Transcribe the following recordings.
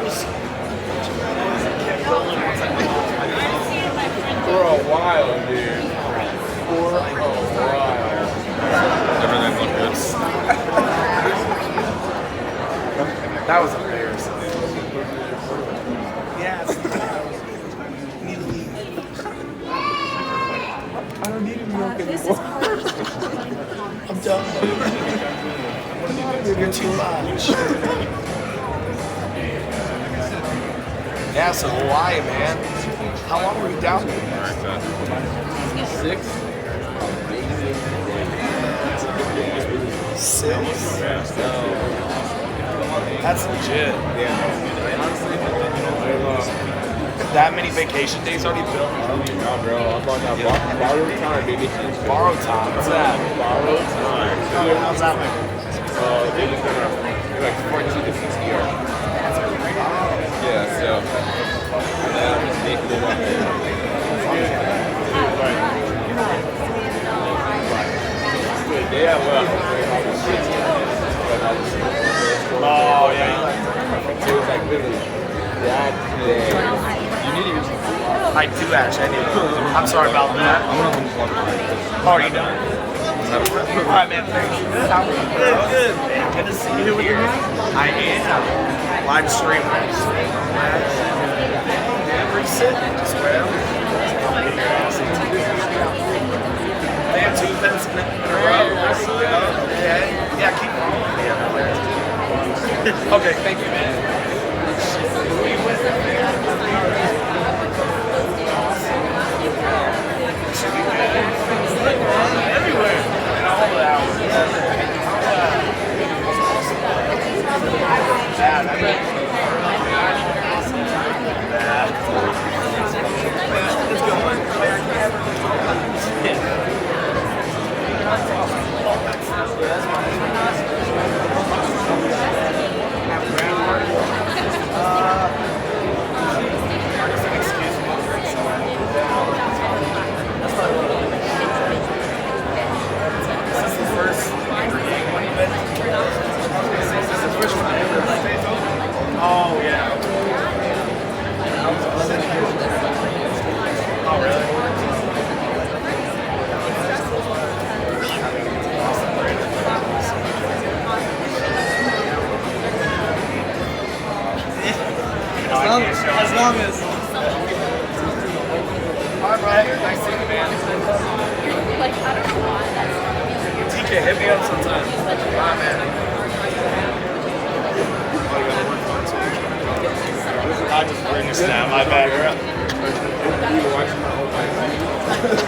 was for a while, dude. For a while. Everything looked good. That was embarrassing. Yes. I don't need to be okay anymore. I'm done. You're too much. Yeah, so Hawaii, man. How long were you down there? 6? 6? That's legit. Yeah. That many vacation days already built? No, bro. I'm on that borrowed time, baby. Borrowed time? What's that? Borrowed time. How's that work? They're just gonna like 14 to 60 yards. Yeah, so. And then I'm just making it up. Yeah, well. Oh, yeah. So it's like literally that day. You need to use the I do actually. I do. I'm sorry about that. I'm gonna unplug mine. Oh, you done? Alright, man. Thanks. Good, man. Good to see you here. I am. Live streaming. Every sit. Just wherever. They have 2 events in a row. Okay. Yeah, keep rolling. Okay, thank you, man. Everywhere. In all the hours. Oh, yeah. Oh, really? As long as. All right, nice seeing you, man. TK, hit me up sometime. Bye, man. I just bring a snap, my bad.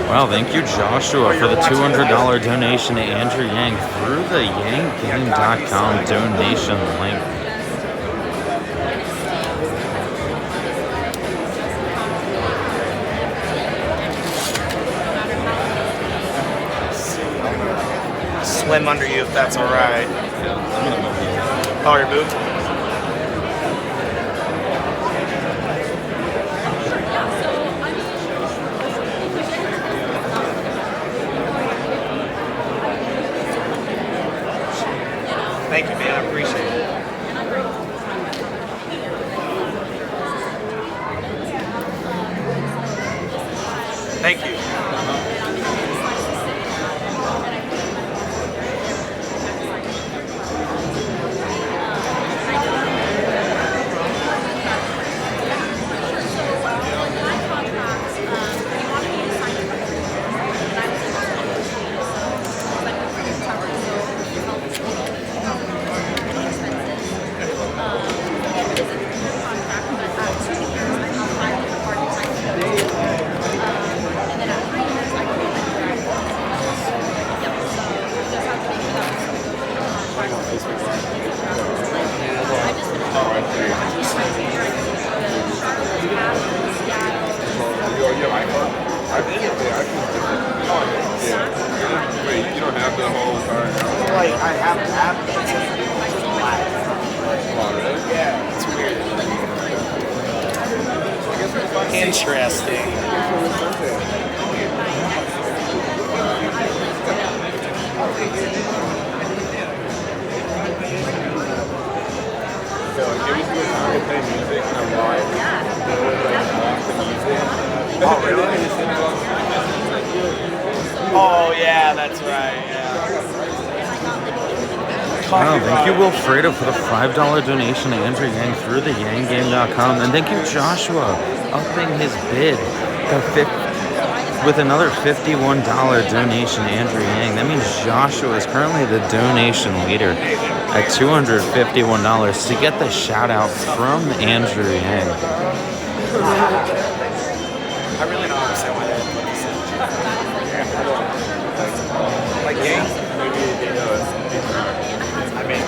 Wow, thank you, Joshua, for the $200 donation to Andrew Yang through the yanggame.com donation link. Swim under you if that's all right. Oh, you're moved? Thank you, man. I appreciate it. Thank you. Wait, you don't have the whole card? Like, I have to have it. Oh, really? Yeah, it's weird. Interesting. So, give me some time to pay me. That's right, yeah. Wow, thank you, Wilfredo, for the $5 donation to Andrew Yang through the yanggame.com. And thank you, Joshua, upping his bid with another $51 donation to Andrew Yang. That means Joshua is currently the donation leader at $251 to get the shout out from Andrew Yang. I really don't understand why they didn't put this in. Like games? I mean,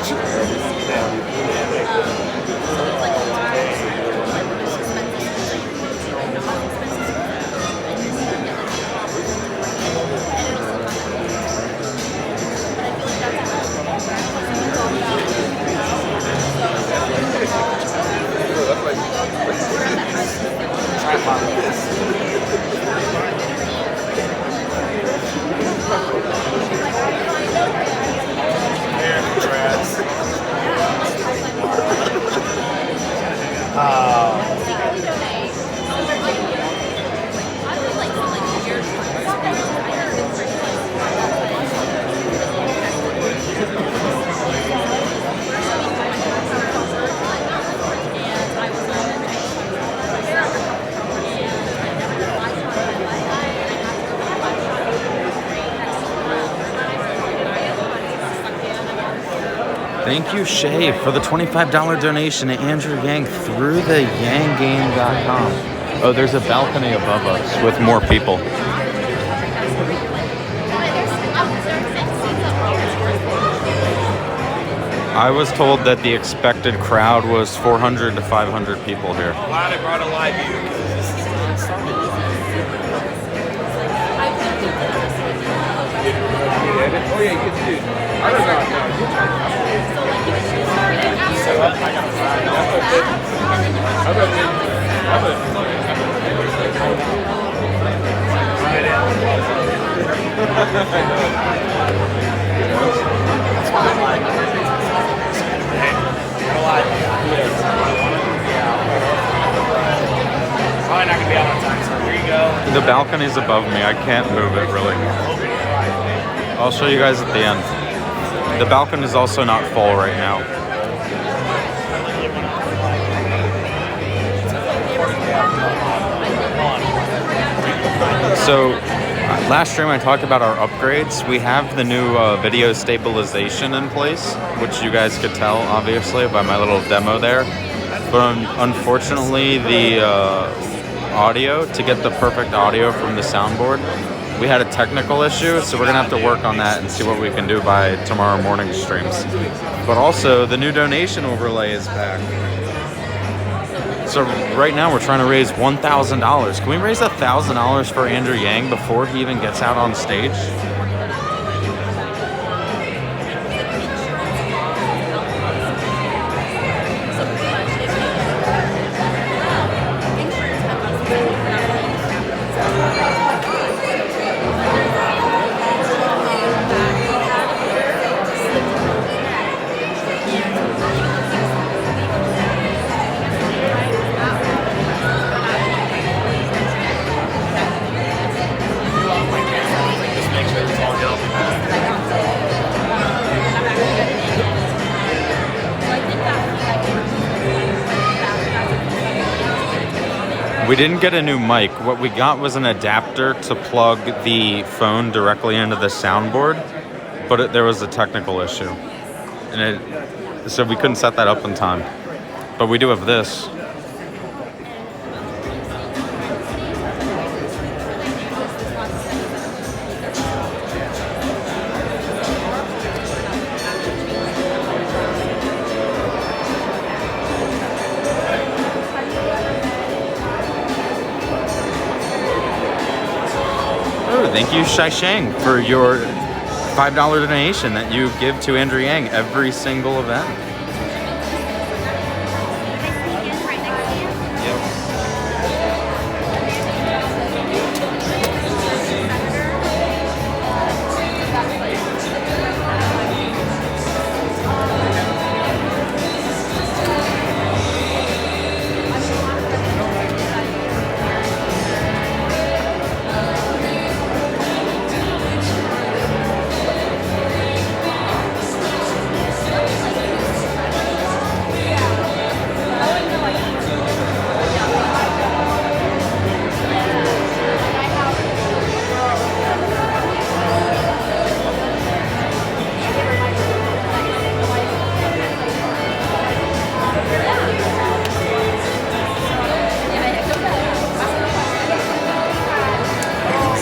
Thank you, Shay, for the $25 donation to Andrew Yang through the yanggame.com. Oh, there's a balcony above us with more people. I was told that the expected crowd was 400 to 500 people here. glad I brought a live view because this is non-stop. Oh yeah, you get to do. I don't know. So I got to try Probably not gonna be out on time, so here you go. The balcony's above me. I can't move it really. I'll show you guys at the end. The balcony is also not full right now. So, last stream I talked about our upgrades. We have the new video stabilization in place, which you guys could tell, obviously, by my little demo there. But unfortunately, the audio, to get the perfect audio from the soundboard, we had a technical issue, so we're gonna have to work on that and see what we can do by tomorrow morning streams. But also, the new donation overlay is back. So right now we're trying to raise $1,000. Can we raise $1,000 for Andrew Yang before he even gets out on stage? We didn't get a new mic. What we got was an adapter to plug the phone directly into the soundboard, but there was a technical issue, and so we couldn't set that up in time. But we do have this. Thank you, Shai Shang, for your $5 donation that you give to Andrew Yang every single event.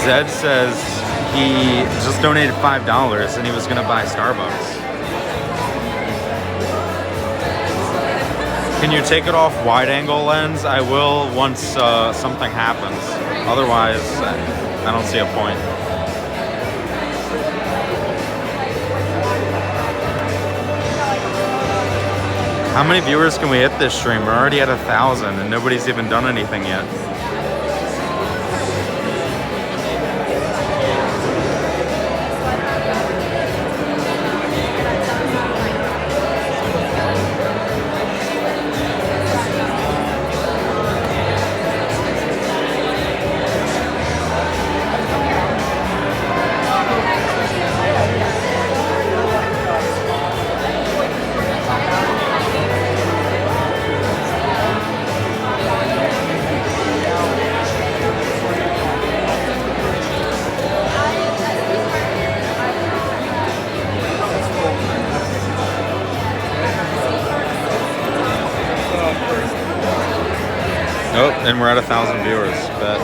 Zed says he just donated $5 and he was gonna buy Starbucks. Can you take it off wide angle lens? I will once something happens. Otherwise, I don't see a point. How many viewers can we hit this stream? We're already at 1,000 and nobody's even done anything yet. Nope, and we're at 1,000 viewers, bet.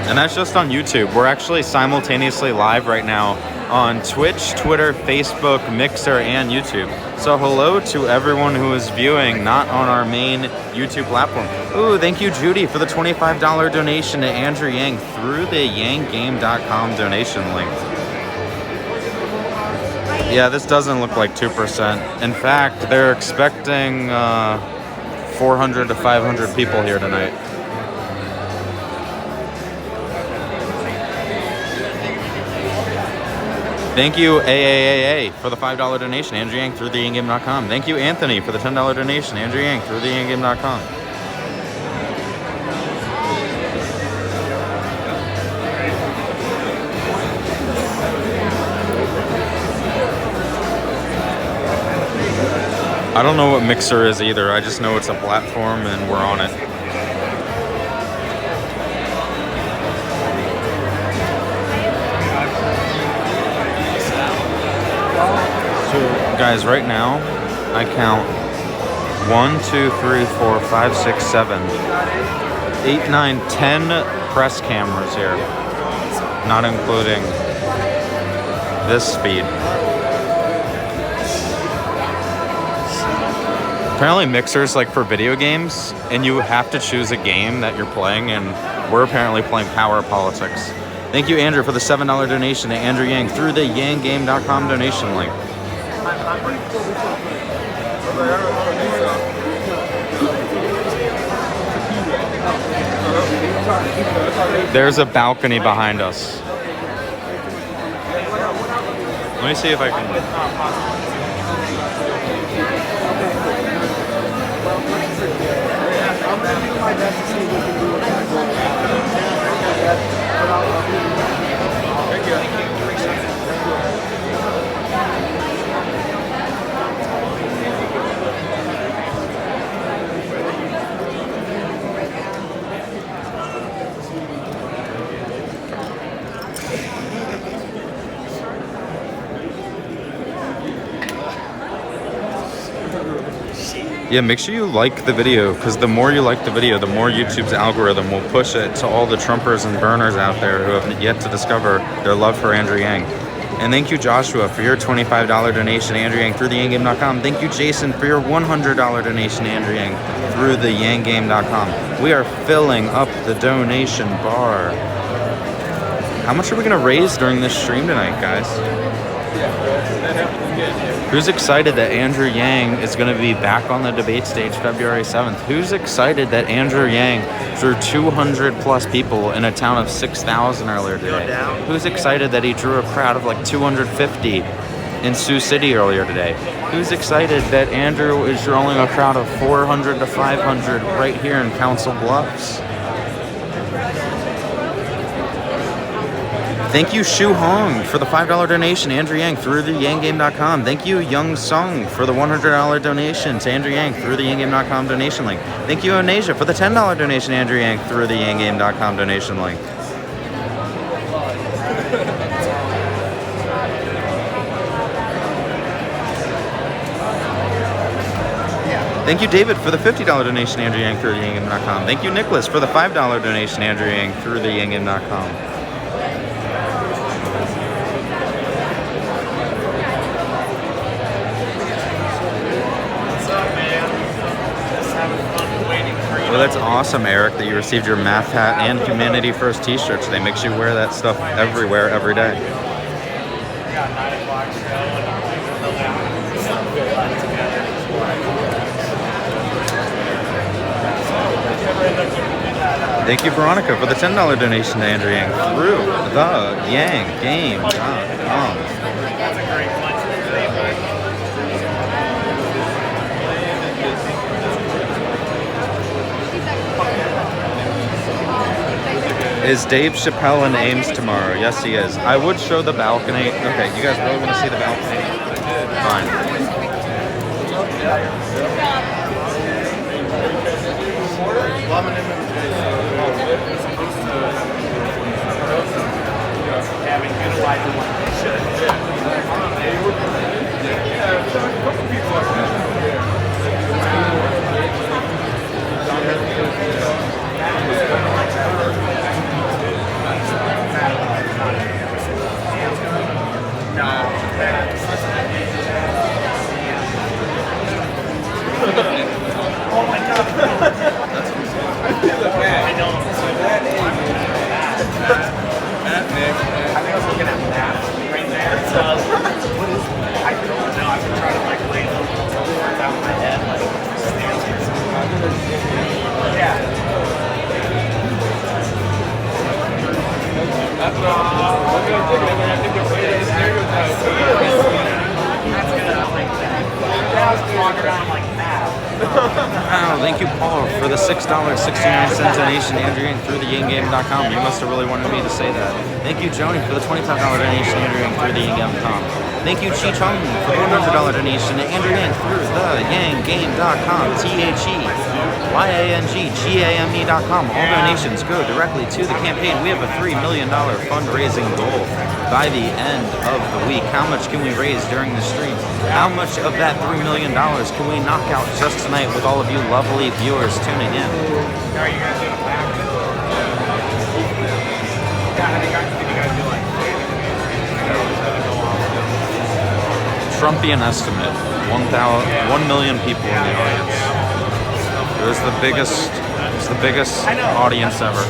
And that's just on YouTube. We're actually simultaneously live right now on Twitch, Twitter, Facebook, Mixer, and YouTube. So hello to everyone who is viewing, not on our main YouTube platform. Ooh, thank you, Judy, for the $25 donation to Andrew Yang through the yanggame.com donation link. Yeah, this doesn't look like 2%. In fact, they're expecting 400 to 500 people here tonight. Thank you, AAAA, for the $5 donation, Andrew Yang through the yanggame.com. Thank you, Anthony, for the $10 donation, Andrew Yang through the yanggame.com. I don't know what Mixer is either. I just know it's a platform and we're on it. So guys, right now I count 1, 2, 3, 4, 5, 6, 7, 8, 9, 10 press cameras here, not including this speed. Apparently Mixer's like for video games, and you have to choose a game that you're playing, and we're apparently playing Power Politics. Thank you, Andrew, for the $7 donation to Andrew Yang through the yanggame.com donation link. There's a balcony behind us. Let me see if I can... Yeah, make sure you like the video, because the more you like the video, the more YouTube's algorithm will push it to all the Trumpers and burners out there who have yet to discover their love for Andrew Yang. And thank you, Joshua, for your $25 donation to Andrew Yang through the yanggame.com. Thank you, Jason, for your $100 donation to Andrew Yang through the yanggame.com. We are filling up the donation bar. How much are we going to raise during this stream tonight, guys? Who's excited that Andrew Yang is going to be back on the debate stage February 7th? Who's excited that Andrew Yang drew 200 plus people in a town of 6,000 earlier today? Who's excited that he drew a crowd of like 250 in Sioux City earlier today? Who's excited that Andrew is drawing a crowd of 400 to 500 right here in Council Bluffs? Thank you, Shu Hong, for the $5 donation, Andrew Yang through the yanggame.com. Thank you, Young Sung, for the $100 donation to Andrew Yang through the yanggame.com donation link. Thank you, Onasia, for the $10 donation, Andrew Yang through the yanggame.com donation link. Thank you, David, for the $50 donation, Andrew Yang through the yanggame.com. Thank you, Nicholas, for the $5 donation, Andrew Yang through the yanggame.com. Well, that's awesome, Eric, that you received your Math Hat and Humanity First t-shirt today. Makes you wear that stuff everywhere, every day. Thank you, Veronica, for the $10 donation to Andrew Yang through the yanggame.com. Is Dave Chappelle in Ames tomorrow? Yes, he is. I would show the balcony. Okay, you guys really want to see the balcony? Fine. Having utilized it like they should. Oh my god. I know. I think I was looking at maps right there. So what is I don't know. I've been trying to like lay those words out in my head, like stances. Yeah. That's what I think the way is I was walking around like that. Wow, thank you, Paul, for the $6.69 donation to Andrew Yang through the yanggame.com. You must have really wanted me to say that. Thank you, Joni, for the $25 donation to Andrew Yang through the yanggame.com. Thank you, Chi Chung, for the $100 donation to Andrew Yang through the yanggame.com. TheYangGame.com. All donations go directly to the campaign. We have a $3 million fundraising goal by the end of the week. How much can we raise during the stream? How much of that $3 million can we knock out just tonight with all of you lovely viewers tuning in? Are you guys doing a pack? Yeah, how did you guys do like? Trumpian estimate, 1 million people in the audience. It was the biggest audience ever.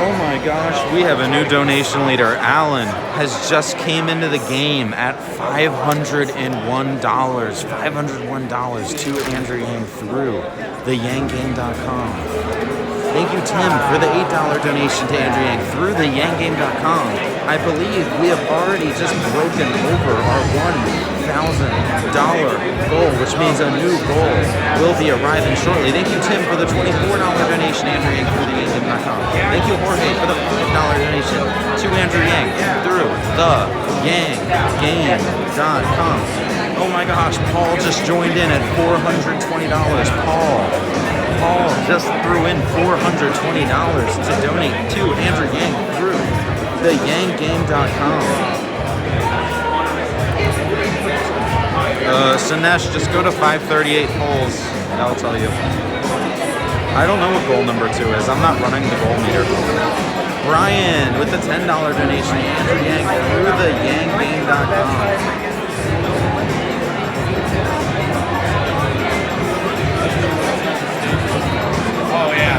Oh my gosh, we have a new donation leader. Alan has just came into the game at $501. $501 to Andrew Yang through the yanggame.com. Thank you, Tim, for the $8 donation to Andrew Yang through the yanggame.com. I believe we have already just broken over our $1,000 goal, which means a new goal will be arriving shortly. Thank you, Tim, for the $24 donation to Andrew Yang through the yanggame.com. Thank you, Jorge, for the $5 donation to Andrew Yang through the yanggame.com. Oh my gosh, Paul just joined in at $420. Paul just threw in $420 to donate to Andrew Yang through the yanggame.com. Sinesh, just go to 538 polls. That'll tell you. I don't know what goal number 2 is. I'm not running the goal meter. Brian with the $10 donation to Andrew Yang through the yanggame.com. Oh yeah.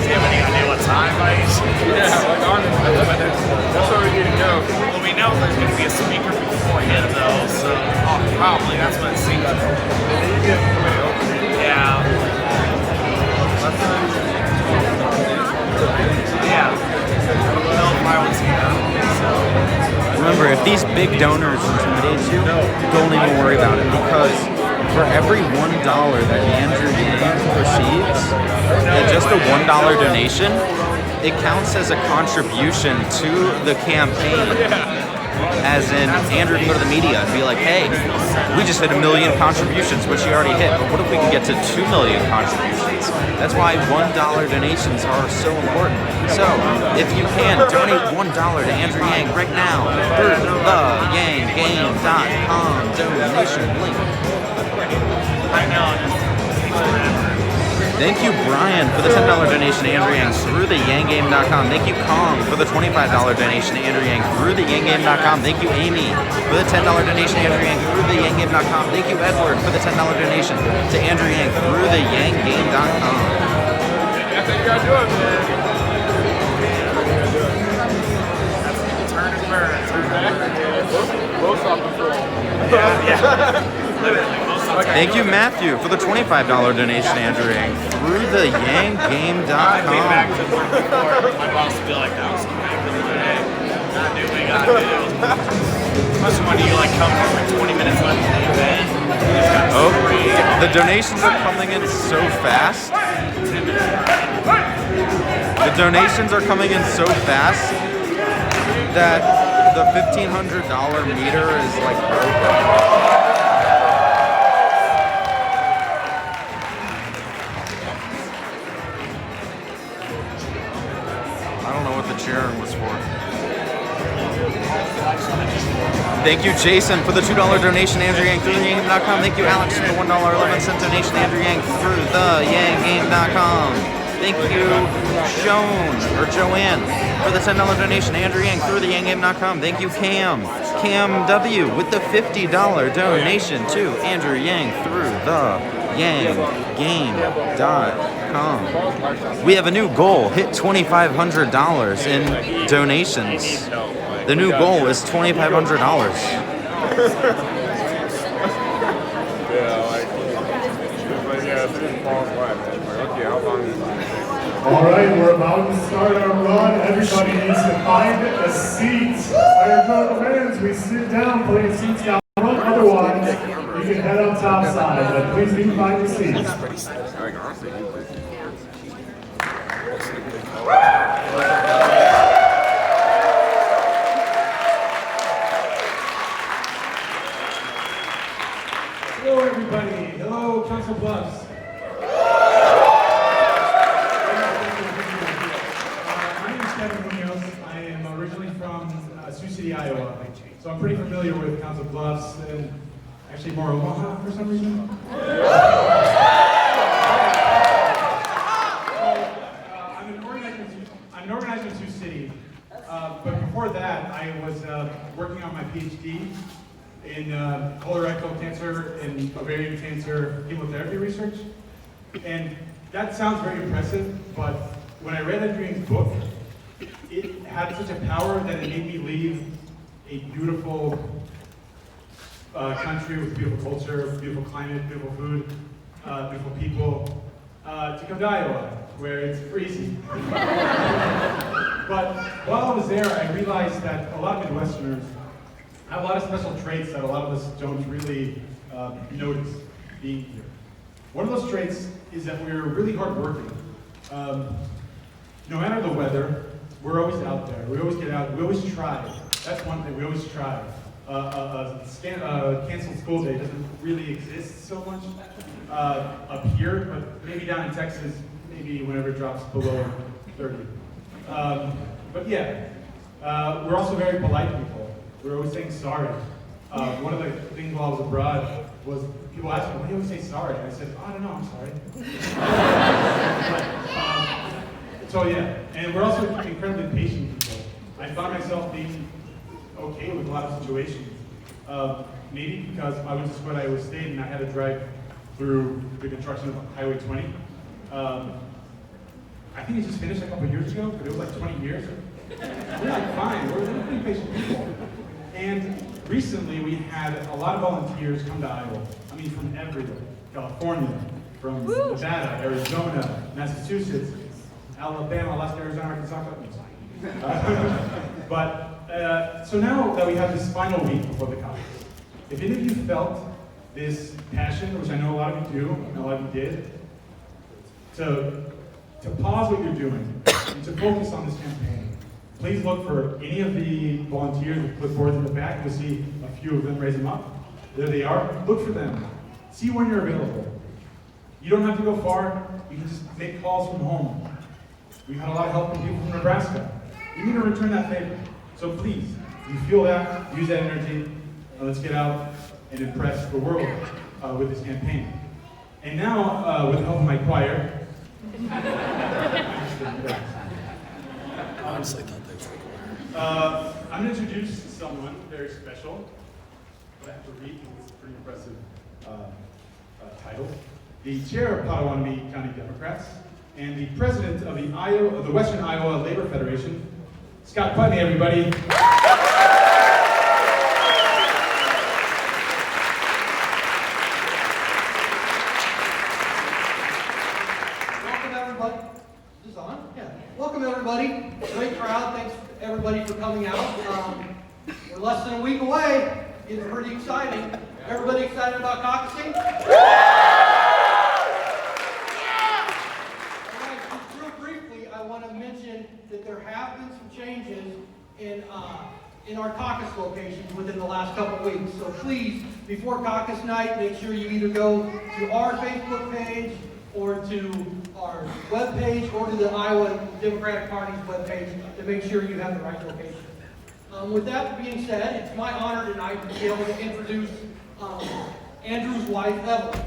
Do you have any idea what time, right? Yeah, like honestly, that's where we need to go. Well, we know there's going to be a speaker beforehand, though, so probably that's what it seems. Yeah. Yeah. I don't know if I was here. Remember, if these big donors intimidate you, don't even worry about it, because for every $1 that Andrew Yang receives, just a $1 donation, it counts as a contribution to the campaign. As in, Andrew can go to the media and be like, hey, we just hit 1 million contributions, which he already hit, but what if we can get to 2 million contributions? That's why $1 donations are so important. So, if you can, donate $1 to Andrew Yang right now through the yanggame.com donation link. I know. Thank you, Brian, for the $10 donation to Andrew Yang through the yanggame.com. Thank you, Kong, for the $25 donation to Andrew Yang through the yanggame.com. Thank you, Amy, for the $10 donation to Andrew Yang through the yanggame.com. Thank you, Edward, for the $10 donation to Andrew Yang through the yanggame.com. That's what you gotta do, man. Turn and burn. Low soft control. Yeah. Literally. Thank you, Matthew, for the $25 donation to Andrew Yang through the yanggame.com. I came back to work before my boss would be like, I was coming back for the day. Gotta do what we gotta do. Especially when you like come for 20 minutes left in the event. Oh, the donations are coming in so fast. The donations are coming in so fast that the $1,500 meter is like broken. Cheering was for. Thank you, Jason, for the $2 donation to Andrew Yang through the yanggame.com. Thank you, Alex, for the $1.11 donation to Andrew Yang through the yanggame.com. Thank you, Joanne, for the $10 donation to Andrew Yang through the yanggame.com. Thank you, Cam W, with the $50 donation to Andrew Yang through the yanggame.com. We have a new goal. Hit $2,500 in donations. The new goal is $2,500. Yeah, like, but yeah, it's just falls flat, man. Like, okay, how long is it? All right, we're about to start our run. Everybody needs to find a seat. Our total fans, we sit down, plenty of seats down front. Otherwise, you can head up top side, but please do find the seats. Like, honestly, Hello, everybody. Hello, Council Bluffs. My name is Kevin Munoz. I am originally from Sioux City, Iowa. So I'm pretty familiar with Council Bluffs and actually more Omaha for some reason. I'm an organizer in Sioux City. But before that, I was working on my PhD in colorectal cancer and ovarian cancer chemotherapy research. And that sounds very impressive, but when I read Andrew Yang's book, it had such a power that it made me leave a beautiful country with beautiful culture, beautiful climate, beautiful food, beautiful people, to come to Iowa, where it's freezing. But while I was there, I realized that a lot of Midwesterners have a lot of special traits that a lot of us don't really notice being here. One of those traits is that we're really hardworking. No matter the weather, we're always out there. We always get out. We always try. That's one thing. We always try. Canceled school day doesn't really exist so much up here, but maybe down in Texas, maybe whenever it drops below 30. But yeah, we're also very polite people. We're always saying sorry. One of the things while I was abroad was people asked me, why do you always say sorry? And I said, oh, I don't know, I'm sorry. So yeah, and we're also incredibly patient people. I found myself being okay with a lot of situations. Maybe because I went to Square Iowa State and I had to drive through the construction of Highway 20. I think it just finished a couple years ago, but it was like 20 years. We're like, fine, we're pretty patient people. And recently we had a lot of volunteers come to Iowa. I mean, from everywhere. California, from Nevada, Arizona, Massachusetts, Alabama, Alaska, Arizona, Arkansas. So now that we have this final week before the caucus, if any of you felt this passion, which I know a lot of you do, and a lot of you did, to pause what you're doing and to focus on this campaign, please look for any of the volunteers with clipboards in the back. You'll see a few of them, raise them up. There they are. Look for them. See when you're available. You don't have to go far. You can just make calls from home. We've had a lot of help from people from Nebraska. You need to return that favor. So please, if you feel that, use that energy, and let's get out and impress the world with this campaign. And now, with the help of my choir, Honestly thought they were. I'm going to introduce someone very special. I have to read because it's a pretty impressive title. The chair of Potawatomi County Democrats and the president of the Western Iowa Labor Federation, Scott Putney, everybody. Welcome everybody. Is this on? Yeah. Welcome everybody. Great crowd. Thanks everybody for coming out. We're less than a week away. It's pretty exciting. Everybody excited about caucusing? Just real briefly, I want to mention that there have been some changes in our caucus locations within the last couple of weeks. So please, before caucus night, make sure you either go to our Facebook page or to our webpage or to the Iowa Democratic Party's webpage to make sure you have the right location. With that being said, it's my honor tonight to be able to introduce Andrew's wife, Evelyn.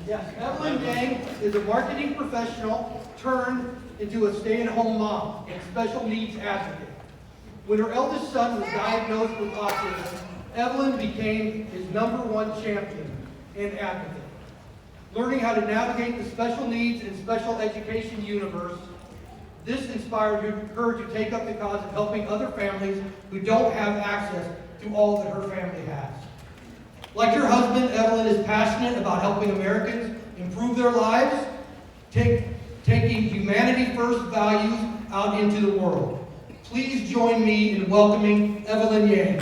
Evelyn Yang is a marketing professional turned into a stay-at-home mom and special needs advocate. When her eldest son was diagnosed with autism, Evelyn became his #1 champion and advocate. Learning how to navigate the special needs and special education universe, this inspired her to take up the cause of helping other families who don't have access to all that her family has. Like her husband, Evelyn is passionate about helping Americans improve their lives, taking humanity-first values out into the world. Please join me in welcoming Evelyn Yang.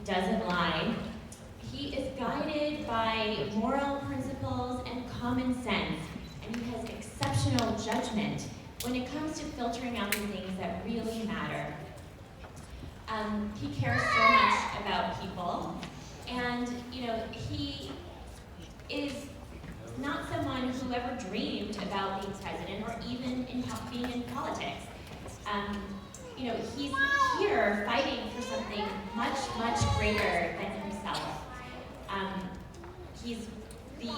Doesn't lie. He is guided by moral principles and common sense, and he has exceptional judgment when it comes to filtering out the things that really matter. He cares so much about people, and he is not someone who ever dreamed about being president or even being in politics. He's here fighting for something much, much greater than himself. He's the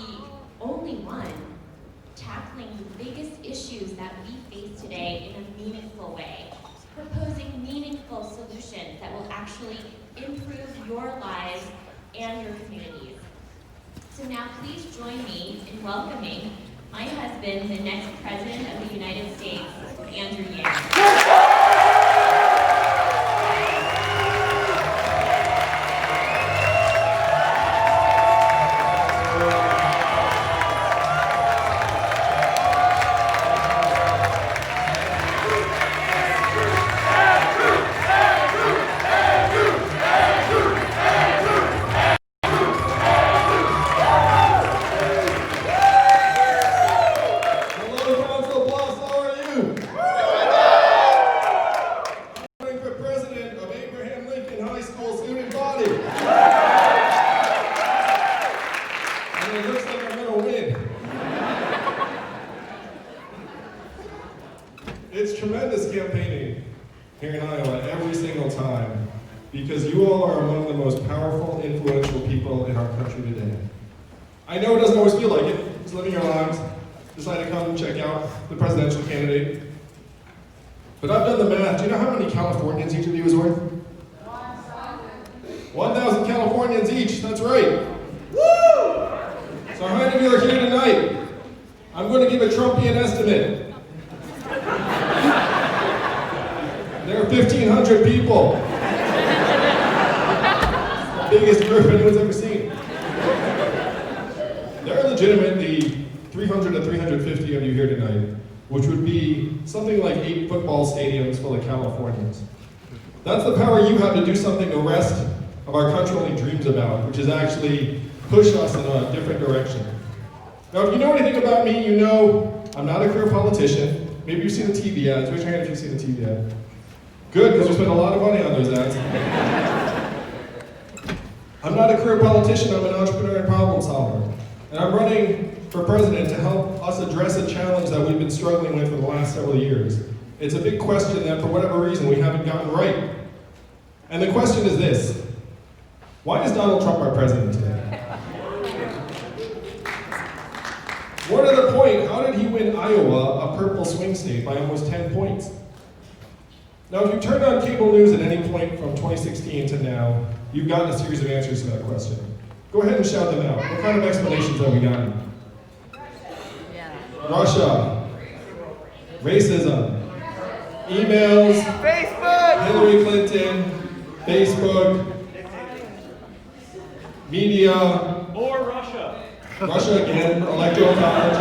only one tackling the biggest issues that we face today in a meaningful way, proposing meaningful solutions that will actually improve your lives and your communities. So now please join me in welcoming my husband, the next President of the United States, Andrew Yang. Hello, Council Bluffs, how are you? I'm running for president of Abraham Lincoln High School student body. And it looks like I'm gonna win. It's tremendous campaigning here in Iowa every single time because you all are among the most powerful, influential people in our country today. I know it doesn't always feel like it. Just living your lives, decide to come and check out the presidential candidate. But I've done the math. Do you know how many Californians each of you is worth? 1,000 Californians each, that's right. Woo! So how many of you are here tonight? I'm going to give a Trumpian estimate. There are legitimately 300 to 350 of you here tonight, which would be something like 8 football stadiums full of Californians. That's the power you have to do something the rest of our country only dreams about, which is actually push us in a different direction. Now, if you know anything about me, you know I'm not a career politician. Maybe you've seen the TV ads. Raise your hand if you've seen the TV ad. Good, because we spend a lot of money on those ads. I'm not a career politician, I'm an entrepreneur and problem solver. And I'm running for president to help us address a challenge that we've been struggling with for the last several years. It's a big question that for whatever reason we haven't gotten right. And the question is this: why is Donald Trump our president today? More to the point, how did he win Iowa, a purple swing state, by almost 10 points? Now, if you turn on cable news at any point from 2016 to now, you've gotten a series of answers to that question. Go ahead and shout them out. What kind of explanations have we gotten? Russia, racism, emails, Facebook, Hillary Clinton, Facebook, media, More Russia. Russia again, electoral college.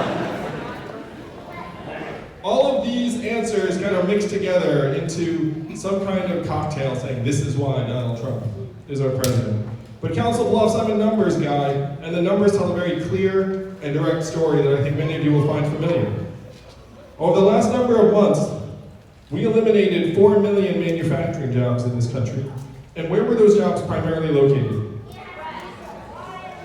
All of these answers kind of mixed together into some kind of cocktail saying this is why Donald Trump is our president. But Council Bluffs, I'm a numbers guy, and the numbers tell a very clear and direct story that I think many of you will find familiar. Over the last number of months, we eliminated 4 million manufacturing jobs in this country. And where were those jobs primarily located?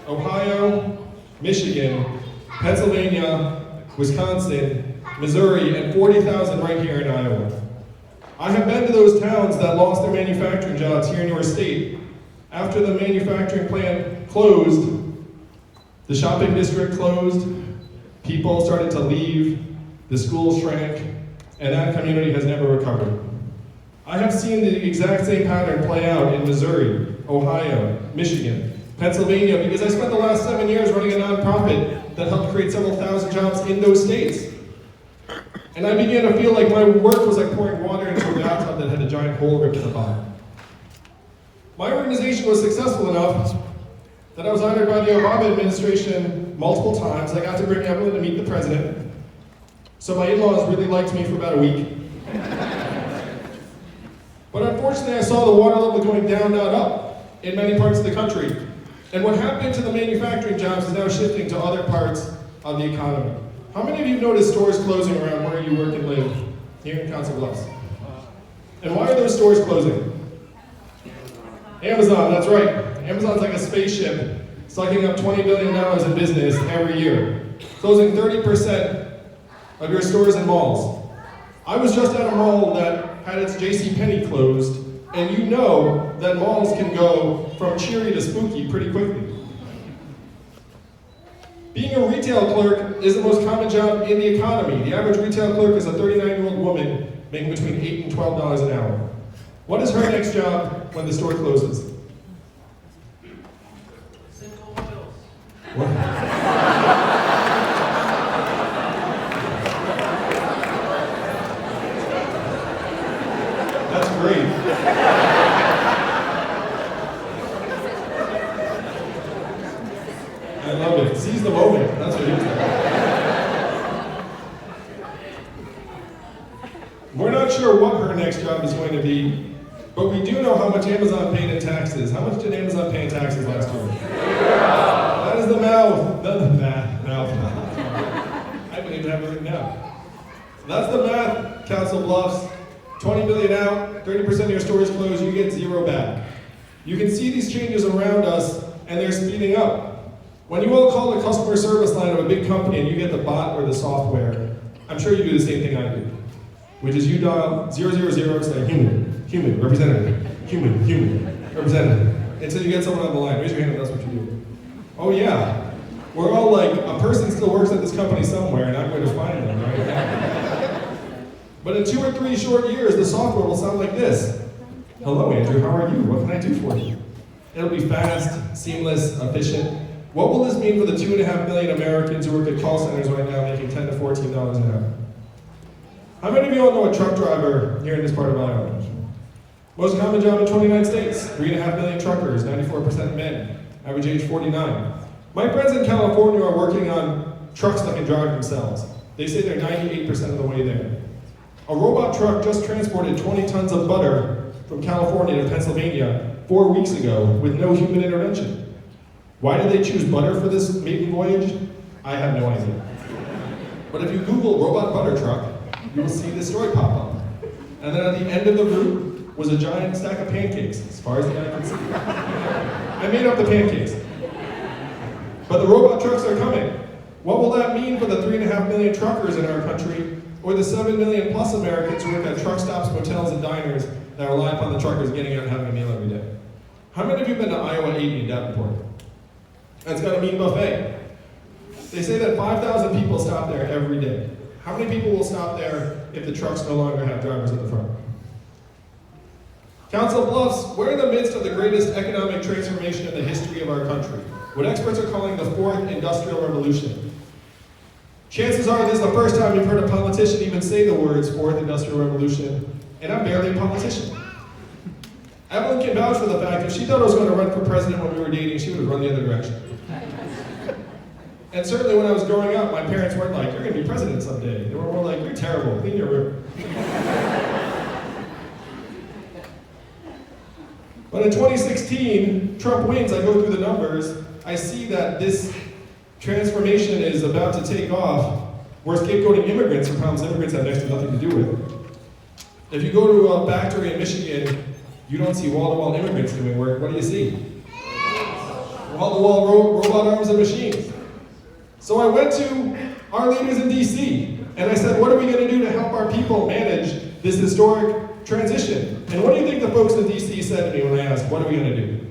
Ohio, Michigan, Pennsylvania, Wisconsin, Missouri, and 40,000 right here in Iowa. I have been to those towns that lost their manufacturing jobs here in your state. After the manufacturing plant closed, the shopping district closed, people started to leave, the schools shrank, and that community has never recovered. I have seen the exact same pattern play out in Missouri, Ohio, Michigan, Pennsylvania, because I spent the last 7 years running a nonprofit that helped create several thousand jobs in those states. And I began to feel like my work was like pouring water into a bathtub that had a giant hole ripped in the bottom. My organization was successful enough that I was honored by the Obama administration multiple times. I got to bring Evelyn to meet the president. So my in-laws really liked me for about a week. But unfortunately, I saw the water level going down, not up, in many parts of the country. And what happened to the manufacturing jobs is now shifting to other parts of the economy. How many of you noticed stores closing around where you work and live here in Council Bluffs? And why are those stores closing? Amazon, that's right. Amazon's like a spaceship sucking up $20 billion in business every year, closing 30% of your stores and malls. I was just at a mall that had its JCPenney closed, and you know that malls can go from cheery to spooky pretty quickly. Being a retail clerk is the most common job in the economy. The average retail clerk is a 39-year-old woman making between $8 and $12 an hour. What is her next job when the store closes? What? That's great. I love it. Seize the moment. That's what he said. We're not sure what her next job is going to be, but we do know how much Amazon paid in taxes. How much did Amazon pay in taxes last year? That is the mouth. Mouth. I don't even have it written down. So that's the math, Council Bluffs. 20 billion out, 30% of your stores closed, you get 0 back. You can see these changes around us, and they're speeding up. When you all call the customer service line of a big company and you get the bot or the software, I'm sure you do the same thing I do, which is you dial 000, say human, representative, human, representative, until you get someone on the line. Raise your hand if that's what you do. Oh yeah, we're all like, a person still works at this company somewhere and I'm going to find them, right? But in 2 or 3 short years, the software will sound like this. Hello Andrew, how are you? What can I do for you? It'll be fast, seamless, efficient. What will this mean for the 2.5 million Americans who work at call centers right now making $10 to $14 an hour? How many of you all know a truck driver here in this part of Iowa? Most common job in 29 states, 3.5 million truckers, 94% men, average age 49. My friends in California are working on trucks that can drive themselves. They say they're 98% of the way there. A robot truck just transported 20 tons of butter from California to Pennsylvania 4 weeks ago with no human intervention. Why did they choose butter for this maiden voyage? I have no idea. But if you Google robot butter truck, you will see this story pop up. And then at the end of the route was a giant stack of pancakes, as far as the eye can see. I made up the pancakes. But the robot trucks are coming. What will that mean for the 3.5 million truckers in our country, or the 7 million plus Americans who work at truck stops, motels, and diners that rely upon the truckers getting out and having a meal every day? How many of you have been to Iowa 80 in Davenport? It's got a mean buffet. They say that 5,000 people stop there every day. How many people will stop there if the trucks no longer have drivers at the front? Council Bluffs, we're in the midst of the greatest economic transformation in the history of our country, what experts are calling the fourth industrial revolution. Chances are this is the first time you've heard a politician even say the words fourth industrial revolution, and I'm barely a politician. Evelyn can vouch for the fact if she thought I was going to run for president when we were dating, she would have run the other direction. And certainly when I was growing up, my parents weren't like, you're going to be president someday. They were more like, you're terrible, clean your room. But in 2016, Trump wins, I go through the numbers, I see that this transformation is about to take off. We're scapegoating immigrants for problems immigrants have next to nothing to do with. If you go to a factory in Michigan, you don't see wall-to-wall immigrants doing work. What do you see? Wall-to-wall robot arms and machines. So I went to our leaders in DC, and I said, what are we going to do to help our people manage this historic transition? And what do you think the folks in DC said to me when I asked, what are we going to do?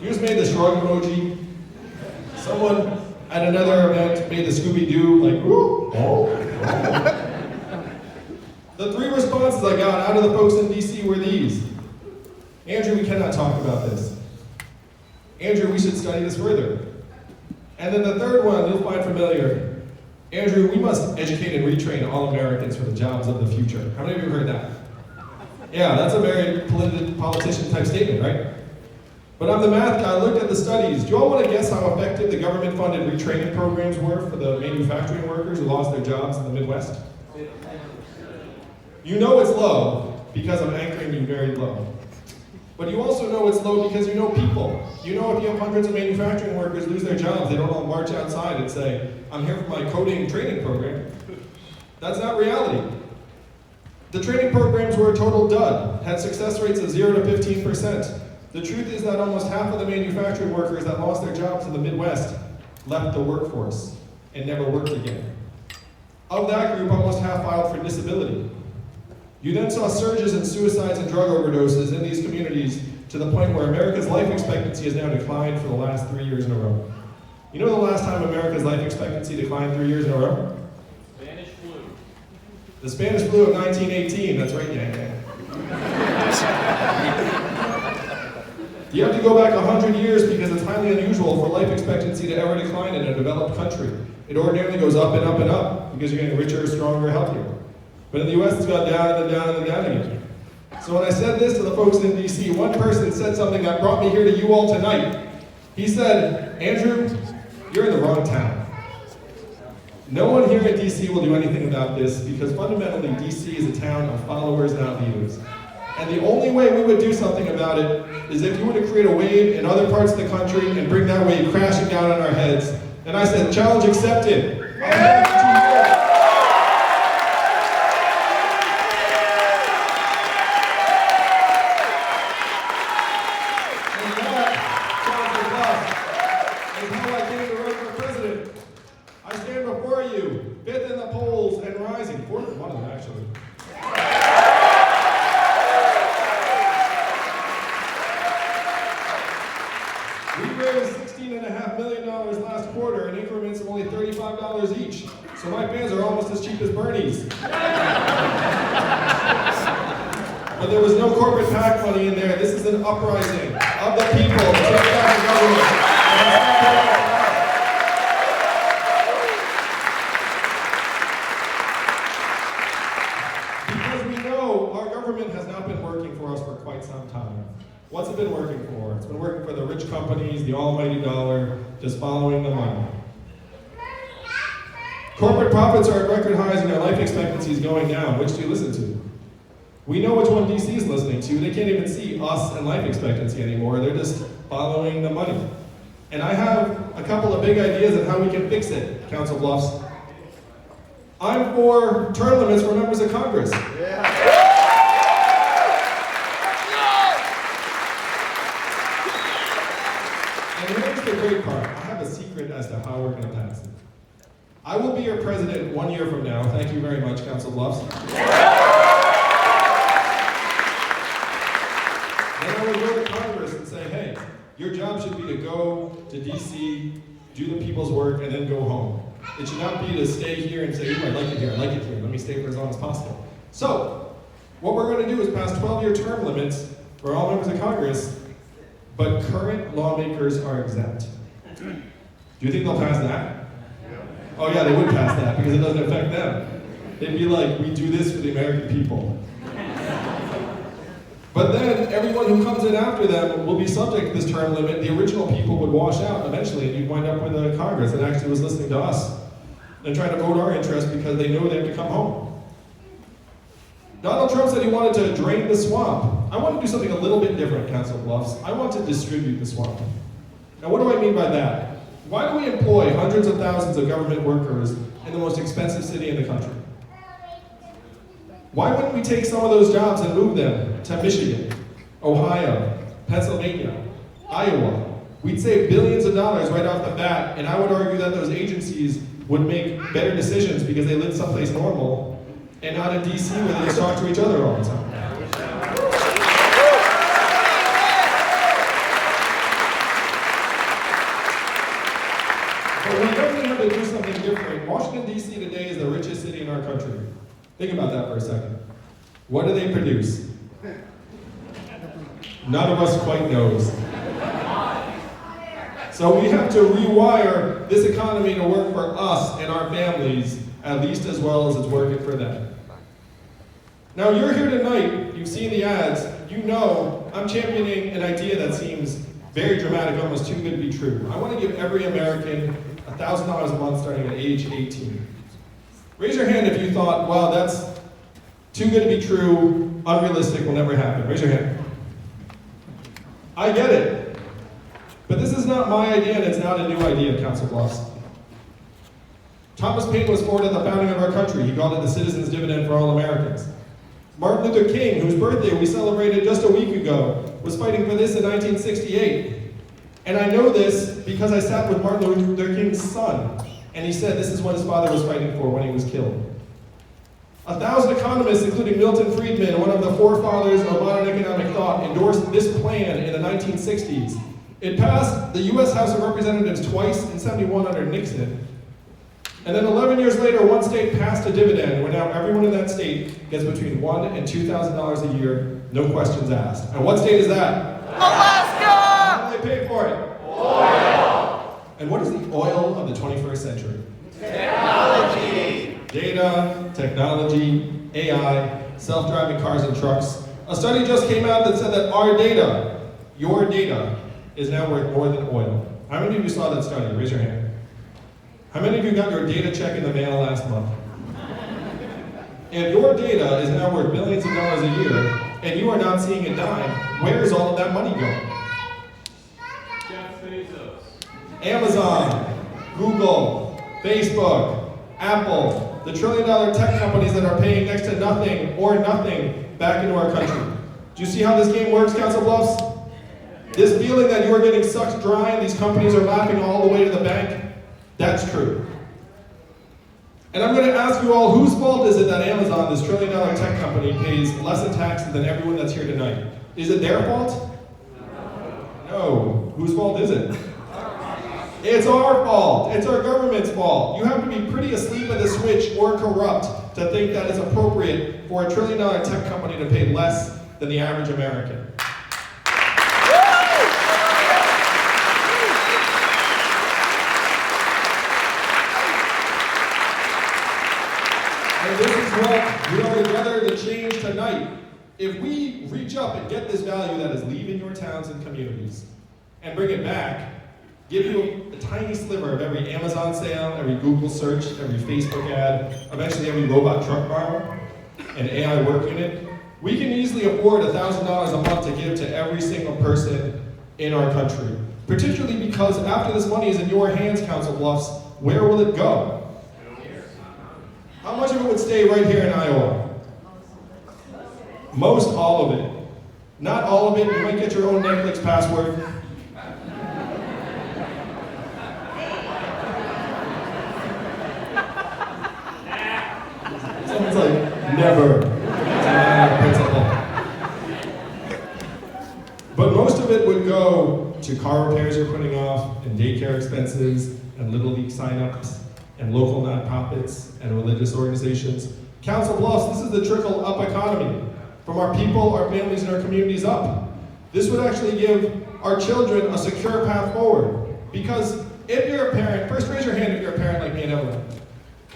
You just made the shrug emoji. Someone at another event made the Scooby-Doo, like, ooh, oh. The three responses I got out of the folks in DC were these. Andrew, we cannot talk about this. Andrew, we should study this further. And then the third one, you'll find familiar. Andrew, we must educate and retrain all Americans for the jobs of the future. How many of you heard that? Yeah, that's a very politician type statement, right? But I'm the math guy, I looked at the studies. Do you all want to guess how effective the government-funded retraining programs were for the manufacturing workers who lost their jobs in the Midwest? You know it's low because I'm anchoring you very low. But you also know it's low because you know people. You know if you have hundreds of manufacturing workers lose their jobs, they don't all march outside and say, I'm here for my coding training program. That's not reality. The training programs were a total dud, had success rates of 0 to 15%. The truth is that almost half of the manufacturing workers that lost their jobs in the Midwest left the workforce and never worked again. Of that group, almost half filed for disability. You then saw surges in suicides and drug overdoses in these communities to the point where America's life expectancy has now declined for the last 3 years in a row. You know the last time America's life expectancy declined 3 years in a row? Spanish flu. The Spanish flu of 1918, that's right, Yang. You have to go back 100 years because it's highly unusual for life expectancy to ever decline in a developed country. It ordinarily goes up and up and up because you're getting richer, stronger, healthier. But in the US, it's gone down and then down and then down again. So when I said this to the folks in DC, one person said something that brought me here to you all tonight. He said, Andrew, you're in the wrong town. No one here in DC will do anything about this because fundamentally DC is a town of followers, not leaders. And the only way we would do something about it is if you were to create a wave in other parts of the country and bring that wave crashing down on our heads. And I said, challenge accepted. So my fans are almost as cheap as Bernie's. But there was no corporate PAC money in there. This is an uprising of the people to take back the government. Because we know our government has not been working for us for quite some time. What's it been working for? It's been working for the rich push companies, the almighty dollar, just following the money. Corporate profits are at record highs and their life expectancy is going down. Which do you listen to? We know which one DC is listening to. They can't even see us and life expectancy anymore. They're just following the money. And I have a couple of big ideas on how we can fix it, Council Bluffs. I'm for term limits for members of Congress. And here's the great part. I have a secret as to how we're going to pass it. I will be your president 1 year from now. Thank you very much, Council Bluffs. Then I will go to Congress and say, hey, your job should be to go to DC, do the people's work, and then go home. It should not be to stay here and say, I like it here, I like it here. Let me stay for as long as possible. So, what we're going to do is pass 12-year term limits for all members of Congress, but current lawmakers are exempt. Do you think they'll pass that? Oh yeah, they would pass that because it doesn't affect them. They'd be like, we do this for the American people. But then everyone who comes in after them will be subject to this term limit. The original people would wash out eventually, and you'd wind up with a Congress that actually was listening to us and trying to vote our interest because they know they have to come home. Donald Trump said he wanted to drain the swamp. I want to do something a little bit different, Council Bluffs. I want to distribute the swamp. Now what do I mean by that? Why do we employ hundreds of thousands of government workers in the most expensive city in the country? Why wouldn't we take some of those jobs and move them to Michigan, Ohio, Pennsylvania, Iowa? We'd save billions of dollars right off the bat, and I would argue that those agencies would make better decisions because they live someplace normal and not in DC where they just talk to each other all the time. But we definitely have to do something different. Washington, D.C. today is the richest city in our country. Think about that for a second. What do they produce? None of us quite knows. So we have to rewire this economy to work for us and our families at least as well as it's working for them. Now you're here tonight, you've seen the ads, you know I'm championing an idea that seems very dramatic, almost too good to be true. I want to give every American $1,000 a month starting at age 18. Raise your hand if you thought, wow, that's too good to be true, unrealistic, will never happen. Raise your hand. I get it. But this is not my idea, and it's not a new idea, Council Bluffs. Thomas Paine was for it at the founding of our country. He called it the citizen's dividend for all Americans. Martin Luther King, whose birthday we celebrated just a week ago, was fighting for this in 1968. And I know this because I sat with Martin Luther King's son, and he said this is what his father was fighting for when he was killed. 1,000 economists, including Milton Friedman, one of the forefathers of modern economic thought, endorsed this plan in the 1960s. It passed the U.S. House of Representatives twice in '71 under Nixon. And then 11 years later, one state passed a dividend where now everyone in that state gets between $1,000 and $2,000 a year, no questions asked. And what state is that? Alaska! How do they pay for it? Oil! And what is the oil of the 21st century? Technology! Data, technology, AI, self-driving cars and trucks. A study just came out that said that our data, your data, is now worth more than oil. How many of you saw that study? Raise your hand. How many of you got your data check in the mail last month? If your data is now worth billions of dollars a year, and you are not seeing a dime, where is all of that money going? Jeff Bezos. Amazon, Google, Facebook, Apple, the trillion-dollar tech companies that are paying next to nothing or nothing back into our country. Do you see how this game works, Council Bluffs? This feeling that you are getting sucked dry and these companies are laughing all the way to the bank, that's true. And I'm going to ask you all, whose fault is it that Amazon, this trillion-dollar tech company, pays less in taxes than everyone that's here tonight? Is it their fault? No. Whose fault is it? It's our fault. It's our government's fault. You have to be pretty asleep at the switch or corrupt to think that it's appropriate for a trillion-dollar tech company to pay less than the average American. And this is what we are together to change tonight. If we reach up and get this value that is leaving your towns and communities, and bring it back, give you a tiny sliver of every Amazon sale, every Google search, every Facebook ad, eventually every robot truck borrow, and AI work unit, we can easily afford $1,000 a month to give to every single person in our country. Particularly because after this money is in your hands, Council Bluffs, where will it go? How much of it would stay right here in Iowa? Most all of it. Not all of it, you might get your own Netflix password. Someone's like, never. It's a principle. But most of it would go to car repairs you're putting off, and daycare expenses, and Little League signups, and local nonprofits, and religious organizations. Council Bluffs, this is the trickle-up economy. From our people, our families, and our communities up. This would actually give our children a secure path forward. Because if you're a parent, first raise your hand if you're a parent like me and Evelyn.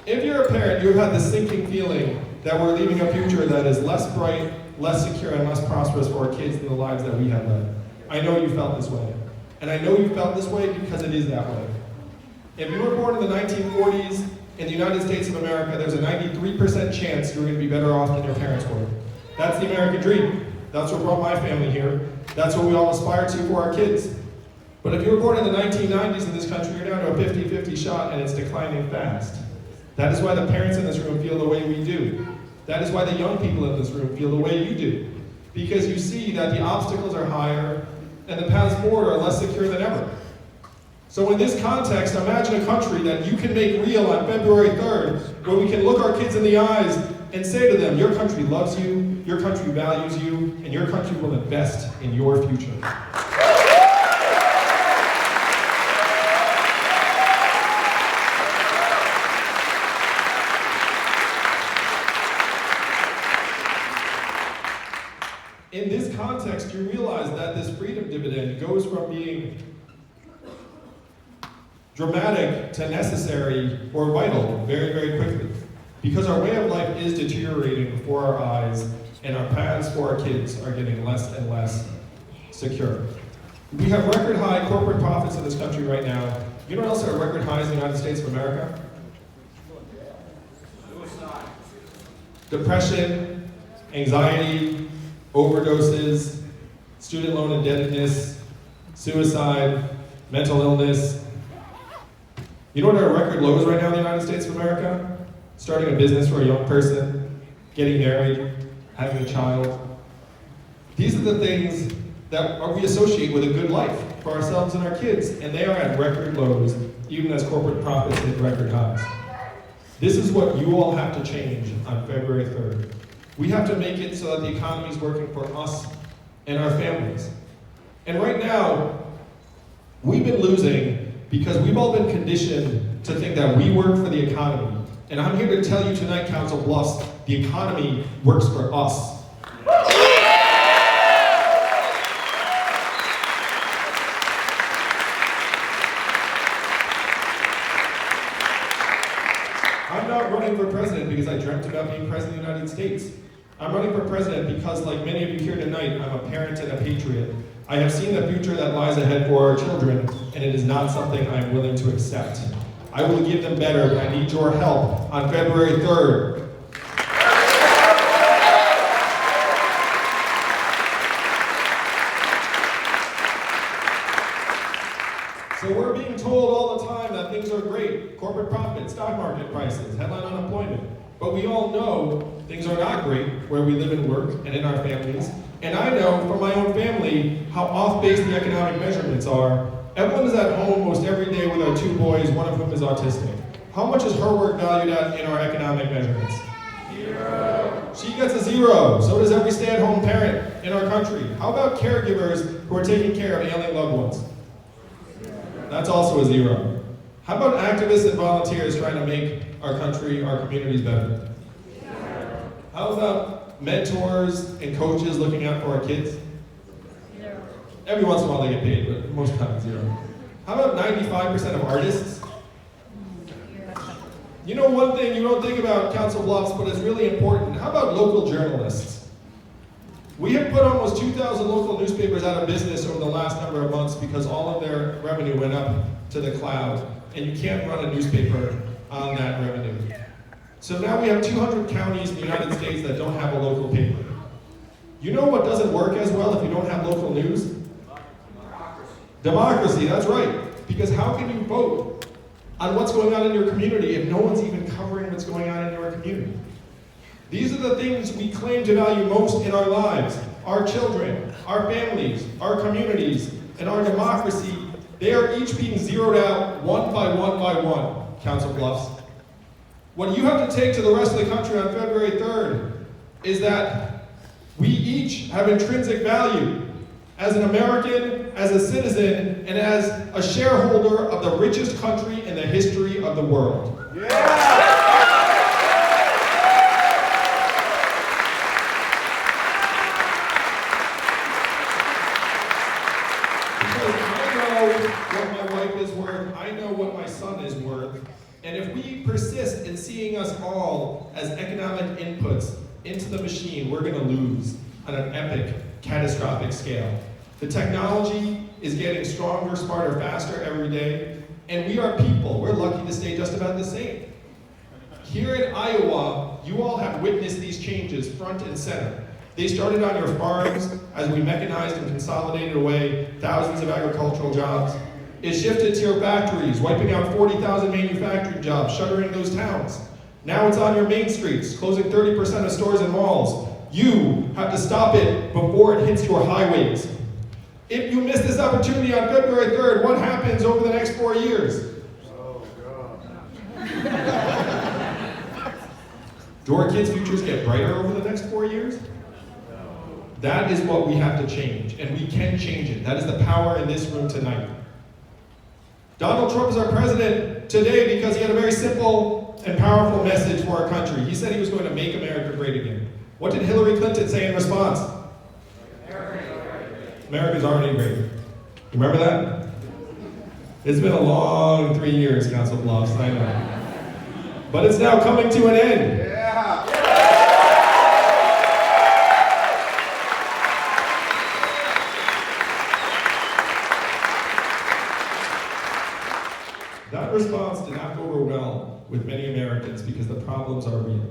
If you're a parent, you've had this sinking feeling that we're leaving a future that is less bright, less secure, and less prosperous for our kids than the lives that we have led. I know you felt this way. And I know you felt this way because it is that way. If you were born in the 1940s in the United States of America, there's a 93% chance you're going to be better off than your parents were. That's the American dream. That's what brought my family here. That's what we all aspire to for our kids. But if you were born in the 1990s in this country, you're down to a 50-50 shot and it's declining fast. That is why the parents in this room feel the way we do. That is why the young people in this room feel the way you do. Because you see that the obstacles are higher and the paths forward are less secure than ever. So in this context, imagine a country that you can make real on February 3rd, where we can look our kids in the eyes and say to them, your country loves you, your country values you, and your country will invest in your future. In this context, you realize that this freedom dividend goes from being dramatic to necessary or vital very, very quickly. Because our way of life is deteriorating before our eyes, and our paths for our kids are getting less and less secure. We have record high corporate profits in this country right now. You know what else are record highs in the United States of America? Depression, anxiety, overdoses, student loan indebtedness, suicide, mental illness. You know what our record lows right now in the United States of America? Starting a business for a young person, getting married, having a child. These are the things that we associate with a good life for ourselves and our kids, and they are at record lows, even as corporate profits hit record highs. This is what you all have to change on February 3rd. We have to make it so that the economy is working for us and our families. And right now, we've been losing because we've all been conditioned to think that we work for the economy. And I'm here to tell you tonight, Council Bluffs, the economy works for us. I'm not running for president because I dreamt about being president of the United States. I'm running for president because, like many of you here tonight, I'm a parent and a patriot. I have seen the future that lies ahead for our children, and it is not something I'm willing to accept. I will give them better, but I need your help on February 3rd. So we're being told all the time that things are great. Corporate profits, stock market prices, headline unemployment. But we all know things are not great where we live and work and in our families. And I know from my own family how off-base the economic measurements are. Evelyn is at home most every day with our 2 boys, one of whom is autistic. How much is her work valued at in our economic measurements? 0. She gets a 0. So does every stay-at-home parent in our country. How about caregivers who are taking care of ailing loved ones? That's also a 0. How about activists and volunteers trying to make our country, our communities better? How about mentors and coaches looking out for our kids? Every once in a while they get paid, but most times 0. How about 95% of artists? You know one thing you don't think about Council Bluffs, but it's really important. How about local journalists? We have put almost 2,000 local newspapers out of business over the last number of months because all of their revenue went up to the cloud, and you can't run a newspaper on that revenue. So now we have 200 counties in the United States that don't have a local paper. You know what doesn't work as well if you don't have local news? Democracy, that's right. Because how can you vote on what's going on in your community if no one's even covering what's going on in your community? These are the things we claim to value most in our lives. Our children, our families, our communities, and our democracy, they are each being zeroed out one by one, Council Bluffs. What you have to take to the rest of the country on February 3rd is that we each have intrinsic value as an American, as a citizen, and as a shareholder of the richest country in the history of the world. Yeah. I know what my son is worth, and if we persist in seeing us all as economic inputs into the machine, we're going to lose on an epic, catastrophic scale. The technology is getting stronger, smarter, faster every day, and we are people. We're lucky to stay just about the same. Here in Iowa, you all have witnessed these changes front and center. They started on your farms as we mechanized and consolidated away thousands of agricultural jobs. It shifted to your factories, wiping out 40,000 manufacturing jobs, shuttering those towns. Now it's on your main streets, closing 30% of stores and malls. You have to stop it before it hits your highways. If you miss this opportunity on February 3rd, what happens over the next 4 years? Oh, God. Do our kids' futures get brighter over the next 4 years? That is what we have to change, and we can change it. That is the power in this room tonight. Donald Trump is our president today because he had a very simple and powerful message for our country. He said he was going to make America great again. What did Hillary Clinton say in response? America's already great. You remember that? It's been a long 3 years, Council Bluffs, I know. But it's now coming to an end. Yeah. That response did not go over well with many Americans because the problems are real.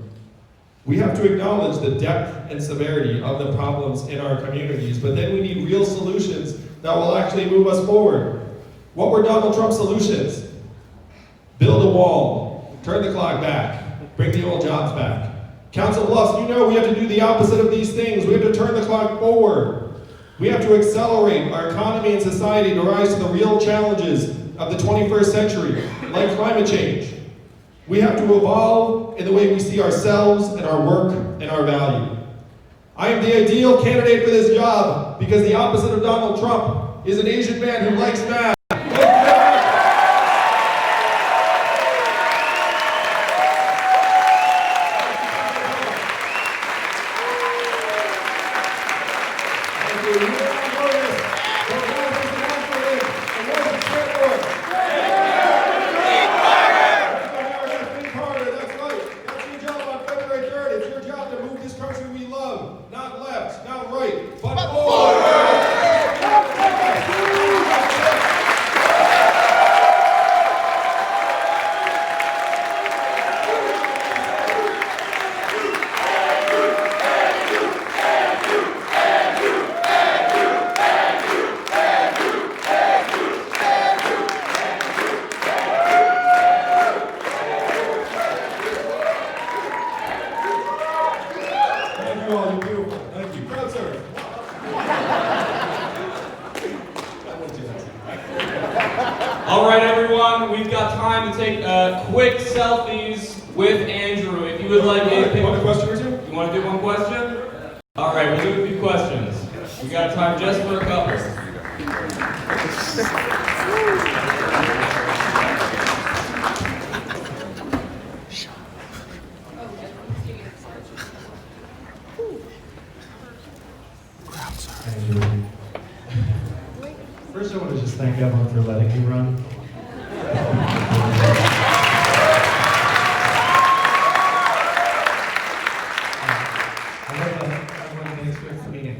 We have to acknowledge the depth and severity of the problems in our communities, but then we need real solutions that will actually move us forward. What were Donald Trump's solutions? Build a wall, turn the clock back, bring the old jobs back. Council Bluffs, you know we have to do the opposite of these things. We have to turn the clock forward. We have to accelerate our economy and society to rise to the real challenges of the 21st century, like climate change. We have to evolve in the way we see ourselves and our work and our value. I am the ideal candidate for this job because the opposite of Donald Trump is an Asian man who likes math. All right, everyone, we've got time to take quick selfies with Andrew. If you would like anything. One question or two? You want to do one question? All right, we'll do a few questions. We got time just for a couple. First, I want to just thank everyone for letting me run. I want to thanks for coming and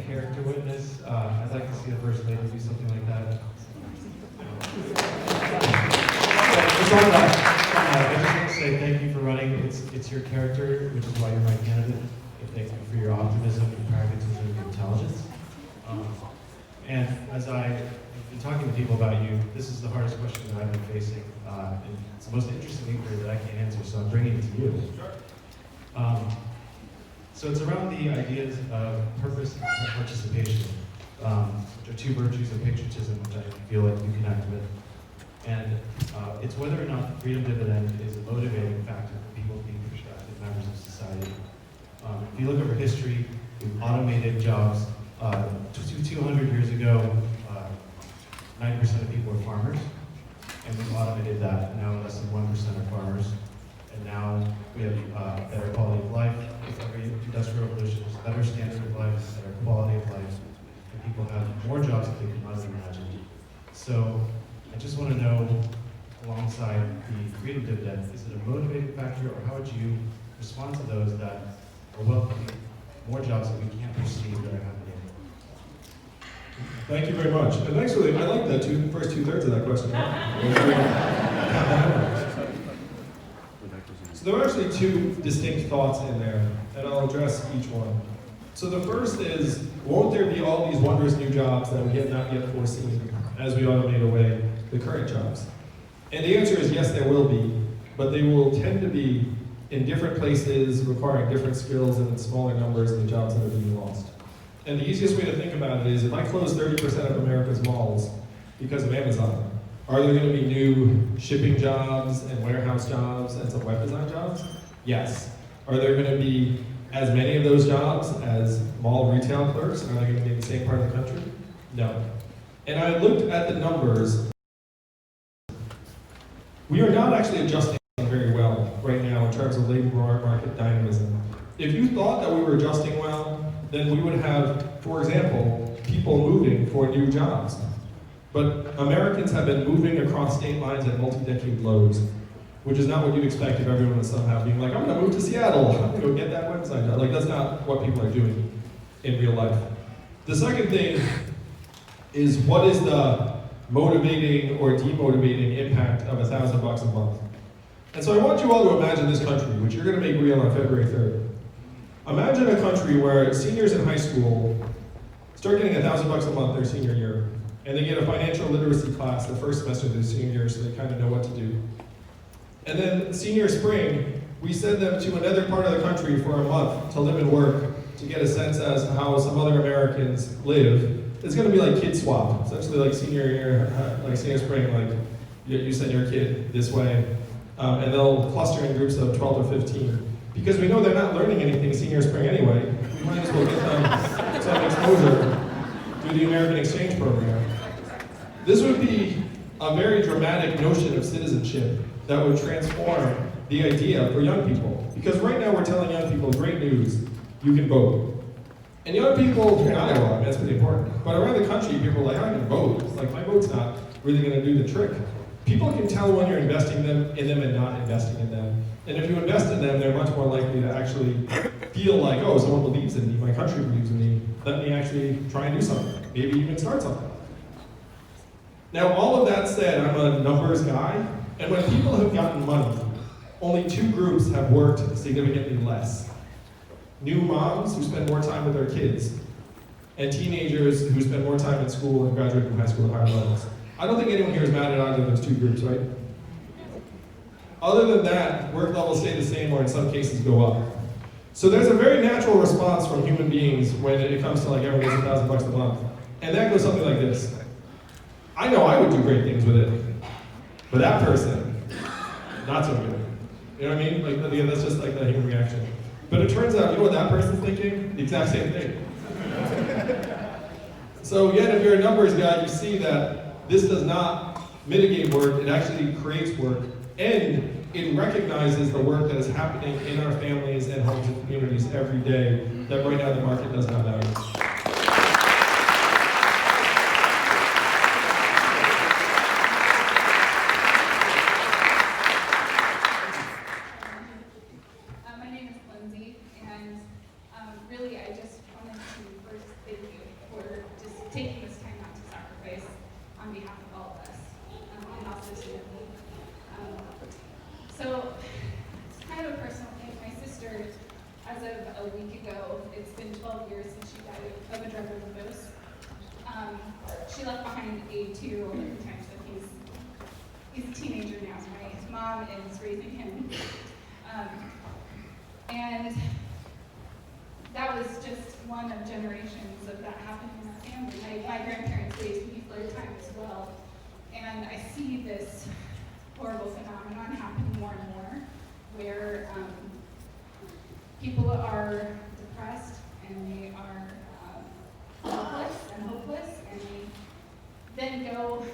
I just want to say thank you for running. It's your character, which is why you're my candidate. And thank you for your optimism, your pragmatism, and your intelligence. And as I've been talking to people about you, this is the hardest question that I've been facing. And it's the most interesting inquiry that I can't answer, so I'm bringing it to you. So it's around the ideas of purpose and participation, which are two virtues of patriotism, which I feel like you connect with. And it's whether or not the freedom dividend is a motivating factor for people being productive members of society. If you look over history, we've automated jobs. 200 years ago, 90% of people were farmers, and we've automated that. Now less than 1% are farmers, and now we have better quality of life. With every industrial revolution, there's a better standard of life, better quality of life, and people have more jobs that they can not imagine. So I just want to know, alongside the freedom dividend, is it a motivating factor, or how would you respond to those that are welcoming more jobs that we can't perceive that are happening? Thank you very much. And actually, I like that first two-thirds of that question. So there are actually two distinct thoughts in there, and I'll address each one. So the first is, won't there be all these wondrous new jobs that we have not yet foreseen as we automate away the current jobs? And the answer is yes, there will be, but they will tend to be in different places, requiring different skills and in smaller numbers than the jobs that are being lost. And the easiest way to think about it is, if I close 30% of America's malls because of Amazon, are there going to be new shipping jobs and warehouse jobs and some web design jobs? Yes. Are there going to be as many of those jobs as mall retail clerks? Are they going to be in the same part of the country? No. And I looked at the numbers. We are not actually adjusting very well right now in terms of labor market dynamism. If you thought that we were adjusting well, then we would have, for example, people moving for new jobs. But Americans have been moving across state lines at multi-decade lows, which is not what you'd expect if everyone was somehow being like, I'm gonna move to Seattle, I'm gonna go get that website job. Like, that's not what people are doing in real life. The second thing is, what is the motivating or demotivating impact of $1,000 a month? And so I want you all to imagine this country, which you're gonna make real on February 3rd. Imagine a country where seniors in high school start getting $1,000 a month their senior year, and they get a financial literacy class the first semester of their senior year, so they kind of know what to do. And then senior spring, we send them to another part of the country for a month to live and work, to get a sense as to how some other Americans live. It's going to be like kid swap, essentially like senior year, like senior spring, like you send your kid this way, and they'll cluster in groups of 12 or 15. Because we know they're not learning anything senior spring anyway, we might as well get them some exposure through the American Exchange Program. This would be a very dramatic notion of citizenship that would transform the idea for young people. Because right now we're telling young people, great news, you can vote. And young people here in Iowa, that's pretty important, but around the country, people are like, I can vote. It's like, my vote's not really gonna do the trick. People can tell when you're investing in them and not investing in them. And if you invest in them, they're much more likely to actually feel like, oh, someone believes in me, my country believes in me, let me actually try and do something, maybe even start something. Now, all of that said, I'm a numbers guy, and when people have gotten money, only two groups have worked significantly less. New moms who spend more time with their kids, and teenagers who spend more time in school and graduate from high school at higher levels. I don't think anyone here is mad at either of those two groups, right? Other than that, work levels stay the same or in some cases go up. So there's a very natural response from human beings when it comes to like everyone gets $1,000 a month. And that goes something like this. I know I would do great things with it, but that person, not so good. You know what I mean? Like, again, that's just like the human reaction. But it turns out, you know what that person's thinking? The exact same thing. So again, if you're a numbers guy, you see that this does not mitigate work, it actually creates work, and it recognizes the work that is happening in our families and homes and communities every day that right now the market does not value. My name is Lindsay, and really I just wanted to first thank you for just taking this time out to sacrifice on behalf of all of us, and also to been 12 years since she died of a drug overdose. She left behind a 2-year-old at the time, so he's a teenager now. My mom is raising him. And that was just one of generations of that happening in our family. My grandparents raised me 3rd time as well. And I see this horrible phenomenon happening more and more, where people are depressed and they are helpless and hopeless, and they then go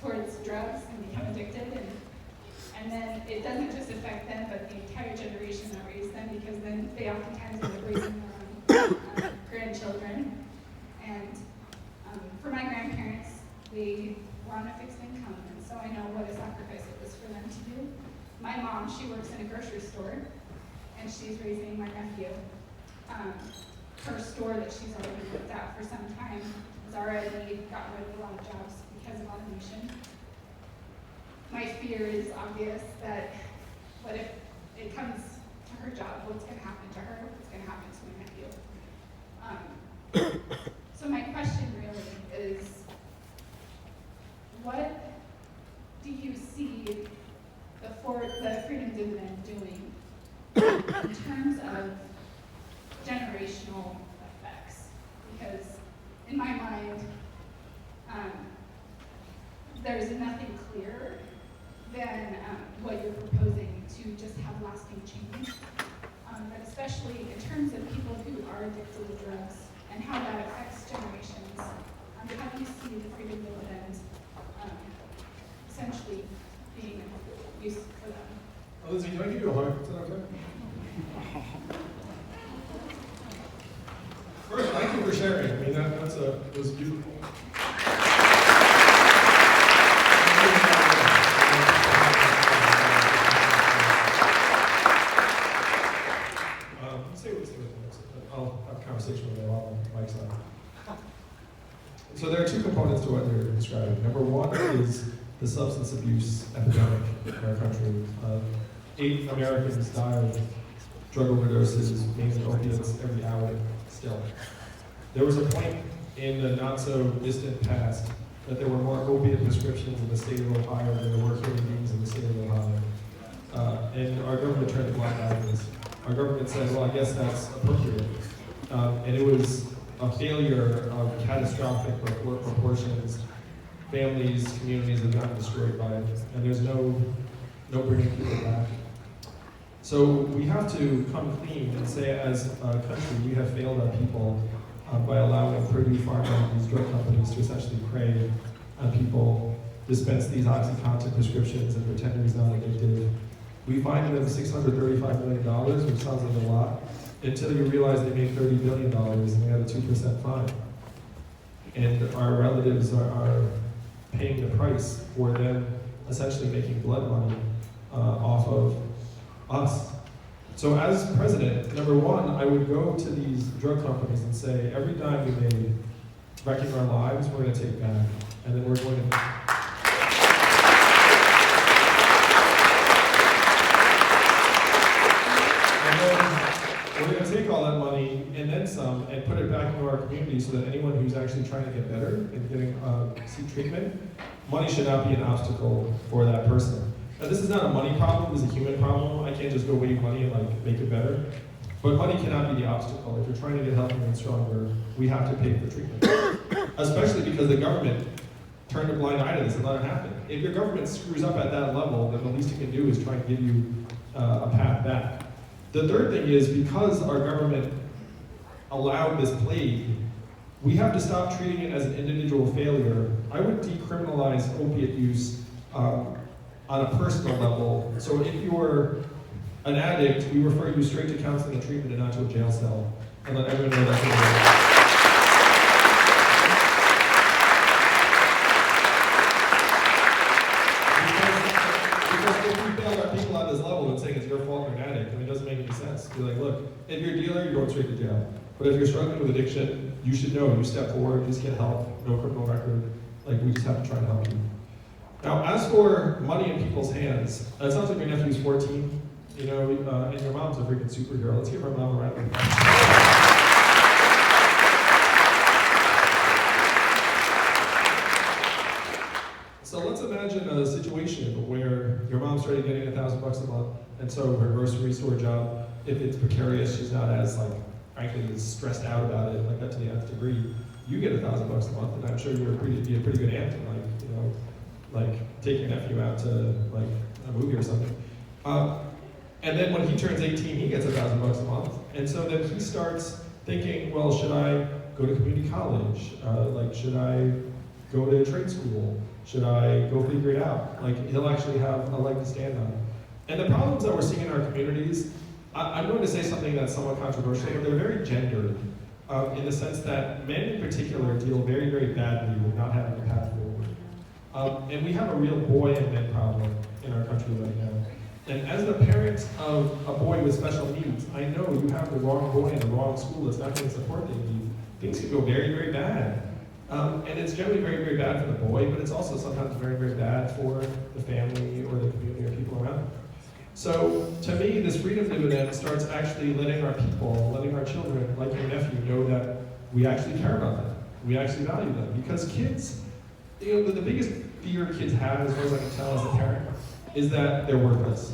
towards drugs and become addicted, and then it doesn't just affect them, but the entire generation that raised them, because then they oftentimes end up raising their own grandchildren. And for my grandparents, they were on a fixed income, and so I know what a sacrifice it was for them to do. My mom, she works in a grocery store, and she's raising my nephew. Her store that she's already worked at for some time has already gotten rid of a lot of jobs because of automation. My fear is obvious that what if it comes to her job, what's going to happen to her, what's going to happen to my nephew. So my question really is, what do you see the Freedom Dividend doing in terms of generational effects? Because in my mind, there's nothing clearer than what you're proposing to just have lasting change, but especially in terms of people who are addicted to drugs and how that affects generations. How do you see the Freedom Dividend essentially being used for them? Oh, Lizzie, can I give you a hug? Is that okay? First, thank you for sharing. I mean, that was beautiful. I'll have a conversation with them while the mic's on. So there are 2 components to what they're describing. Number 1 is the substance abuse epidemic in our country. 8 Americans die of drug overdoses, mainly opiates, every hour still. There was a point in the not so distant past that there were more opiate prescriptions in the state of Ohio than there were human beings in the state of Ohio. And our government turned a blind eye to this. Our government said, well, I guess that's appropriate. And it was a failure of catastrophic proportions. Families, communities have gotten destroyed by it, and there's no bringing people back. So we have to come clean and say, as a country, we have failed our people by allowing Purdue Pharma and these drug companies to essentially prey on people, dispense these OxyContin prescriptions and pretend he's not addicted. We fined them $635 million, which sounds like a lot, until you realize they made $30 billion and they had a 2% fine. And our relatives are paying the price for them essentially making blood money off of us. So as president, number 1, I would go to these drug companies and say, every dime we made wrecking our lives, we're going to take back. And then we're going to... We're going to take all that money and then some and put it back into our community so that anyone who's actually trying to get better and getting seek treatment, money should not be an obstacle for that person. Now, this is not a money problem, this is a human problem. I can't just go wave money and make it better. But money cannot be the obstacle. If you're trying to get healthier and stronger, we have to pay for treatment. Especially because the government turned a blind eye to this and let it happen. If your government screws up at that level, then the least it can do is try and give you a path back. The third thing is, because our government allowed this plague, we have to stop treating it as an individual failure. I would decriminalize opiate use on a personal level. So if you're an addict, we refer you straight to counseling and treatment and not to a jail cell. And let everyone know that's what You're like, look, if you're a dealer, you're going straight to jail. But if you're struggling with addiction, you should know, you step forward, just get help, no criminal record. Like, we just have to try and help you. Now, as for money in people's hands, it sounds like your nephew's 14, and your mom's a freaking superhero. Let's give our mom a round of applause. let's imagine a situation where your mom started getting $1,000 a month, and so her grocery store job, if it's precarious, she's not as frankly, as stressed out about it, that to the nth degree. You get $1,000 a month, and I'm sure you're be a pretty good aunt, take your nephew out to a movie or something. And then when he turns 18, he gets $1,000 a month, and so then he starts thinking, well, should I go to community college? Should I go to trade school? Should I go figure it out? He'll actually have a leg to stand on. And the problems that we're seeing in our communities, I'm going to say something that's somewhat controversial, but they're very gendered, in the sense that men in particular deal very, very badly with not having a path forward. And we have a real boy and men problem in our country right now. And as the parent of a boy with special needs, I know you have the wrong boy in the wrong school that's not going to support their needs. Things can go very, very bad. And it's generally very, very bad for the boy, but it's also sometimes very, very bad for the family or the community or people around them. So to me, this freedom dividend starts actually letting our people, letting our children, like your nephew, know that we actually care about them. We actually value them. Because kids, the biggest fear kids have, as far as I can tell as a parent, is that they're worthless.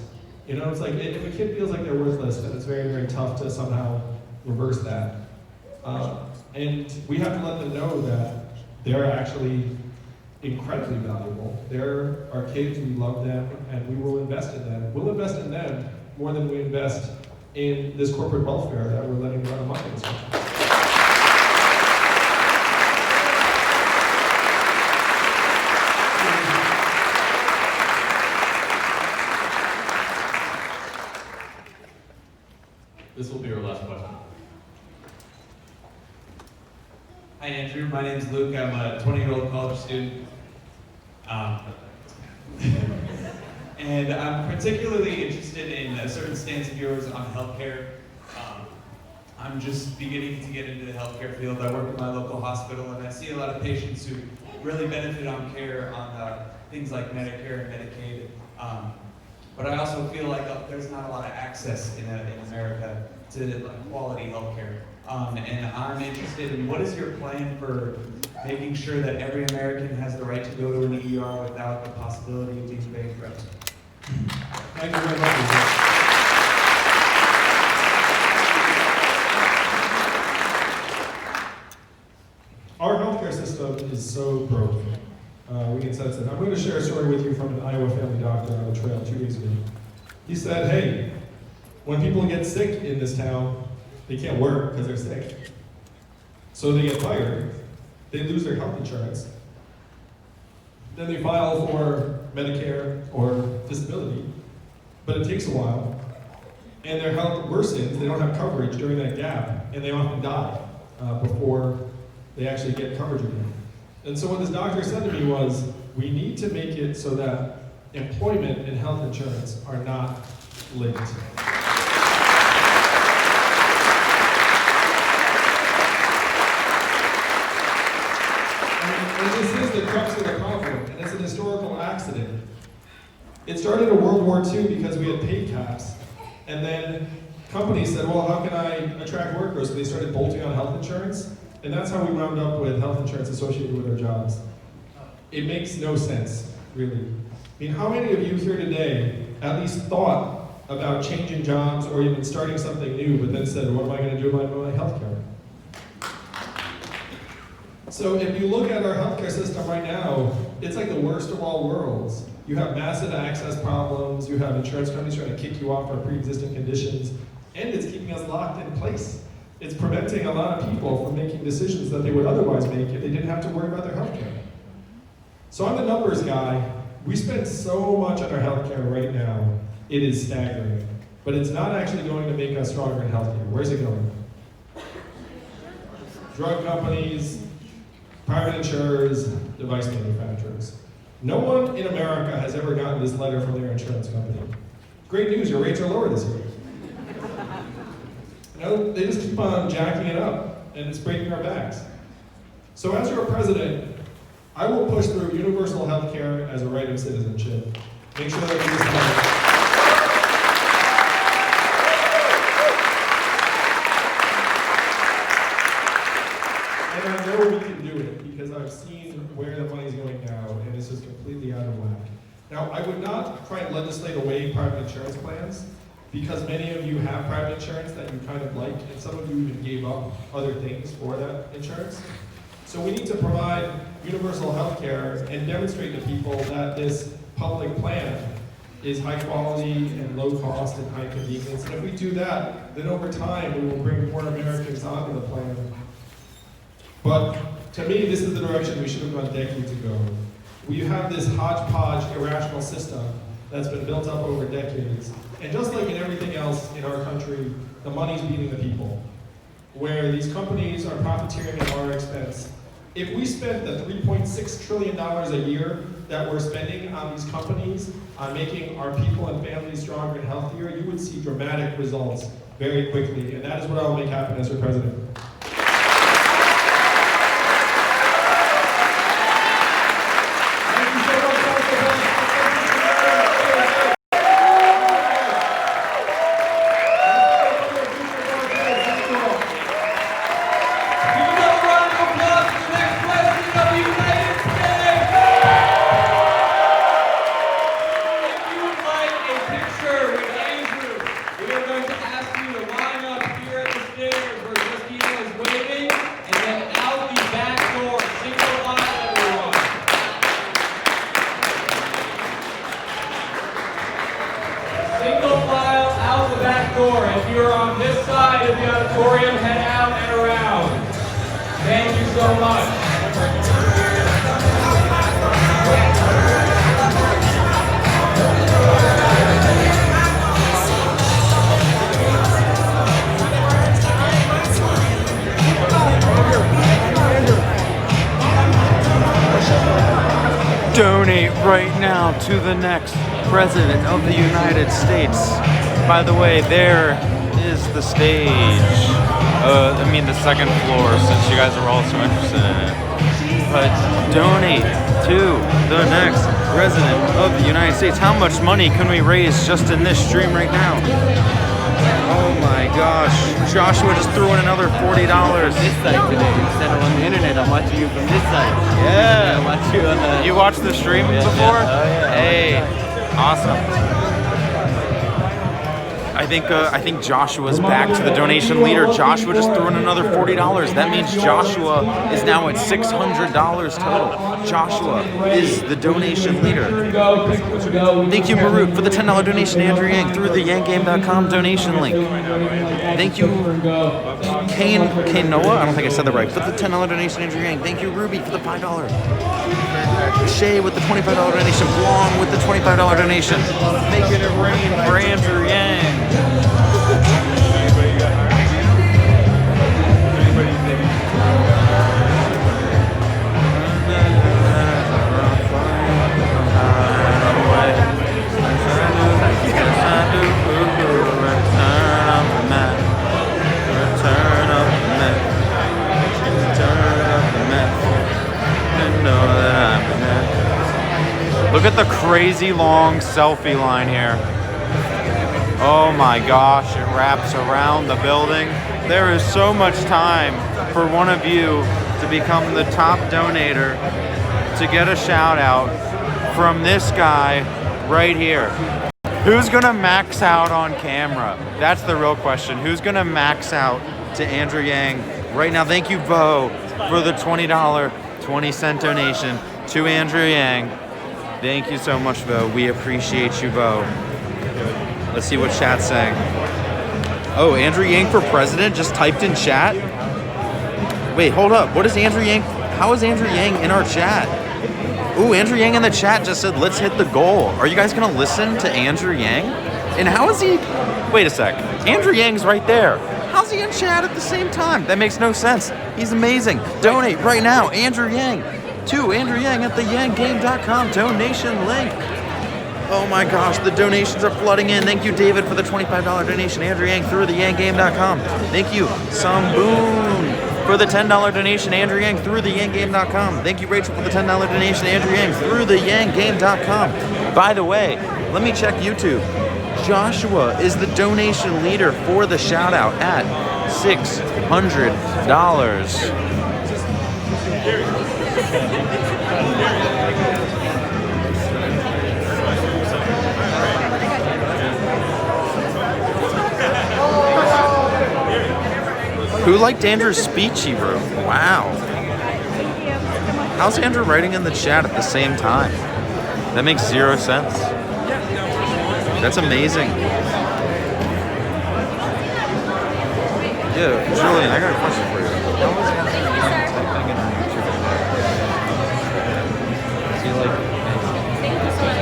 It's if a kid feels like they're worthless, then it's very, very tough to somehow reverse that. And we have to let them know that they're actually incredibly valuable. They're our kids, we love them, and we will invest in them. We'll invest in them more than we invest in this corporate welfare that we're letting run amok in this country. This will be our last question. Hi Andrew, my name's Luke. I'm a 20-year-old college student. And I'm particularly interested in a certain stance of yours on healthcare. I'm just beginning to get into the healthcare field. I work at my local hospital and I see a lot of patients who really benefit on care on things like Medicare and Medicaid. But I also feel like there's not a lot of access in America to quality healthcare. And I'm interested in what is your plan for making sure that every American has the right to go to an ER without the possibility of being bankrupt. Thank you very much. Our healthcare system is so broken. We can sense it. I'm going to share a story with you from an Iowa family doctor on the trail 2 days ago. He said, hey, when people get sick in this town, they can't work because they're sick. So they get fired, they lose their health insurance, then they file for Medicare or disability, but it takes a while, and their health worsens, they don't have coverage during that gap, and they often die before they actually get coverage again. And so what this doctor said to me was, we need to make it so that employment and health insurance are not linked. And this is the crux of the problem, and it's an historical accident. It started in World War II because we had pay caps, and then companies said, well, how can I attract workers? So they started bolting on health insurance, and that's how we wound up with health insurance associated with our jobs. It makes no sense, really. How many of you here today at least thought about changing jobs or even starting something new, but then said, what am I going to do about my health care? So if you look at our healthcare system right now, it's like the worst of all worlds. You have massive access problems, you have insurance companies trying to kick you off for pre-existing conditions, and it's keeping us locked in place. It's preventing a lot of people from making decisions that they would otherwise make if they didn't have to worry about their healthcare. So I'm the numbers guy. We spend so much on our healthcare right now, it is staggering. But it's not actually going to make us stronger and healthier. Where's it going? Drug companies, private insurers, device manufacturers. No one in America has ever gotten this letter from their insurance company. Great news, your rates are lower this year. They just keep on jacking it up, and it's breaking our backs. So as your president, I will push through universal health care as a right of citizenship. Make sure that we just and I know we can do it because I've seen where the money's going now, and it's just completely out of Now, I would not try and legislate away private insurance plans, because many of you have private insurance that you kind of like, and some of you even gave up other things for that insurance. So we need to provide universal health care and demonstrate to people that this public plan is high quality and low cost and high convenience. And if we do that, then over time we will bring more Americans onto the plan. But to me, this is the direction we should have gone decades ago. We have this hodgepodge irrational system that's been built up over decades. And just like in everything else in our country, the money's beating the people. Where these companies are profiteering at our expense. If we spent the $3.6 trillion a year that we're spending on these companies, on making our people and families stronger and healthier, you would see dramatic results very quickly. And that is what I will make happen as your president. Donate right now to the next President of the United States. By the way, there is the stage. I mean the second floor, since you guys are all so interested in it. But donate to the next President of the United States. How much money can we raise just in this stream right now? Oh my gosh. Joshua just threw in another $40. This side today, instead of on the internet, I'm watching you from this side. Yeah. I watch you on the... You watched the stream before? Yeah. Oh, yeah. Hey, awesome. I think Joshua's back to the donation leader. Joshua just threw in another $40. That means Joshua is now at $600 total. Joshua is the donation leader. Thank you, Marut, for the $10 donation. Andrew Yang through the yanggame.com donation link. Thank you, Kane Noah. I don't think I said that right. For the $10 donation, Andrew Yang. Thank you, Ruby, for the $5. Shay with the $25 donation. Blong with the $25 donation. Making it rain for Andrew Yang. Look at the crazy long selfie line here. Oh my gosh, it wraps around the building. There is so much time for one of you to become the top donator to get a shout out from this guy right here. Who's gonna max out on camera? That's the real question. Who's gonna max out to Andrew Yang right now? Thank you, Bo, for the $20, 20-cent donation to Andrew Yang. Thank you so much, Bo. We appreciate you, Bo. Let's see what chat's saying. Oh, Andrew Yang for president just typed in chat? Wait, hold up. What is Andrew Yang? How is Andrew Yang in our chat? Ooh, Andrew Yang in the chat just said, let's hit the goal. Are you guys going to listen to Andrew Yang? And how is he? Wait a sec. Andrew Yang's right there. How's he in chat at the same time? That makes no sense. He's amazing. Donate right now, Andrew Yang, to Andrew Yang at the yanggame.com donation link. Oh my gosh, the donations are flooding in. Thank you, David, for the $25 donation. Andrew Yang through the yanggame.com. Thank you, Samboon, for the $10 donation. Andrew Yang through the yanggame.com. Thank you, Rachel, for the $10 donation. Andrew Yang through the yanggame.com. By the way, let me check YouTube. Joshua is the donation leader for the shout out at $600. Who liked Andrew's speech he wrote? Wow. How's Andrew writing in the chat at the same time? That makes zero sense. That's amazing. Yeah, Julian, I got a question for you. How was Andrew typing in YouTube? Is he like... That's not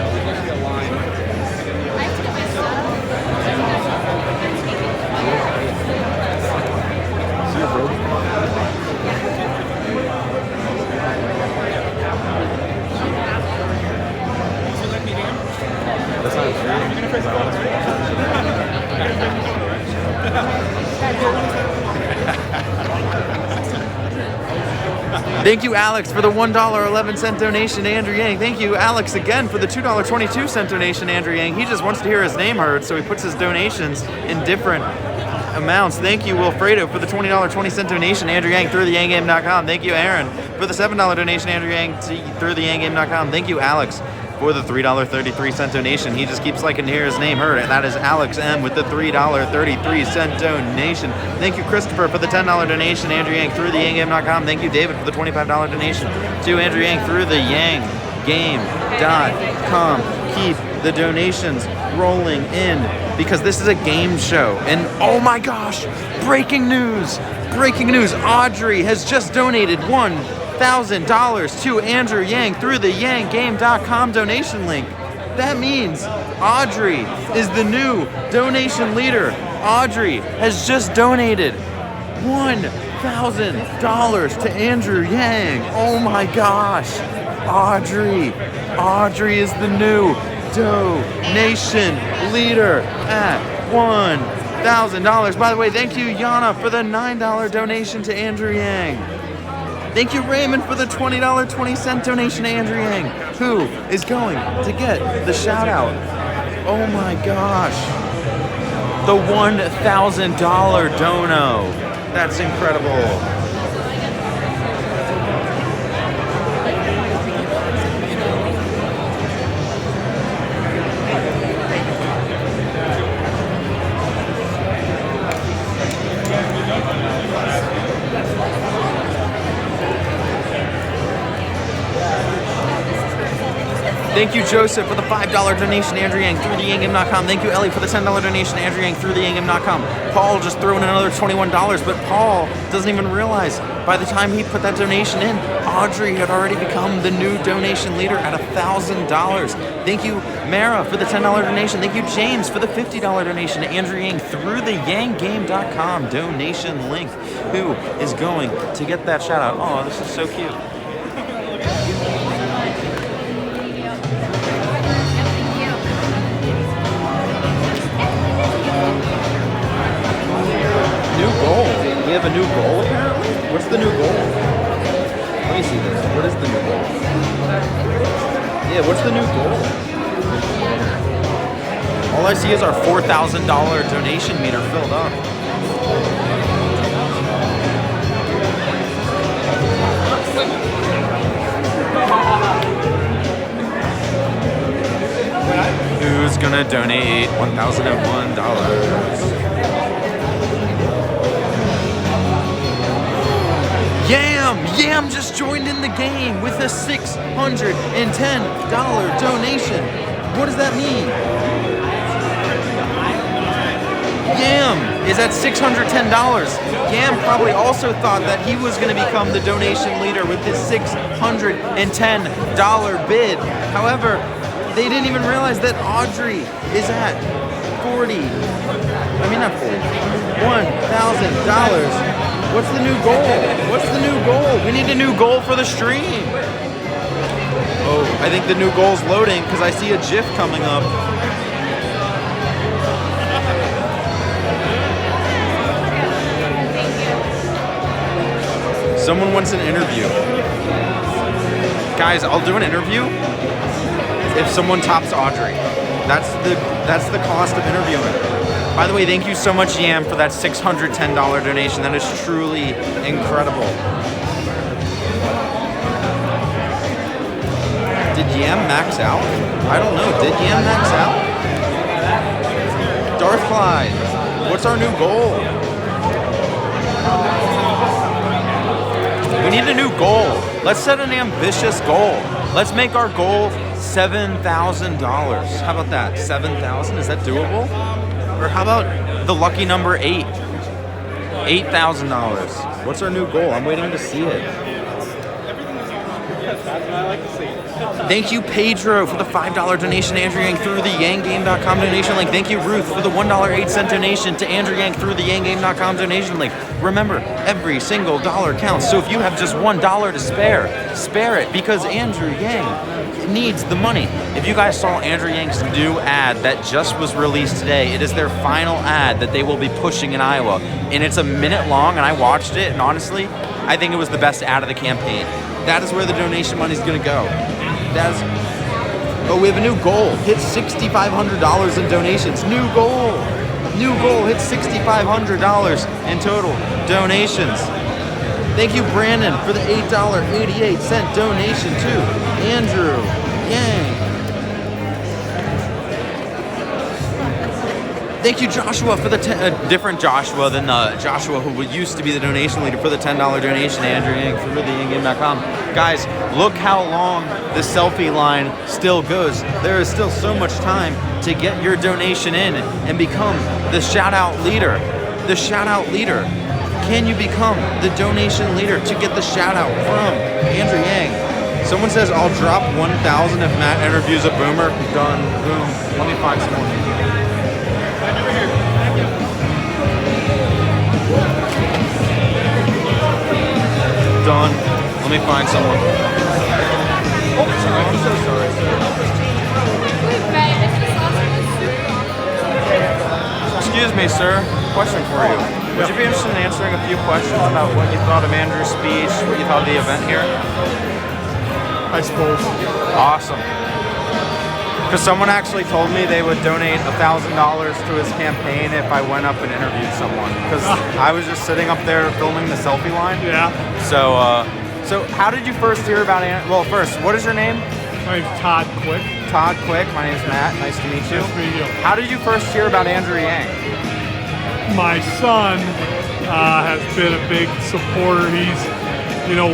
Thank you, Alex, for the $1.11 donation to Andrew Yang. Thank you, Alex, again for the $2.22 donation to Andrew Yang. He just wants to hear his name heard, so he puts his donations in different amounts. Thank you, Wilfredo, for the $20.20 donation to Andrew Yang through theyangame.com. Thank you, Aaron, for the $7 donation to Andrew Yang through theyangame.com. Thank you, Alex, for the $3.33 donation. He just keeps liking to hear his name heard, and that is Alex M with the $3.33 donation. Thank you, Christopher, for the $10 donation to Andrew Yang through theyangame.com. Thank you, David, for the $25 donation to Andrew Yang through theyangame.com. Keep the donations rolling in, because this is a game show. And oh my gosh, breaking news, Audrey has just donated $1,000 to Andrew Yang through the yanggame.com donation link. That means Audrey is the new donation leader. Audrey has just donated $1,000 to Andrew Yang. Oh my gosh, Audrey is the new donation leader at $1,000. By the way, thank you, Yana, for the $9 donation to Andrew Yang. Thank you, Raymond, for the $20.20 donation to Andrew Yang, who is going to get the shout out. Oh my gosh. The $1,000 dono. That's incredible. Thank you, Joseph, for the $5 donation to Andrew Yang through theyangame.com. Thank you, Ellie, for the $10 donation to Andrew Yang through theyangame.com. Paul just threw in another $21, but Paul doesn't even realize by the time he put that donation in, Audrey had already become the new donation leader at $1,000. Thank you, Mara, for the $10 donation. Thank you, James, for the $50 donation to Andrew Yang through the yanggame.com donation link, who is going to get that shout out. Oh, this is so cute. New goal. We have a new goal apparently? What's the new goal? Let me see this. What is the new goal? Yeah, what's the new goal? All I see is our $4,000 donation meter filled up. Who's gonna donate $1,001? Yam just joined in the game with a $610 donation. What does that mean? Yam is at $610. Yam probably also thought that he was going to become the donation leader with his $610 bid. However, they didn't even realize that Audrey is at $1,000. What's the new goal? What's the new goal? We need a new goal for the stream. Oh, I think the new goal's loading because I see a GIF coming up. Someone wants an interview. Guys, I'll do an interview if someone tops Audrey. That's the cost of interviewing. By the way, thank you so much, Yam, for that $610 donation. That is truly incredible. Did Yam max out? I don't know. Did Yam max out? Darth Clyde, what's our new goal? need a new goal. Let's set an ambitious goal. Let's make our goal $7,000. How about that? 7,000? Is that doable? Or how about the lucky number 8? $8,000. What's our new goal? I'm waiting to see it. Thank you, Pedro, for the $5 donation to Andrew Yang through the yanggame.com donation link. Thank you, Ruth, for the $1.08 donation to Andrew Yang through the yanggame.com donation link. Remember, every single dollar counts. So if you have just $1 to spare it, because Andrew Yang needs the money. If you guys saw Andrew Yang's new ad that just was released today, it is their final ad that they will be pushing in Iowa. And it's a minute long, and I watched it, and honestly, I think it was the best ad of the campaign. That is where the donation money is going to go. Oh, we have a new goal. Hit $6,500 in donations. New goal. Hit $6,500 in total donations. Thank you, Brandon, for the $8.88 donation to Andrew Yang. Thank you, Joshua, for the different Joshua than the Joshua who used to be the donation leader for the $10 donation to Andrew Yang through the yanggame.com. Guys, look how long the selfie line still goes. There is still so much time to get your donation in and become the shout-out leader. The shout-out leader. Can you become the donation leader to get the shout-out from Andrew Yang? Someone says, I'll drop 1,000 if Matt interviews a boomer. Done. Boom. Let me find someone. Done. Let me find someone. Oh, sorry. I'm so sorry. Excuse me, sir. Question for you. Would you be interested in answering a few questions about what you thought of Andrew's speech, what you thought of the event here? I suppose. Awesome. Because someone actually told me they would donate $1,000 to his campaign if I went up and interviewed someone. Because I was just sitting up there filming the selfie line. Yeah. So how did you first hear about Andrew? Well, first, what is your name? My name's Todd Quick. Todd Quick. My name's Matt. Nice to meet you. Nice to meet you. How did you first hear about Andrew Yang? My son has been a big supporter. He's,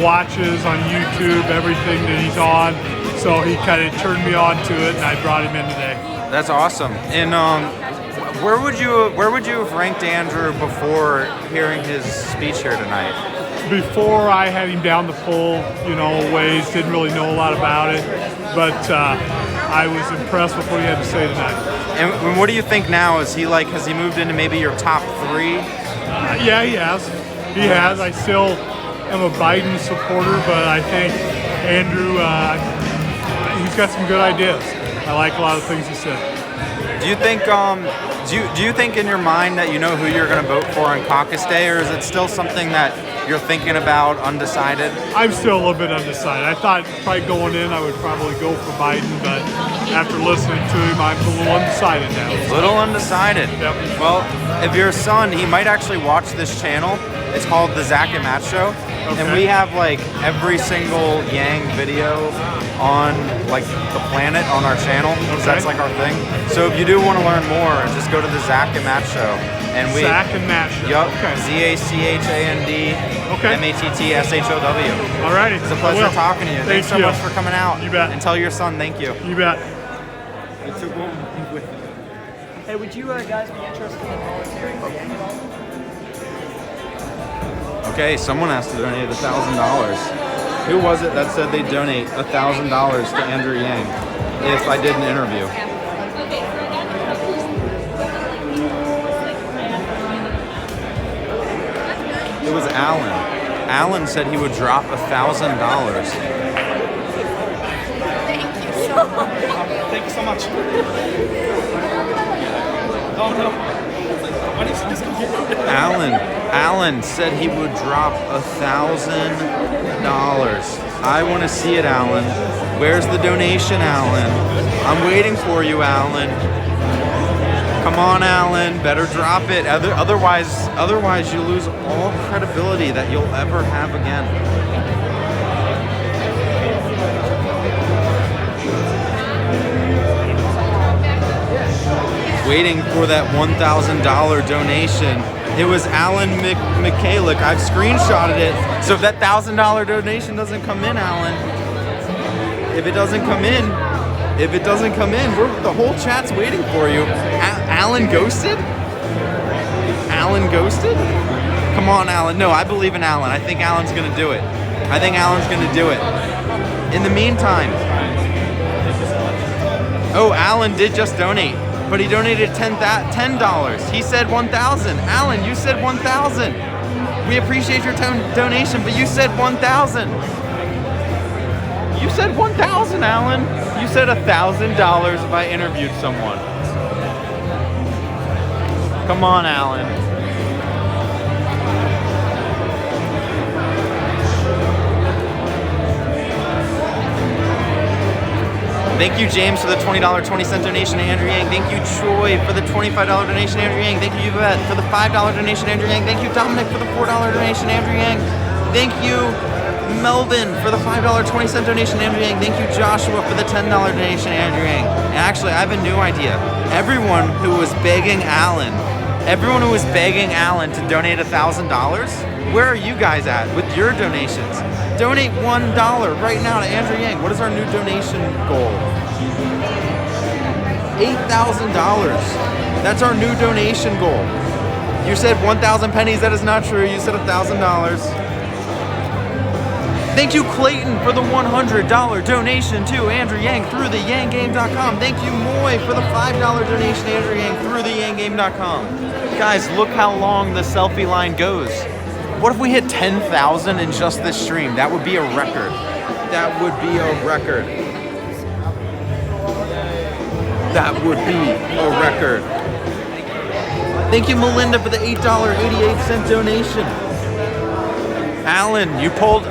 watches on YouTube everything that he's on. So he kind of turned me on to it, and I brought him in today. That's awesome. And where would you have ranked Andrew before hearing his speech here tonight? Before I had him down the full, ways, didn't really know a lot about it, but I was impressed with what he had to say tonight. And what do you think now? Has he moved into maybe your top 3? Yeah, he has. He has. I still am a Biden supporter, but I think Andrew, he's got some good ideas. I like a lot of things he said. Do you think do you think in your mind that you know who you're going to vote for on caucus day, or is it still something that you're thinking about, undecided? I'm still a little bit undecided. I thought probably going in I would probably go for Biden, but after listening to him, I'm a little undecided now. A little undecided. Yep. Well, if your son, he might actually watch this channel. It's called The Zach and Matt Show. Okay. And we have every single Yang video on the planet on our channel. Okay. So that's our thing. So if you do want to learn more, just go to The Zach and Matt Show. And Zach and Matt Show. Yup. Okay. ZACHAND. Okay. MATTSHOW. All righty. It's a pleasure talking to you. Thanks so much for coming out. You bet. And tell your son thank you. You bet. Hey, would you guys be interested in volunteering for Yang at all? Okay, someone has to donate $1,000. Who was it that said they'd donate $1,000 to Andrew Yang if I did an interview? It was Alan. Alan said he would drop $1,000. Thank you so much. Oh no. Alan said he would drop $1,000. I want to see it, Alan. Where's the donation, Alan? I'm waiting for you, Alan. Come on, Alan. Better drop it. Otherwise, you lose all credibility that you'll ever have again. Waiting for that $1,000 donation It was Alan Michalik. I've screenshotted it. So if that $1,000 donation doesn't come in, Alan, if it doesn't come in, the whole chat's waiting for you. Alan ghosted? Alan ghosted? Come on, Alan. No, I believe in Alan. I think Alan's gonna do it. In the meantime, oh, Alan did just donate, but he donated $10. He said 1,000. Alan, you said 1,000. We appreciate your donation, but you said 1,000. You said 1,000, Alan. You said $1,000 if I interviewed someone. Come on, Alan. Thank you, James, for the $20.20 donation to Andrew Yang. Thank you, Troy, for the $25 donation to Andrew Yang. Thank you, Yvette, for the $5 donation to Andrew Yang. Thank you, Dominic, for the $4 donation to Andrew Yang. Thank you, Melvin, for the $5.20 donation to Andrew Yang. Thank you, Joshua, for the $10 donation to Andrew Yang. And actually, I have a new idea. Everyone who was begging Alan to donate $1,000, where are you guys at with your donations? Donate $1 right now to Andrew Yang. What is our new donation goal? $8,000. That's our new donation goal. You said 1,000 pennies. That is not true. You said $1,000. Thank you, Clayton, for the $100 donation to Andrew Yang through the yanggame.com. Thank you, Moy, for the $5 donation to Andrew Yang through the yanggame.com. Guys, look how long the selfie line goes. What if we hit 10,000 in just this stream? That would be a record. That would be a record. That would be a record. Thank you, Melinda, for the $8.88 donation. Alan, you pulled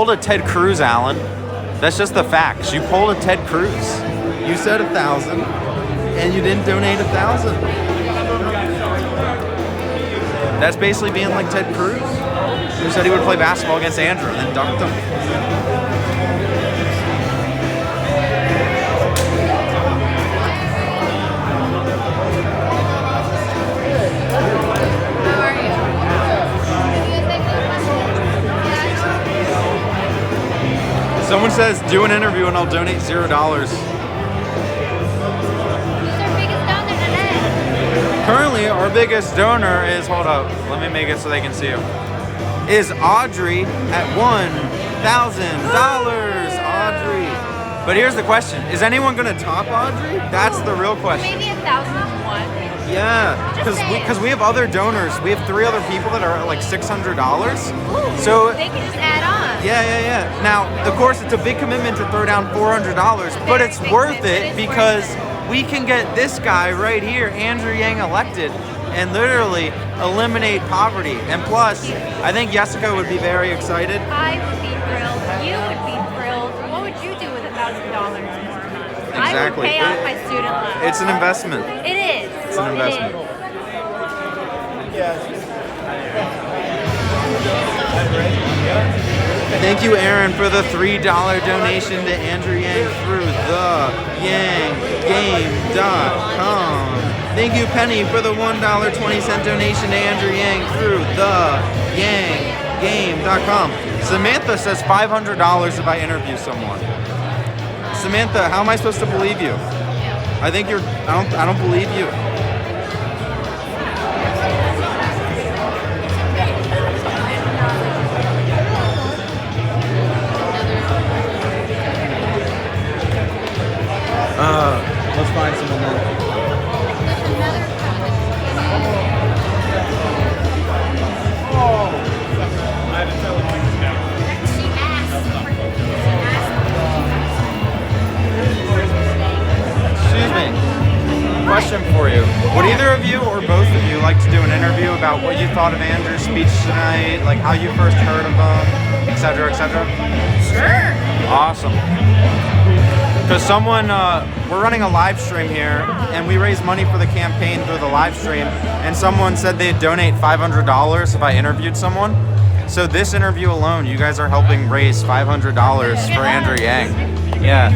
a Ted Cruz, Alan. That's just the facts. You pulled a Ted Cruz. You said 1,000, and you didn't donate 1,000. That's basically being like Ted Cruz, who said he would play basketball against Andrew and then dunked him. Someone says, do an interview and I'll donate $0. Currently, our biggest donor is, hold up, let me make it so they can see you, is Audrey at $1,000. Audrey. But here's the question. Is anyone going to top Audrey? That's the real question. Maybe 1,001. Yeah, because we have other donors. We have 3 other people that are at like $600. Ooh, so they can just add on. Yeah. Now, of course, it's a big commitment to throw down $400, but it's worth it because we can get this guy right here, Andrew Yang, elected and literally eliminate poverty. And plus, I think Jessica would be very excited. I would be thrilled. You would be thrilled. What would you do with $1,000 more a month? Exactly. I would pay off my student loan. It's an investment. It is. It's an investment. Thank you, Aaron, for the $3 donation to Andrew Yang through the yanggame.com. Thank you, Penny, for the $1.20 donation to Andrew Yang through the yanggame.com. Samantha says $500 if I interview someone. Samantha, how am I supposed to believe you? I think you're. I don't believe you. Let's find someone else. Excuse me. Question for you. Would either of you or both of you like to do an interview about what you thought of Andrew's speech tonight, like how you first heard of him, etc., etc.? Sure. Awesome. Because someone, we're running a live stream here, and we raise money for the campaign through the live stream, and someone said they'd donate $500 if I interviewed someone. So this interview alone, you guys are helping raise $500 for Andrew Yang. Yeah.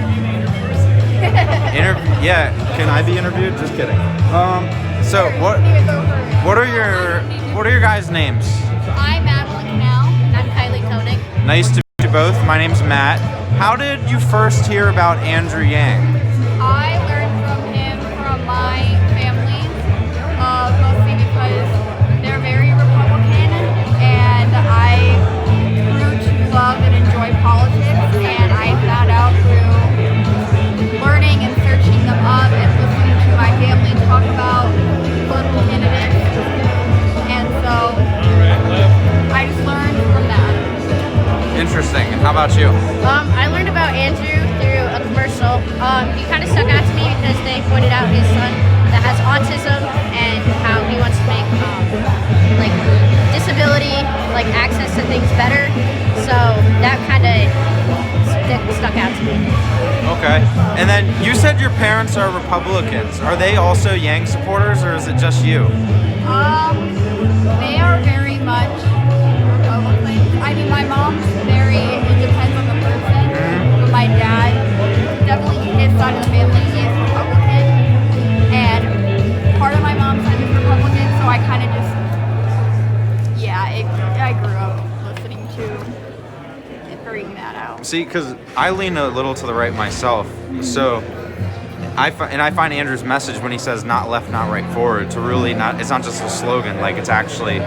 Yeah, can I be interviewed? Just kidding. So what are your guys' names? I'm Madeline Cannell, and I'm Kylie Koenig. Nice to meet you both. My name's Matt. How did you first hear about Andrew Yang? I learned from him from my family, mostly because they're very Republican, and I grew to love and enjoy politics, and I found out through learning and searching them up and listening to my family talk about political candidates, and so I just learned from that. Interesting. And how about you? I learned about Andrew through a commercial. He kind of stuck out to me because they pointed out his son that has autism and how he wants to make like disability, like access to things better. So that kind of stuck out to me. Okay. And then you said your parents are Republicans. Are they also Yang supporters, or is it just you? They are very much Republican. I mean, my mom's it depends on the person, but my dad, definitely his side of the family is Republican, and part of my mom's side is Republican, so I kind of just, I grew up listening to and figuring that out. See, because I lean a little to the right myself, so I find Andrew's message when he says "not left, not right, forward" to really not. It's not just a slogan. Like it's actually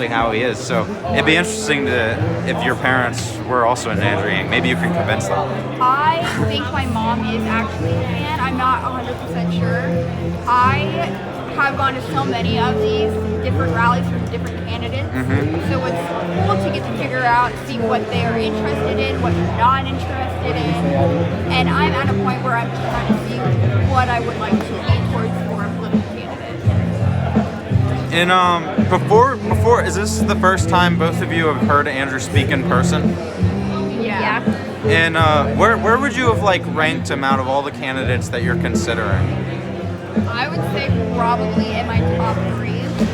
how he is. So it'd be interesting if your parents were also into Andrew Yang. Maybe you can convince them. I think my mom is actually a fan. I'm not 100% sure. I have gone to so many of these different rallies from different candidates. So it's cool to get to figure out, see what they are interested in, what they're not interested in. And I'm at a point where I'm trying to see what I would like to lean towards for a political candidate. And before, is this the first time both of you have heard Andrew speak in person? Yeah. And where would you have ranked him out of all the candidates that you're considering? I would say probably in my top 3.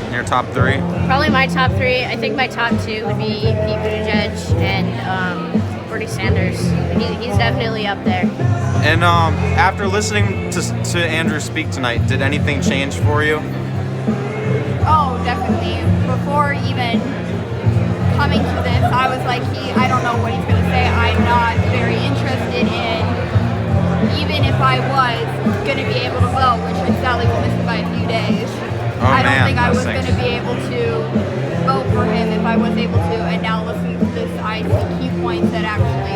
In your top 3? Probably my top 3. I think my top 2 would be Pete Buttigieg and Bernie Sanders. He's definitely up there. And after listening to Andrew speak tonight, did anything change for you? Oh, definitely. Before even coming to this, I was like, I don't know what he's going to say. I'm not very interested in, even if I was going to be able to vote, which I sadly will miss it by a few days. I don't think I was going to be able to vote for him if I was able to. And now listening to this, I see key points that actually,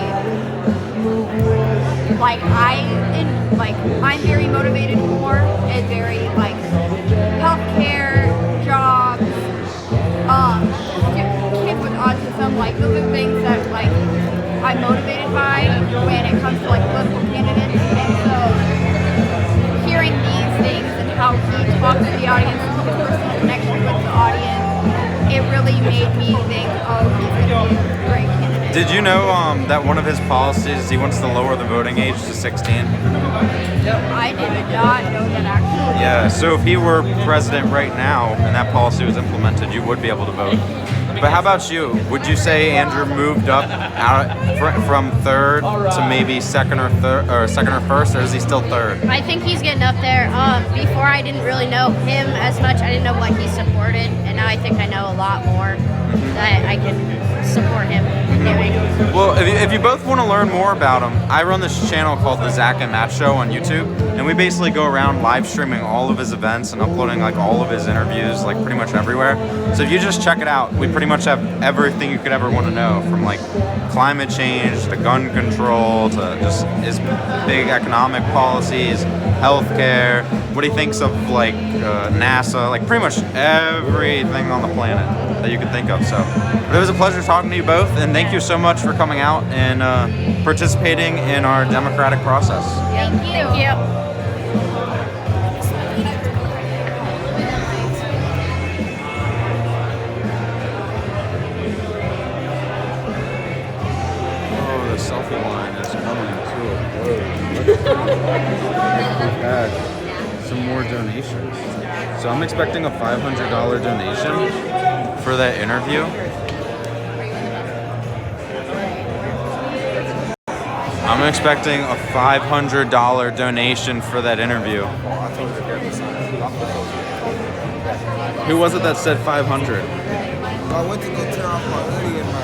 I'm very motivated for, and very healthcare, jobs, kids with autism. Those are things that I'm motivated by when it comes to political candidates. And so hearing these things and how he talks to the audience, his personal connection with the audience, it really made me think, oh, he's going to be a great candidate. Did you know that one of his policies, he wants to lower the voting age to 16? I did not know that actually. Yeah, so if he were president right now and that policy was implemented, you would be able to vote. But how about you? Would you say Andrew moved up from third to maybe second or first, or is he still third? I think he's getting up there. Before I didn't really know him as much. I didn't know what he supported, and now I think I know a lot more that I can support him doing. Well, if you both want to learn more about him, I run this channel called The Zach and Matt Show on YouTube, and we basically go around live streaming all of his events and uploading all of his interviews pretty much everywhere. So if you just check it out, we pretty much have everything you could ever want to know, from climate change to gun control to just his big economic policies, healthcare, what he thinks of NASA, pretty much everything on the planet that you could think of. So it was a pleasure talking to you both, and thank you so much for coming out and participating in our democratic process. Thank you. Thank you. Oh, the selfie line is coming to a close. We've had some more donations. So I'm expecting a $500 donation for that interview. I'm expecting a $500 donation for that interview. Who was it that said 500? I went to go turn off my hoodie and my,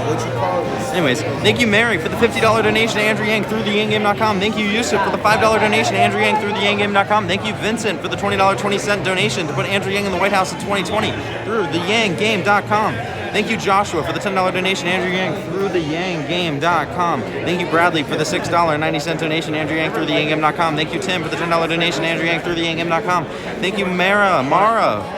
what you call this? Anyways, thank you, Mary, for the $50 donation to Andrew Yang through theyangame.com. Thank you, Yusuf, for the $5 donation to Andrew Yang through theyangame.com. Thank you, Vincent, for the $20.20 donation to put Andrew Yang in the White House in 2020 through theyangame.com. Thank you, Joshua, for the $10 donation to Andrew Yang through theyangame.com. Thank you, Bradley, for the $6.90 donation to Andrew Yang through theyangame.com. Thank you, Tim, for the $10 donation to Andrew Yang through theyangame.com. Thank you, Mara,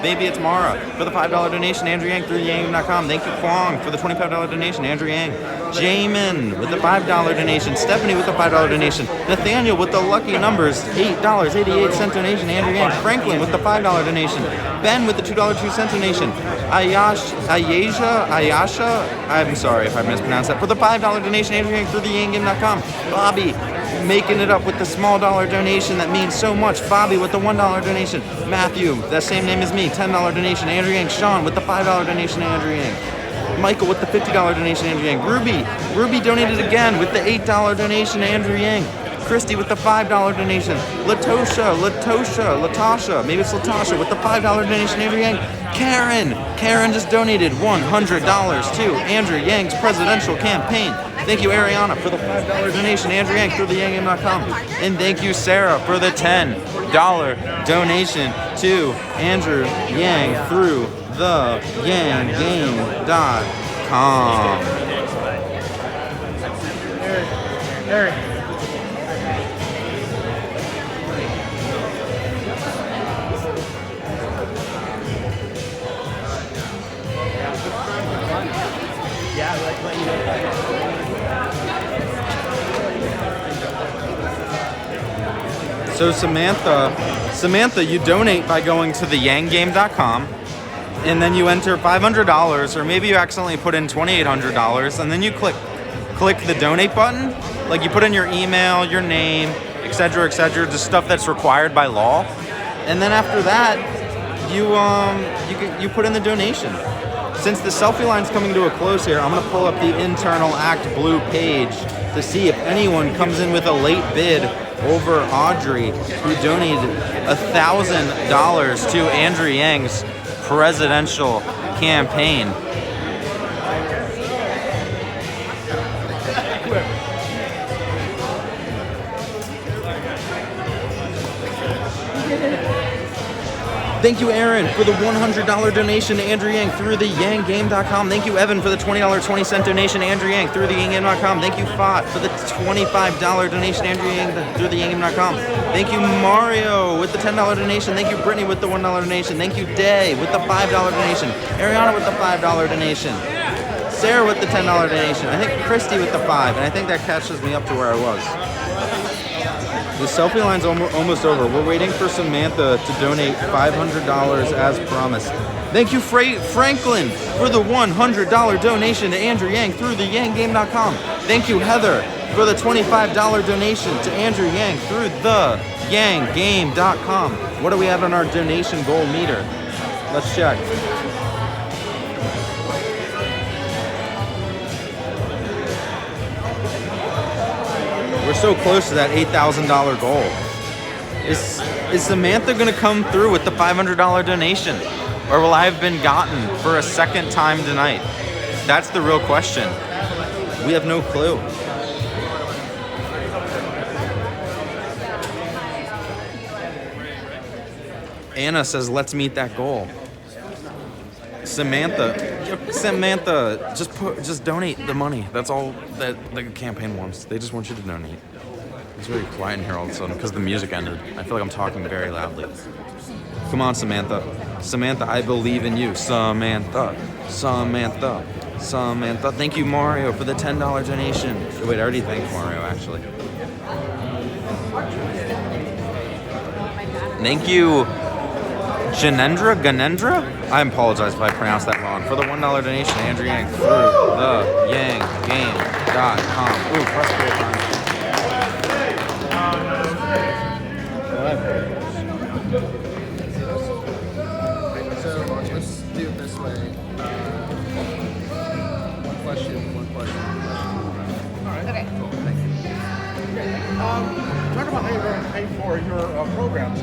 baby, it's Mara, for the $5 donation to Andrew Yang through theyangame.com. Thank you, Kwong, for the $25 donation to Andrew Yang. Jamin, with the $5 donation. Stephanie, with the $5 donation. Nathaniel, with the lucky numbers, $8.88 donation to Andrew Yang. Franklin, with the $5 donation. Ben, with the $2.02 donation. Ayasha, I'm sorry if I mispronounced that, for the $5 donation, Andrew Yang through theyangame.com. Bobby, making it up with the small dollar donation that means so much. Bobby with the $1 donation. Matthew, that same name as me, $10 donation, Andrew Yang. Sean with the $5 donation, Andrew Yang. Michael with the $50 donation, Andrew Yang. Ruby donated again with the $8 donation, Andrew Yang. Christy with the $5 donation. Latasha, maybe it's Latasha with the $5 donation, Andrew Yang. Karen just donated $100 to Andrew Yang's presidential campaign. Thank you, Ariana, for the $5 donation, Andrew Yang through theyangame.com. And thank you, Sarah, for the $10 donation to Andrew Yang through theyangame.com. Eric. So Samantha, you donate by going to theyanggame.com, and then you enter $500, or maybe you accidentally put in $2,800, and then you click the donate button. Like you put in your email, your name, etc., just stuff that's required by law, and then after that, you put in the donation. Since the selfie line's coming to a close here, I'm gonna pull up the internal Act Blue page to see if anyone comes in with a late bid over Audrey, who donated $1,000 to Andrew Yang's presidential campaign. Thank you, Aaron, for the $100 donation to Andrew Yang through theyanggame.com. Thank you, Evan, for the $20.20 donation to Andrew Yang through theyanggame.com. Thank you, Fott, for the $25 donation to Andrew Yang through theyanggame.com. Thank you, Mario, with the $10 donation. Thank you, Brittany, with the $1 donation. Thank you, Day, with the $5 donation. Ariana with the $5 donation. Sarah with the $10 donation. I think Christy with the $5, and I think that catches me up to where I was. The selfie line's almost over. We're waiting for Samantha to donate $500 as promised. Thank you, Franklin, for the $100 donation to Andrew Yang through theyangame.com. Thank you, Heather, for the $25 donation to Andrew Yang through theyangame.com. What do we have on our donation goal meter? Let's check. We're so close to that $8,000 goal. Is Samantha going to come through with the $500 donation? Or will I have been gotten for a second time tonight? That's the real question. We have no clue. Anna says, let's meet that goal. Samantha, just donate the money. That's all that the campaign wants. They just want you to donate. It's very quiet in here all of a sudden because the music ended. I feel like I'm talking very loudly. Come on, Samantha. Samantha, I believe in you. Samantha. Thank you, Mario, for the $10 donation. Wait, I already thanked Mario, actually. Thank you, Ganendra? I apologize if I pronounced that wrong. For the $1 donation, Andrew Yang through theyangame.com. Ooh, press play time. So let's do it this way. One question. All right. Okay. Cool. Thank you. Talk about how you're going to pay for your programs.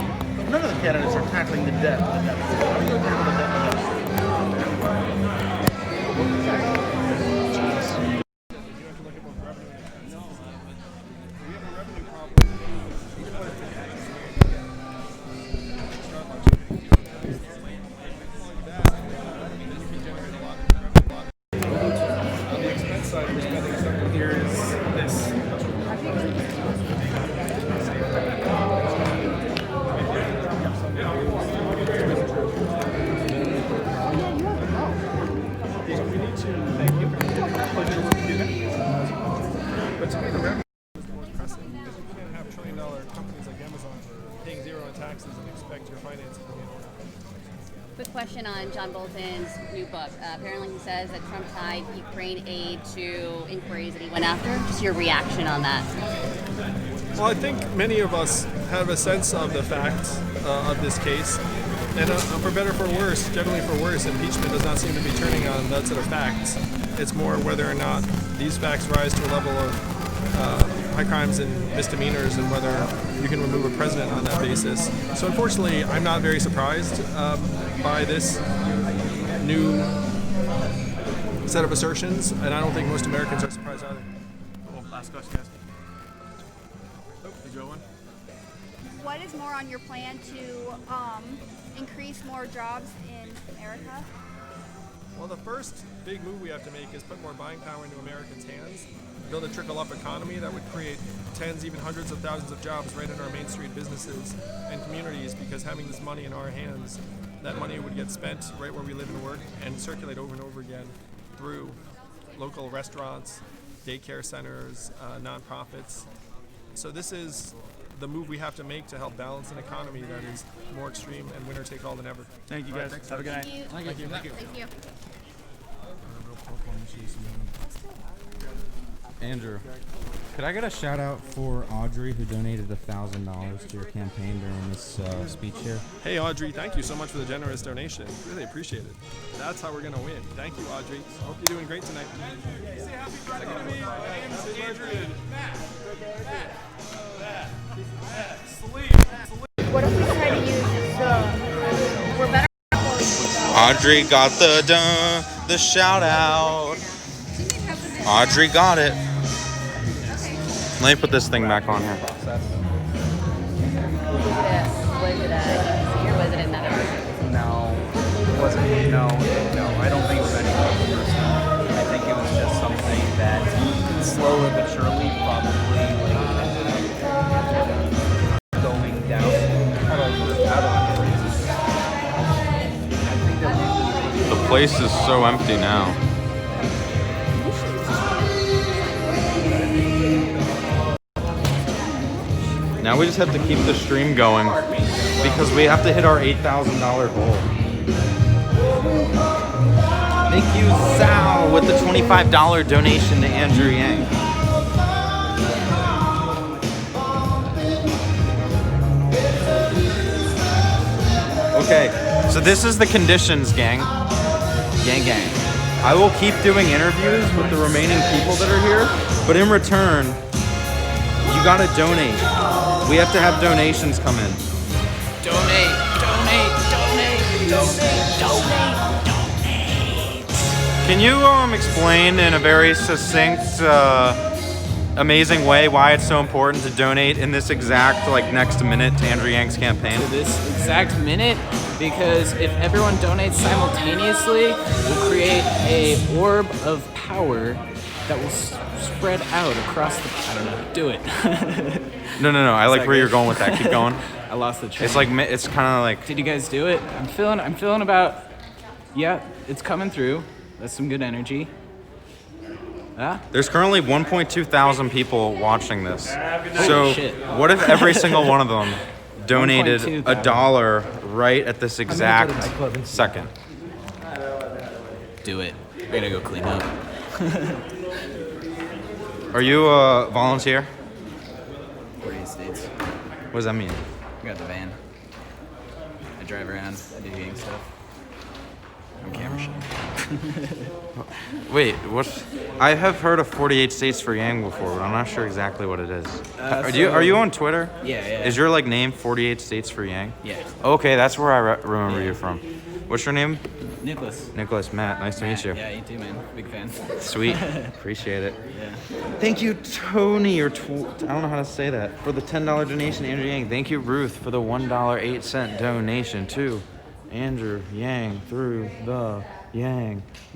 none of the candidates are tackling the debt. How do you tackle the debt? On the expense side, we're spending something. Here's this. But to me, the revenue is more pressing because you can't have trillion-dollar companies like Amazon paying zero in taxes and expect your finances to be in order. Quick question on John Bolton's new book. Apparently he says that Trump tied Ukraine aid to inquiries that he went after. Just your reaction on that. Well, I think many of us have a sense of the facts of this case. And for better or for worse, generally for worse, impeachment does not seem to be turning on that set of facts. It's more whether or not these facts rise to a level of high crimes and misdemeanors and whether you can remove a president on that basis. So unfortunately, I'm not very surprised by this new set of assertions, and I don't think most Americans are surprised either. Cool. Last question, guys. What is more on your plan to increase more jobs in America? Well, the first big move we have to make is put more buying power into Americans' hands, build a trickle-up economy that would create tens, even hundreds of thousands of jobs right in our Main Street businesses and communities, because having this money in our hands, that money would get spent right where we live and work and circulate over and over again through local restaurants, daycare centers, nonprofits. So this is the move we have to make to help balance an economy that is more extreme and winner take all than ever. Thank you, guys. Have a good night. Thank you. Thank you. Thank you. Andrew, could I get a shout out for Audrey who donated $1,000 to your campaign during this speech here? Hey Audrey, thank you so much for the generous donation. Really appreciate it. That's how we're gonna win. Thank you, Audrey. Hope you're doing great tonight. Say happy birthday to me. My name is Adrian. Matt. What if we try to use this? We're better. Audrey got the shout out. Audrey got it. Let me put this thing back on here. Was it easy or was it another? No, it wasn't. No. I don't think it was anything personal. I think it was just something that slowly but surely, probably going down. The place is so empty now. Now we just have to keep the stream going because we have to hit our $8,000 goal. Thank you, Sal, with the $25 donation to Andrew Yang. Okay, so this is the conditions, gang. Gang. I will keep doing interviews with the remaining people that are here, but in return, you gotta donate. We have to have donations come in. Donate. Can you explain in a very succinct, amazing way why it's so important to donate in this exact next minute to Andrew Yang's campaign? To this exact minute, because if everyone donates simultaneously, we'll create a orb of power that will spread out across the. I don't know. Do it. No. I like where you're going with that. Keep going. I lost the train. It's kind of like. Did you guys do it? I'm feeling about. Yeah, it's coming through. That's some good energy. There's currently 1.2 thousand people watching this. So shit. what if every single one of them donated $1 right at this exact second? Do it. I gotta go clean up. Are you a volunteer? 48 states. What does that mean? I got the van. I drive around. I do gang stuff. camera shy. Wait, what? I have heard of 48 States for Yang before, but I'm not sure exactly what it is. Are you on Twitter? Yeah. Is your like name 48 States for Yang? Yeah. Okay, that's where I remember you from. What's your name? Nicholas. Nicholas, Matt. Nice to meet you. Yeah, you too, man. Big fan. Sweet. Appreciate it. Yeah. Thank you, Tony, I don't know how to say that, for the $10 donation, Andrew Yang. Thank you, Ruth, for the $1.08 donation to Andrew Yang through the yanggame.com.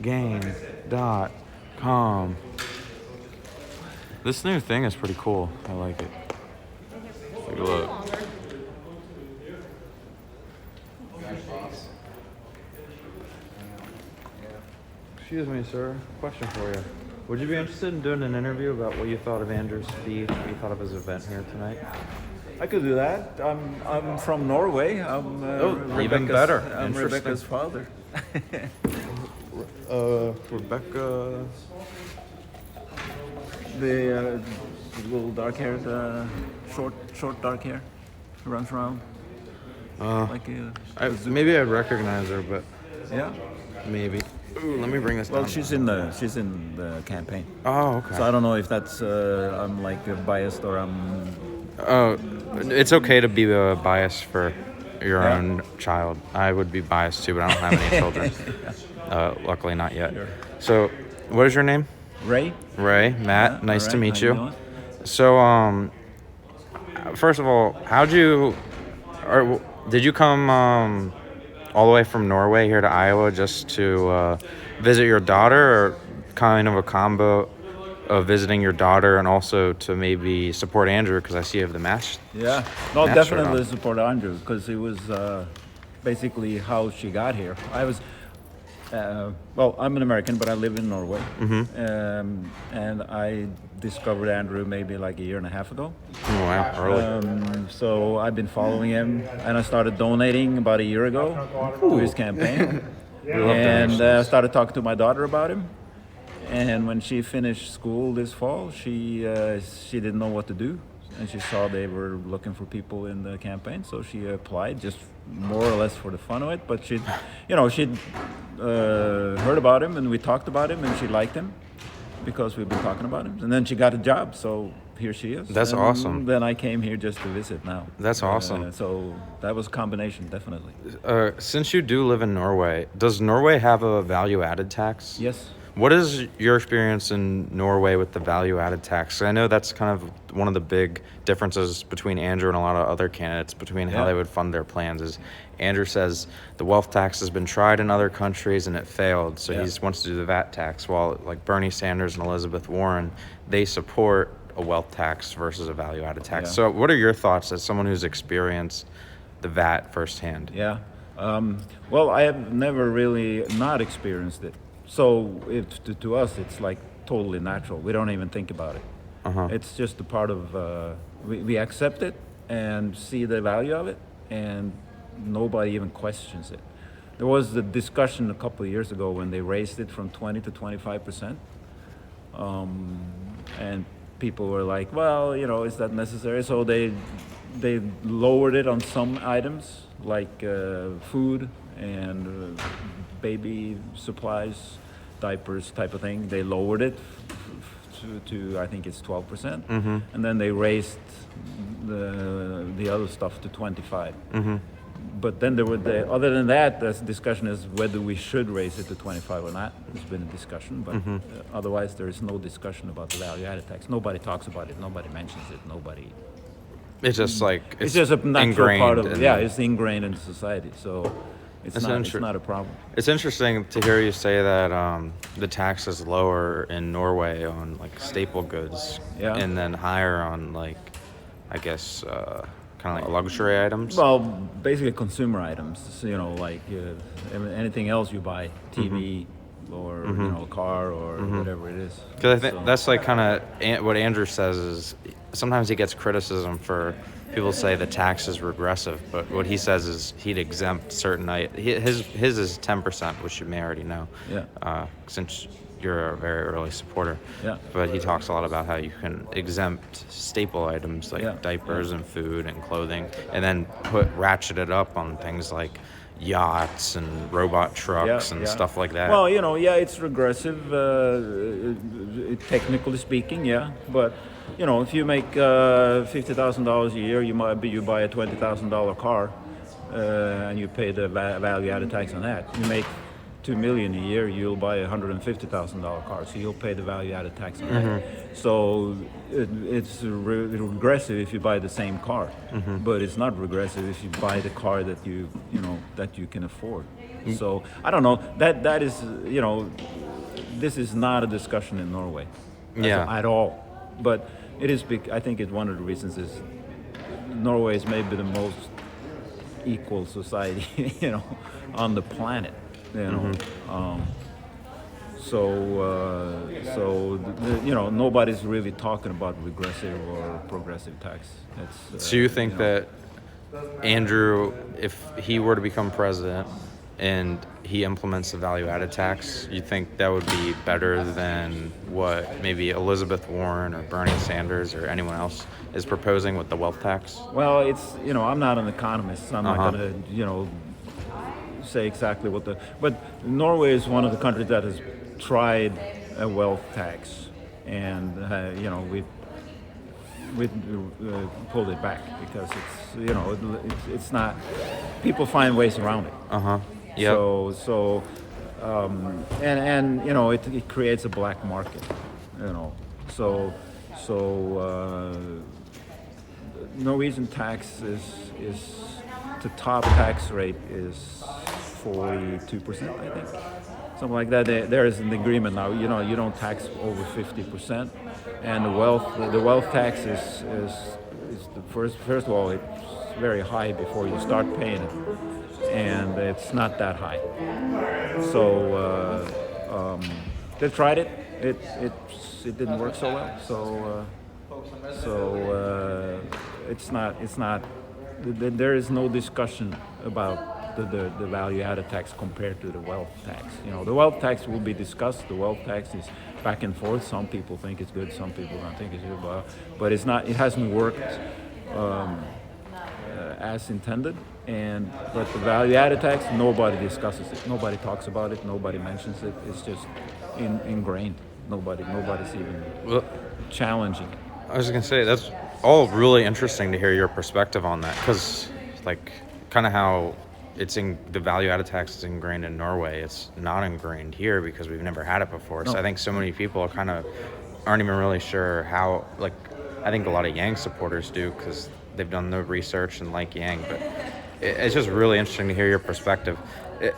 This new thing is pretty cool. I like it. Take a look. Excuse me, sir. Question for you. Would you be interested in doing an interview about what you thought of Andrew's speech, what you thought of his event here tonight? I could do that. I'm from Norway. I'm even better. I'm Rebecca's father. Rebecca. The little dark hair, short dark hair, runs around. Maybe I'd recognize her, but yeah, maybe. Ooh, let me bring this down. Well, she's in the campaign. Oh, okay. So I don't know if that's I'm like biased or I'm. Oh, it's okay to be biased for your own child. I would be biased too, but I don't have any children. Luckily, not yet. Sure. So, what is your name? Ray. Ray. Matt. Yeah, nice right. to meet How you. doing? So, first of all, did you come all the way from Norway here to Iowa just to visit your daughter, or kind of a combo of visiting your daughter and also to maybe support Andrew, because I see you have the match? Yeah, no, match definitely shirt on. support Andrew, because it was basically how she got here. I was, well, I'm an American, but I live in Norway, and I discovered Andrew maybe like a year and a half ago. Oh, wow, early. So I've been following him, and I started donating about a year ago to his campaign, and started talking to my daughter about him. And when she finished school this fall, she didn't know what to do, and she saw they were looking for people in the campaign, so she applied just more or less for the fun of it. But she'd heard about him, and we talked about him, and she liked him because we've been talking about him. And then she got a job, so here she is. That's and awesome. Then I came here just to visit now. That's awesome. So that was a combination, definitely. Since you do live in Norway, does Norway have a value-added tax? Yes. What is your experience in Norway with the value-added tax? I know that's kind of one of the big differences between Andrew and a lot of other candidates between how they would fund their plans. Is Andrew says the wealth tax has been tried in other countries and it failed, so he wants to do the VAT tax, while like Bernie Sanders and Elizabeth Warren, they support a wealth tax versus a value-added tax. Yeah. So what are your thoughts as someone who's experienced the VAT firsthand? Yeah. Well, I have never really not experienced it. So to us, it's like totally natural. We don't even think about it. It's just a part of, we accept it and see the value of it, and nobody even questions it. There was a discussion a couple of years ago when they raised it from 20 to 25%. And people were like, well, is that necessary? So they lowered it on some items like food and baby supplies, diapers type of thing. They lowered it to I think it's 12%, and then they raised the other stuff to 25. But then there were other than that, the discussion is whether we should raise it to 25 or not. There's been a discussion, but otherwise there is no discussion about the value-added tax. Nobody talks about it. Nobody mentions it. Nobody. It's just like it's just a natural part of in it's ingrained in society. So. It's not a problem. It's interesting to hear you say that the tax is lower in Norway on like staple goods, and then higher on like, I guess, kind of like luxury items. Well, basically consumer items. Like anything else you buy, TV or a car or whatever it is. Because I think that's like kind of what Andrew says is sometimes he gets criticism for. People say the tax is regressive, but what he says is he'd exempt certain items. His is 10%, which you may already know. Yeah. Since you're a very early supporter. Yeah. But he talks a lot about how you can exempt staple items like diapers and food and clothing, and then ratchet it up on things like yachts and robot trucks and stuff like that. Well, it's regressive, technically speaking, but if you make $50,000 a year, you buy a $20,000 car, and you pay the value-added tax on that. You make $2 million a year, you'll buy a $150,000 car, so you'll pay the value-added tax on that. So it's regressive if you buy the same car, but it's not regressive if you buy the car that you can afford. So I don't know. That is this is not a discussion in Norway, at all. But it is big. I think it's one of the reasons is Norway is maybe the most equal society, on the planet. Nobody's really talking about regressive or progressive tax. So you think that Andrew, if he were to become president and he implements the value-added tax, you think that would be better than what maybe Elizabeth Warren or Bernie Sanders or anyone else is proposing with the wealth tax? Well, it's I'm not an economist, so I'm not going to say exactly but Norway is one of the countries that has tried a wealth tax, and we pulled it back because it's not, people find ways around it. Yep. So it creates a black market, Norwegian tax is the top tax rate is 42%, I think, something like that. There is an agreement now. You don't tax over 50%, and the wealth tax is the first of all, it's very high before you start paying it, and it's not that high. So they tried it. It didn't work so well. So it's not. There is no discussion about the value-added tax compared to the wealth tax. The wealth tax will be discussed. The wealth tax is back and forth. Some people think it's good, some people don't think it's good, but it's not. It hasn't worked as intended. But the value-added tax, nobody discusses it. Nobody talks about it. Nobody mentions it. It's just ingrained. Nobody's even challenging it. I was gonna say that's all really interesting to hear your perspective on that, because kind of how the value-added tax is ingrained in Norway, it's not ingrained here because we've never had it before. No. So I think so many people aren't even really sure how. I think a lot of Yang supporters do because they've done the research and like Yang, but it's just really interesting to hear your perspective. Do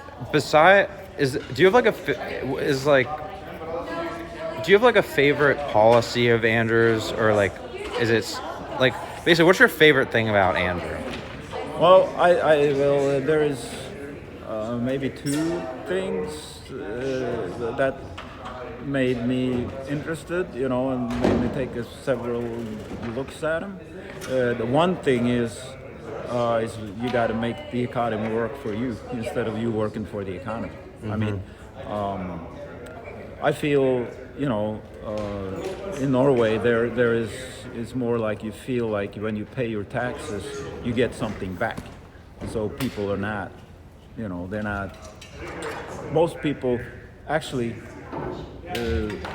you have a favorite policy of Andrew's, or is it basically what's your favorite thing about Andrew? Well, there is maybe two things that made me interested, and made me take several looks at him. The one thing is you got to make the economy work for you instead of you working for the economy. I mean, I feel, in Norway there is more like you feel like when you pay your taxes, you get something back. So people are not, they're not. Most people actually,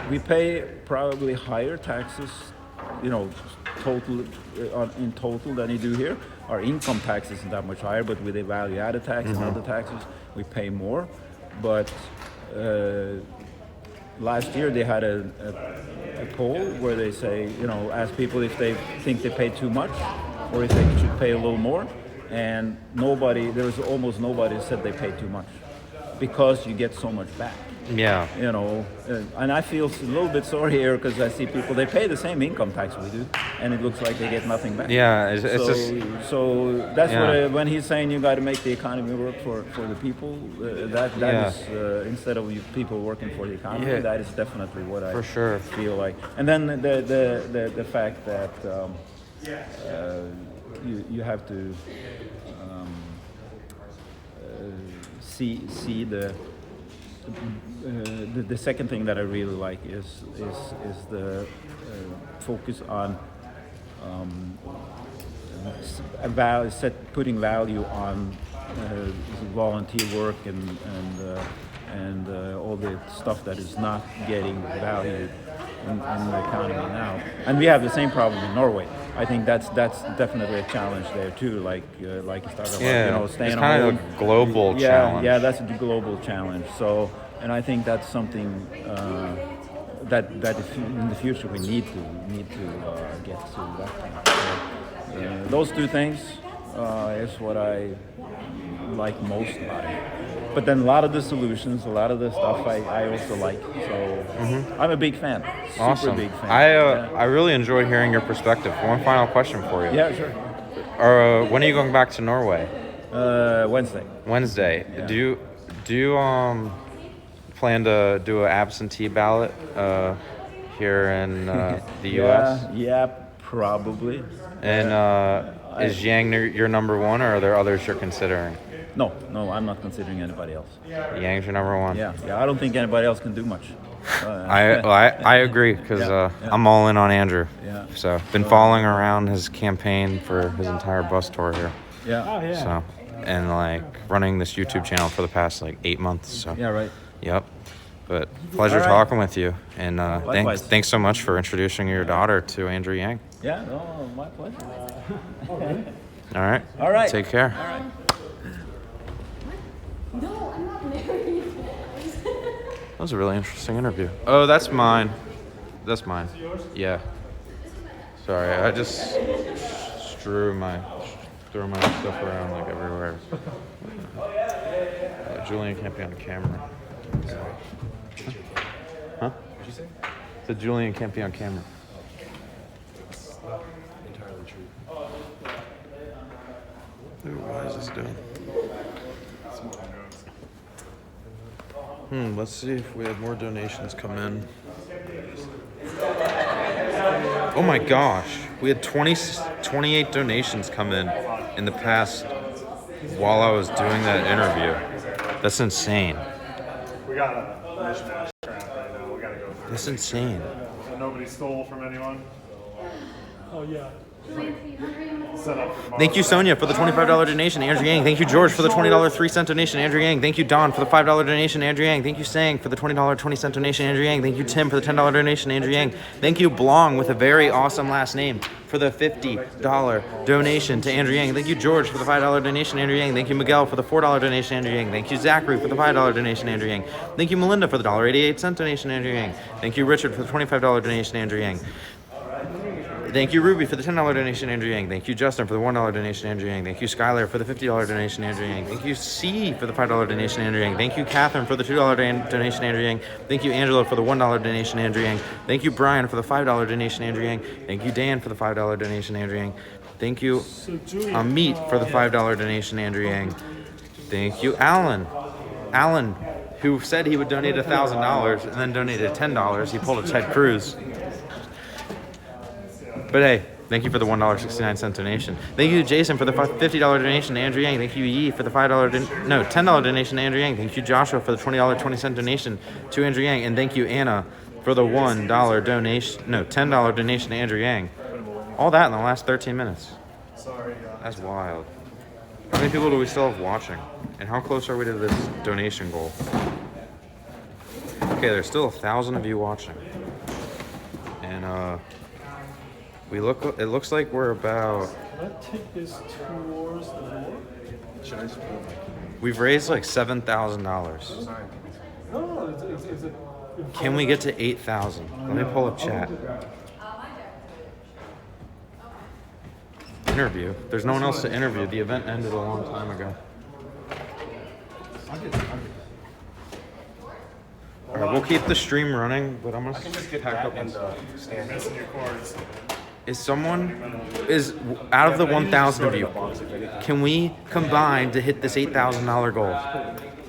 we pay probably higher taxes, in total than you do here. Our income tax isn't that much higher, but with the value-added tax and other taxes, we pay more. But last year they had a poll where they say, ask people if they think they pay too much or if they should pay a little more, and there was almost nobody who said they pay too much because you get so much back. Yeah. And I feel a little bit sorry here because I see people, they pay the same income tax we do, and it looks like they get nothing back. Yeah, so that's what when he's saying you got to make the economy work for the people, that is instead of people working for the economy, that is definitely what I feel like. And then the fact that you have to see the second thing that I really like is the focus on putting value on volunteer work and all the stuff that is not getting valued in the economy now. And we have the same problem in Norway. I think that's definitely a challenge there too. Like you started about, Yeah, you know, staying it's home. kind of a global challenge. Yeah, that's a global challenge. So, and I think that's something that in the future we need to get to that point. So, those two things is what I like most about it. But then a lot of the solutions, a lot of the stuff I also like. So I'm a big fan. Super Awesome. big fan. I really enjoy hearing your perspective. One final question for you. Yeah, sure. When are you going back to Norway? Wednesday. Wednesday. Yeah. Do you plan to do an absentee ballot here in the U.S.? Yeah, probably. And is Yang your number one, or are there others you're considering? No, I'm not considering anybody else. Yang's your number one. Yeah. I don't think anybody else can do much. I agree, because I'm all in on Andrew. Yeah. So been following around his campaign for his entire bus tour here. Yeah. Oh, yeah. So, and like running this YouTube channel for the past like 8 months. So. Yeah, right. Yep. But pleasure All right. talking with you, and Likewise. thanks so much for introducing your daughter to Andrew Yang. Yeah, no, my pleasure. All right. Take care. All right. No, I'm not married. That was a really interesting interview. Oh, that's mine. That's mine. Yeah. Sorry, I just threw my stuff around like everywhere. Julian can't be on camera. Huh? What'd you say? Said Julian can't be on camera. That's not entirely true. What is this doing? Let's see if we have more donations come in. Oh my gosh, we had 28 donations come in the past while I was doing that interview. That's insane. We got a mismatch crap right now. We gotta go through. That's insane. Nobody stole from anyone. Oh yeah. Set up for tomorrow. Thank you, Sonia, for the $25 donation. Andrew Yang. Thank you, George, for the $20 3-cent donation. Andrew Yang. Thank you, Don, for the $5 donation. Andrew Yang. Thank you, Sang, for the $20 20-cent donation. Andrew Yang. Thank you, Tim, for the $10 donation. Andrew Yang. Thank you, Blong, with a very awesome last name, for the $50 donation to Andrew Yang. Thank you, George, for the $5 donation. Andrew Yang. Thank you, Miguel, for the $4 donation. Andrew Yang. Thank you, Zachary, for the $5 donation. Andrew Yang. Thank you, Melinda, for the $1.88 donation. Andrew Yang. Thank you, Richard, for the $25 donation. Andrew Yang. Thank you, Ruby, for the $10 donation, Andrew Yang. Thank you, Justin, for the $1 donation, Andrew Yang. Thank you, Skylar, for the $50 donation, Andrew Yang. Thank you, C, for the $5 donation, Andrew Yang. Thank you, Catherine, for the $2 donation, Andrew Yang. Thank you, Angela, for the $1 donation, Andrew Yang. Thank you, Brian, for the $5 donation, Andrew Yang. Thank you, Dan, for the $5 donation, Andrew Yang. Thank you, Amit, for the $5 donation, Andrew Yang. Thank you, Alan, who said he would donate $1,000 and then donated $10. He pulled a Ted Cruz. But hey, thank you for the $1.69 donation. Thank you to Jason for the $50 donation to Andrew Yang. Thank you, Yi, for the $10 donation to Andrew Yang. Thank you, Joshua, for the $20 20-cent donation to Andrew Yang. And thank you, Anna, for the $10 donation to Andrew Yang. All that in the last 13 minutes. Sorry. That's wild. How many people do we still have watching? And how close are we to this donation goal? Okay, there's still 1,000 of you watching. And it looks like we're about... Should I take this towards the door? Should I just pull my... We've raised like $7,000. Sorry. No, it's Can we get to 8,000? Let me pull up chat. Interview. There's no one else to interview. The event ended a long time ago. All right, we'll keep the stream running, but I'm gonna pack up and stand. Missing your cords. Is out of the 1,000 of you, can we combine to hit this $8,000 goal?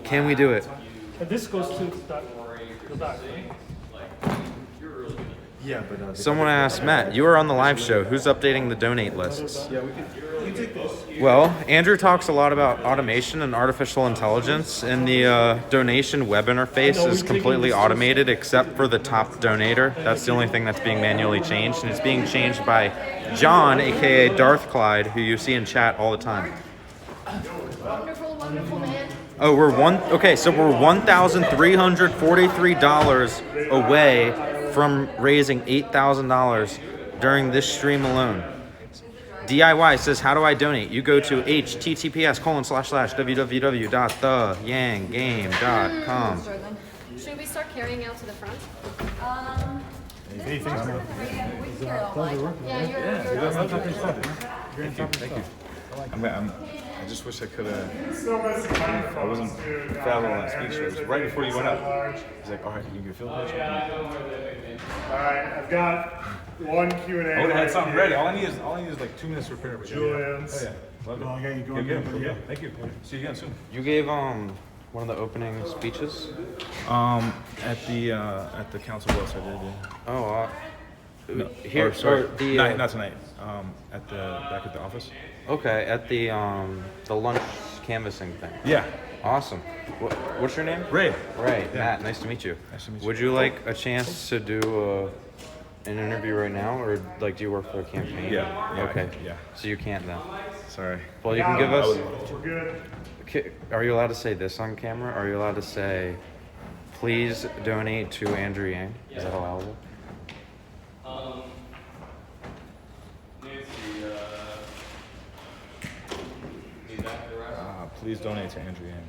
Can we do it? And this goes to the back. Yeah, but Someone asked Matt, you were on the live show. Who's updating the donate lists? yeah, we could take this. Well, Andrew talks a lot about automation and artificial intelligence, and the donation web interface is completely automated except for the top donator. That's the only thing that's being manually changed, and it's being changed by John, aka Darth Clyde, who you see in chat all the time. Wonderful, wonderful man. Oh, we're $1,343 away from raising $8,000 during this stream alone. DIY says, how do I donate? You go to https://www.theyanggame.com. Should we start carrying out to the front? Anything? Yeah, you're Thank you. I just wish I could have. I wasn't following that speech. It was right before you went up. He's like, all right, you can fill this. All right, I've got one Q&A. I would have had something ready. All I need is like 2 minutes to prepare. Julian's. Oh, yeah. Love it. Oh, I got you going. Get him. Thank you. See you again soon. You gave one of the opening speeches? At the Council Bluffs I did. Yeah. Oh, no, here. Sorry, not tonight. Back at the office. Okay, at the lunch canvassing thing. Yeah. Awesome. What's your name? Ray. Ray. Yeah. Matt, nice to meet you. Nice to meet you. Would you like a chance to do an interview right now, or like do you work for a campaign? Yeah. Okay. Yeah. So you can't then. Sorry. Well, you can give us. We're good. Are you allowed to say this on camera? Are you allowed to say, please donate to Andrew Yang? Is that allowable? Please donate to Andrew Yang.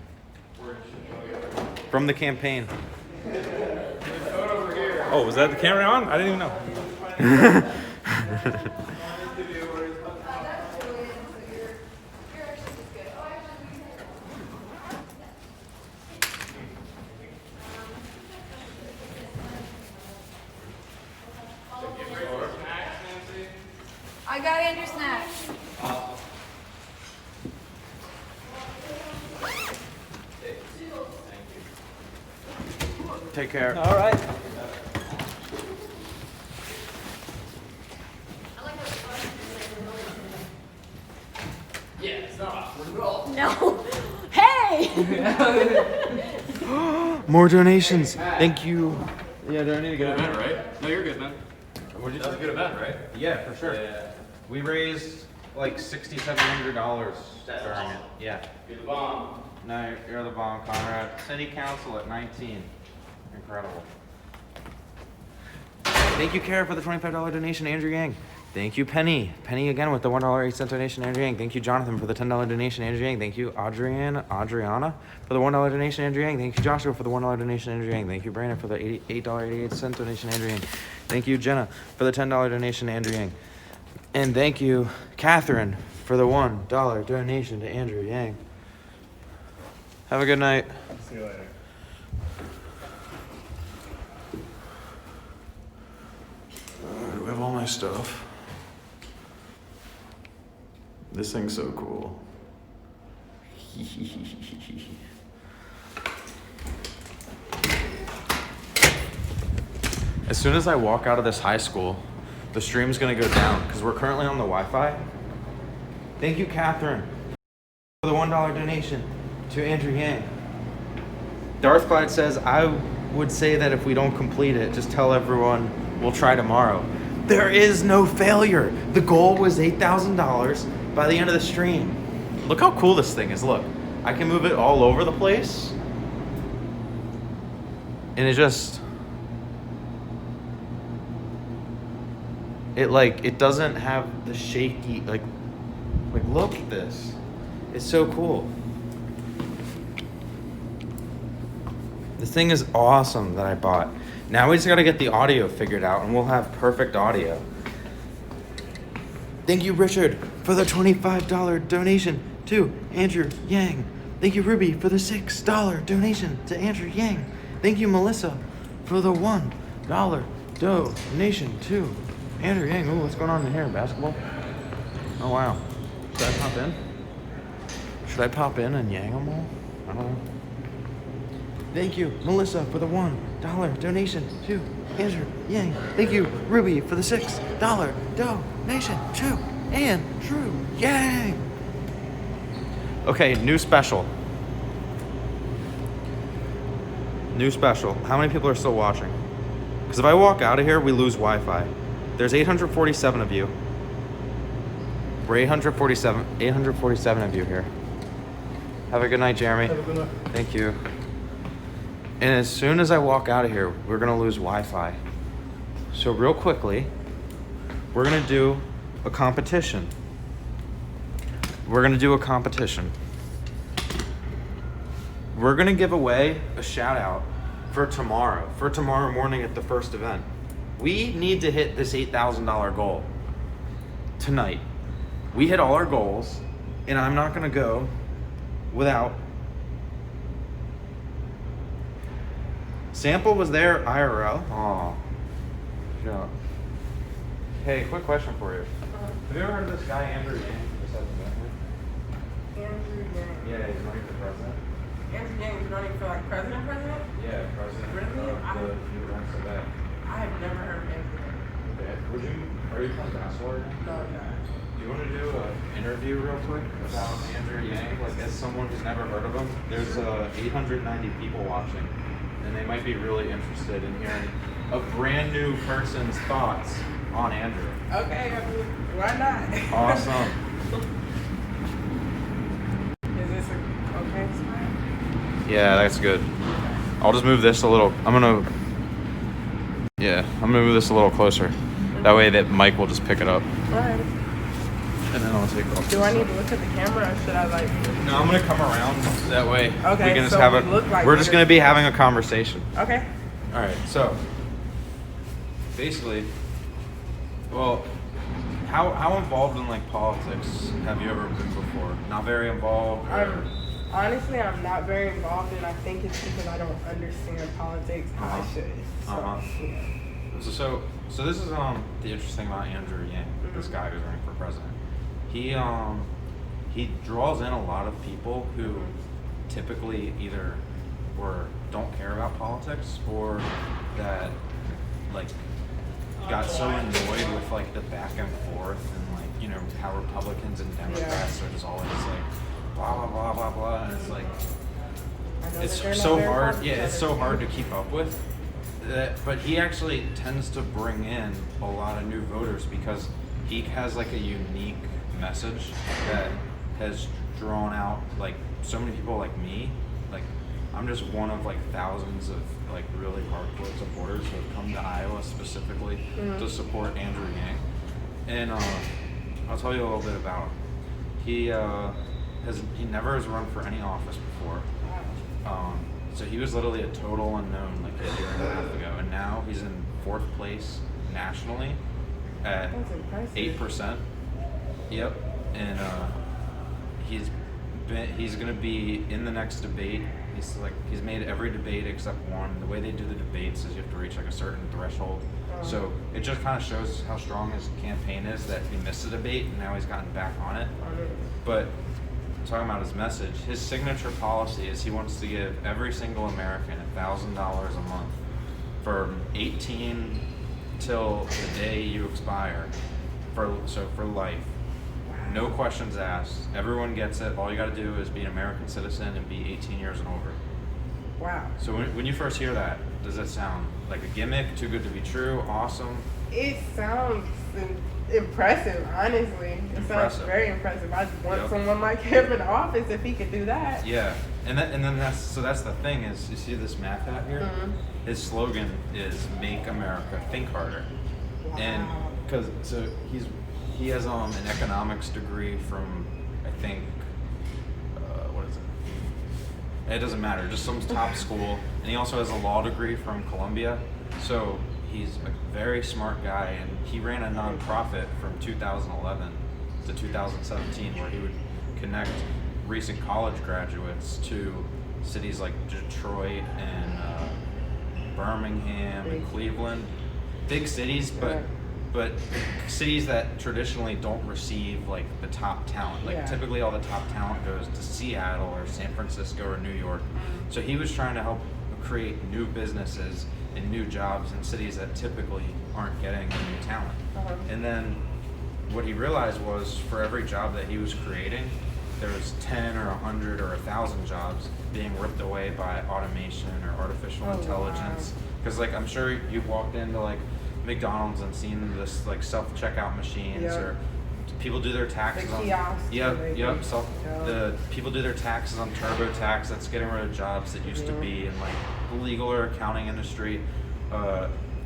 From the campaign. Oh, was that the camera on? I didn't even know. I got Andrew snacks. Take care. All right. Yeah, it's not awkward at all. No. Hey! More donations. Thank you. Yeah, do I need to Good get event, right? No, you're good, man. That was a good event, right? Yeah, for sure. Yeah. We raised like $6,700 during it. Yeah. You're the bomb. No, you're the bomb, Conrad. City Council at 19. Incredible. Thank you, Kara, for the $25 donation, Andrew Yang. Thank you, Penny. Penny again with the $1.08 donation, Andrew Yang. Thank you, Jonathan, for the $10 donation, Andrew Yang. Thank you, Adriana, for the $1 donation, Andrew Yang. Thank you, Joshua, for the $1 donation, Andrew Yang. Thank you, Brandon, for the $8.88 donation, Andrew Yang. Thank you, Jenna, for the $10 donation, Andrew Yang. And thank you, Catherine, for the $1 donation to Andrew Yang. Have a good night. See you later. Do I have all my stuff? This thing's so cool. As soon as I walk out of this high school, the stream's gonna go down because we're currently on the Wi-Fi. Thank you, Catherine, for the $1 donation to Andrew Yang. Darth Clyde says, I would say that if we don't complete it, just tell everyone we'll try tomorrow. There is no failure. The goal was $8,000 by the end of the stream. Look how cool this thing is. Look, I can move it all over the place. And it just, it doesn't have the shaky, like look at this. It's so cool. This thing is awesome that I bought. Now we just gotta get the audio figured out and we'll have perfect audio. Thank you, Richard, for the $25 donation to Andrew Yang. Thank you, Ruby, for the $6 donation to Andrew Yang. Thank you, Melissa, for the $1 donation to Andrew Yang. Ooh, what's going on in here? Basketball? Oh, wow. Should I pop in? Should I pop in and yang them all? I don't know. Thank you, Melissa, for the $1 donation to Andrew Yang. Thank you, Ruby, for the $6 donation to Andrew Yang. Okay, new special. New special. How many people are still watching? Because if I walk out of here, we lose Wi-Fi. There's 847 of you. We're 847 of you here. Have a good night, Jeremy. Have a good night. Thank you. And as soon as I walk out of here, we're gonna lose Wi-Fi. So real quickly, we're gonna do a competition. We're gonna do a competition. We're gonna give away a shout out for tomorrow morning at the first event. We need to hit this $8,000 goal tonight. We hit all our goals, and I'm not gonna go without. Sample was there IRL. Oh, yeah. Hey, quick question for you. Have you ever heard of this guy Andrew Yang? Andrew Yang. Yeah, he's running for president. Andrew Yang is running for like president? Yeah, president Really? of the University of Quebec. I have never heard of Andrew Yang. Okay. Are you playing basketball right now? No, no. Do you want to do an interview real quick about Andrew Yang? Like, as someone who's never heard of him, there's 890 people watching, and they might be really interested in hearing a brand new person's thoughts on Andrew. Okay, I mean, why not? Awesome. Is this a okay spot? Yeah, that's good. I'll just move this a little. I'm gonna move this a little closer. That way that Mike will just pick it up. Alright. And then I'll take off. Do I need to look at the camera or should I like? No, I'm gonna come around. That way Okay, we can just so have we look like we're just gonna be having a conversation. Okay. All right. So basically, well, how involved in like politics have you ever been before? Not very involved. Or? Honestly, I'm not very involved, and I think it's because I don't understand politics how I should. So, yeah. So this is the interesting thing about Andrew Yang, this guy who's running for president. He draws in a lot of people who typically either don't care about politics or that like got so annoyed with like the back and forth and like, you know, how Republicans and Democrats are just always like blah blah blah blah blah, and it's like it's so hard. Yeah, it's so hard to keep up with. But he actually tends to bring in a lot of new voters because he has like a unique message that has drawn out like so many people like me. Like I'm just one of like thousands of like really hardcore supporters who have come to Iowa specifically to support Andrew Yang. And I'll tell you a little bit about him. He never has run for any office before. So he was literally a total unknown like a year and a half ago, and now he's in 4th place nationally at 8%. Yep, and he's gonna be in the next debate. He's made every debate except one. The way they do the debates is you have to reach like a certain threshold. So it just kind of shows how strong his campaign is that he missed a debate and now he's gotten back on it. But talking about his message, his signature policy is he wants to give every single American $1,000 a month from 18 till the day you expire, for life. No questions asked. Everyone gets it. All you got to do is be an American citizen and be 18 years and over. Wow. So when you first hear that, does that sound like a gimmick? Too good to be true? Awesome? It sounds impressive, honestly. It sounds very impressive. I want someone like him in office if he could do that. Yeah, and then that's the thing is, you see this math hat here? His slogan is "Make America Think Harder," and he has an economics degree from I think what is it? It doesn't matter, just some top school, and he also has a law degree from Columbia. So he's a very smart guy, and he ran a nonprofit from 2011 to 2017 where he would connect recent college graduates to cities like Detroit and Birmingham and Cleveland. Big cities, but cities that traditionally don't receive like the top talent. Like typically all the top talent goes to Seattle or San Francisco or New York. So he was trying to help create new businesses and new jobs in cities that typically aren't getting new talent. And then what he realized was for every job that he was creating, there was 10 or 100 or 1,000 jobs being ripped away by automation or artificial intelligence. Because like I'm sure you've walked into like McDonald's and seen this like self-checkout machines or people do their taxes on the people do their taxes on TurboTax. That's getting rid of jobs that used to be in like the legal or accounting industry.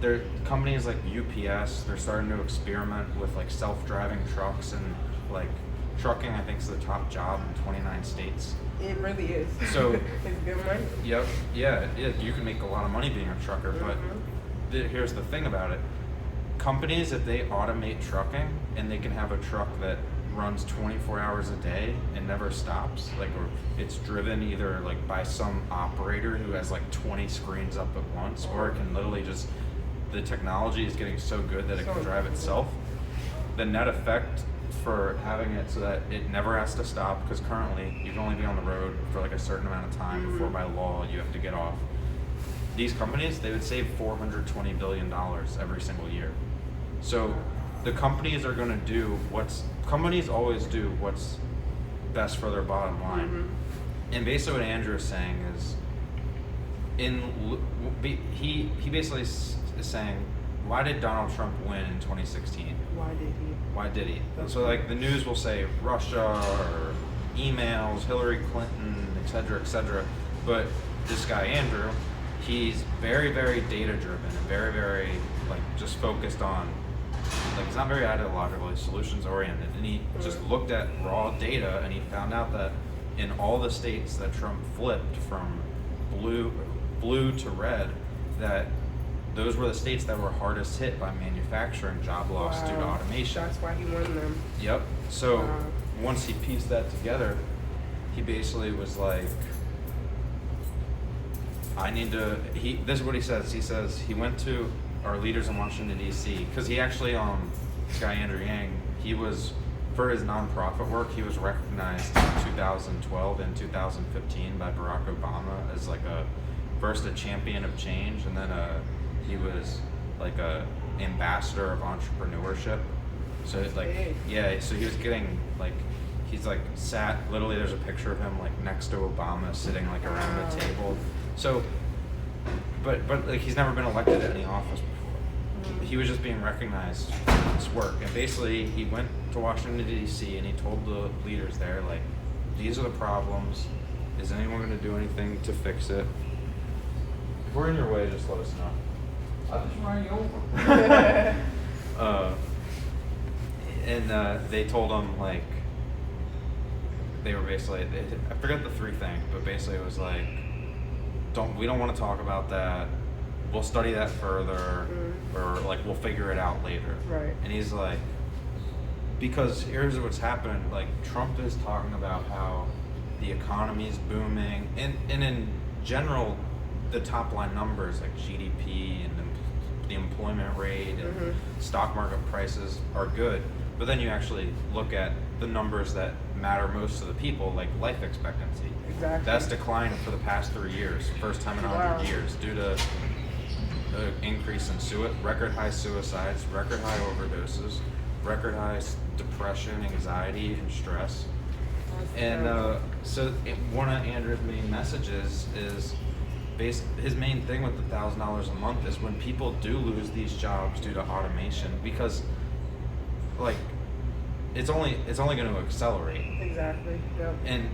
There companies like UPS, they're starting to experiment with like self-driving trucks, and like trucking I think is the top job in 29 states. It really is. So it's good money. Yep. Yeah, you can make a lot of money being a trucker, but here's the thing about it. Companies, if they automate trucking and they can have a truck that runs 24 hours a day and never stops, like, or it's driven either like by some operator who has like 20 screens up at once, or it can literally just, the technology is getting so good that it can drive itself. The net effect for having it so that it never has to stop, because currently you can only be on the road for like a certain amount of time before by law you have to get off. These companies, they would save $420 billion every single year. So the companies are going to do companies always do what's best for their bottom line. And basically what Andrew is saying is, he basically is saying, why did Donald Trump win in 2016? Why did he? So like the news will say Russia or emails, Hillary Clinton, et cetera, but this guy Andrew, he's very, very data driven and very, very like just focused on, like he's not very ideological, he's solutions oriented, and he just looked at raw data and he found out that in all the states that Trump flipped from blue to red, that those were the states that were hardest hit by manufacturing job loss due to automation. That's why he won them. Yep. So once he pieced that together, he basically was like, this is what he says. He says he went to our leaders in Washington, D.C., because he actually, this guy Andrew Yang, he was, for his nonprofit work, he was recognized in 2012 and 2015 by Barack Obama as like first a champion of change, and then he was like a ambassador of entrepreneurship. So it's like, so he was getting like, he's like literally there's a picture of him like next to Obama sitting like around the table. So, but like he's never been elected to any office before. He was just being recognized for his work. And basically he went to Washington, D.C. and he told the leaders there, like, these are the problems. Is anyone going to do anything to fix it? If we're in your way, just let us know. I'll just run you over. And they told him, like, they were basically, I forgot the three things, but basically it was like, we don't want to talk about that. We'll study that further, or like we'll figure it out later. Right. And he's like, because here's what's happening. Like Trump is talking about how the economy is booming, and in general, the top line numbers like GDP and the employment rate and stock market prices are good. But then you actually look at the numbers that matter most to the people, like life expectancy. Exactly. That's declined for the past 3 years, first time in 100 years, due to the increase in record high suicides, record high overdoses, record high depression, anxiety, and stress. And so one of Andrew's main messages is, his main thing with the $1,000 a month is when people do lose these jobs due to automation, because like it's only going to accelerate. Exactly. Yep. And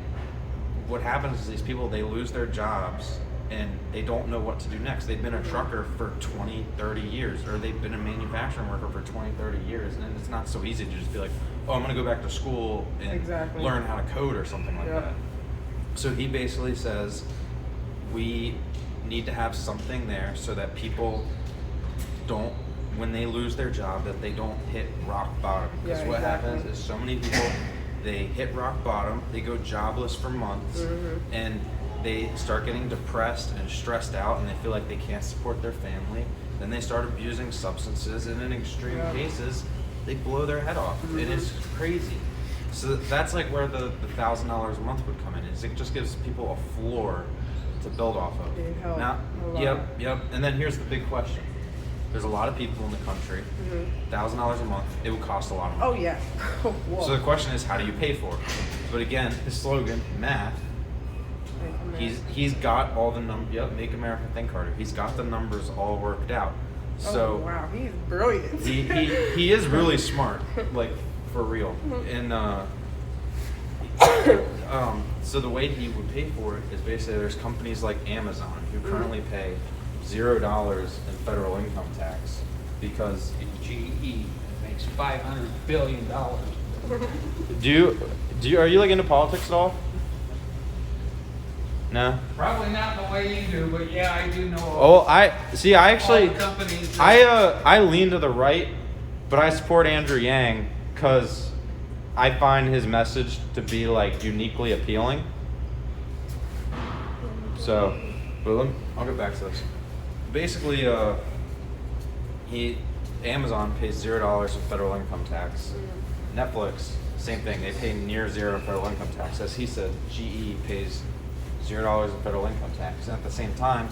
what happens is these people, they lose their jobs and they don't know what to do next. They've been a trucker for 20, 30 years, or they've been a manufacturing worker for 20, 30 years, and it's not so easy to just be like, oh, I'm going to go back to school and learn how to code or something like that. So he basically says we need to have something there so that people don't, when they lose their job, that they don't hit rock bottom. Because what happens is so many people, they hit rock bottom, they go jobless for months, and they start getting depressed and stressed out, and they feel like they can't support their family. Then they start abusing substances, and in extreme cases, they blow their head off. And it's crazy. So that's like where the $1,000 a month would come in. Is it just gives people a floor to build off of. Now, yep. And then here's the big question: There's a lot of people in the country. $1,000 a month, it would cost a lot of money. Oh yeah. Whoa. So the question is, how do you pay for it? But again, his slogan, math, he's got all the numbers. Yep, Make America Think Harder. He's got the numbers all worked out. So wow, he's brilliant. he is really smart, like for real. And so the way he would pay for it is basically there's companies like Amazon who currently pay $0 in federal income tax because GE makes $500 billion. Are you like into politics at all? No. Probably not the way you do, but yeah, I do know. Oh, I actually, all the companies I lean to the right, but I support Andrew Yang because I find his message to be like uniquely appealing. So, but I'll get back to this. Basically, Amazon pays $0 in federal income tax. Netflix, same thing. They pay near zero in federal income tax. As he said, GE pays $0 in federal income tax. And at the same time,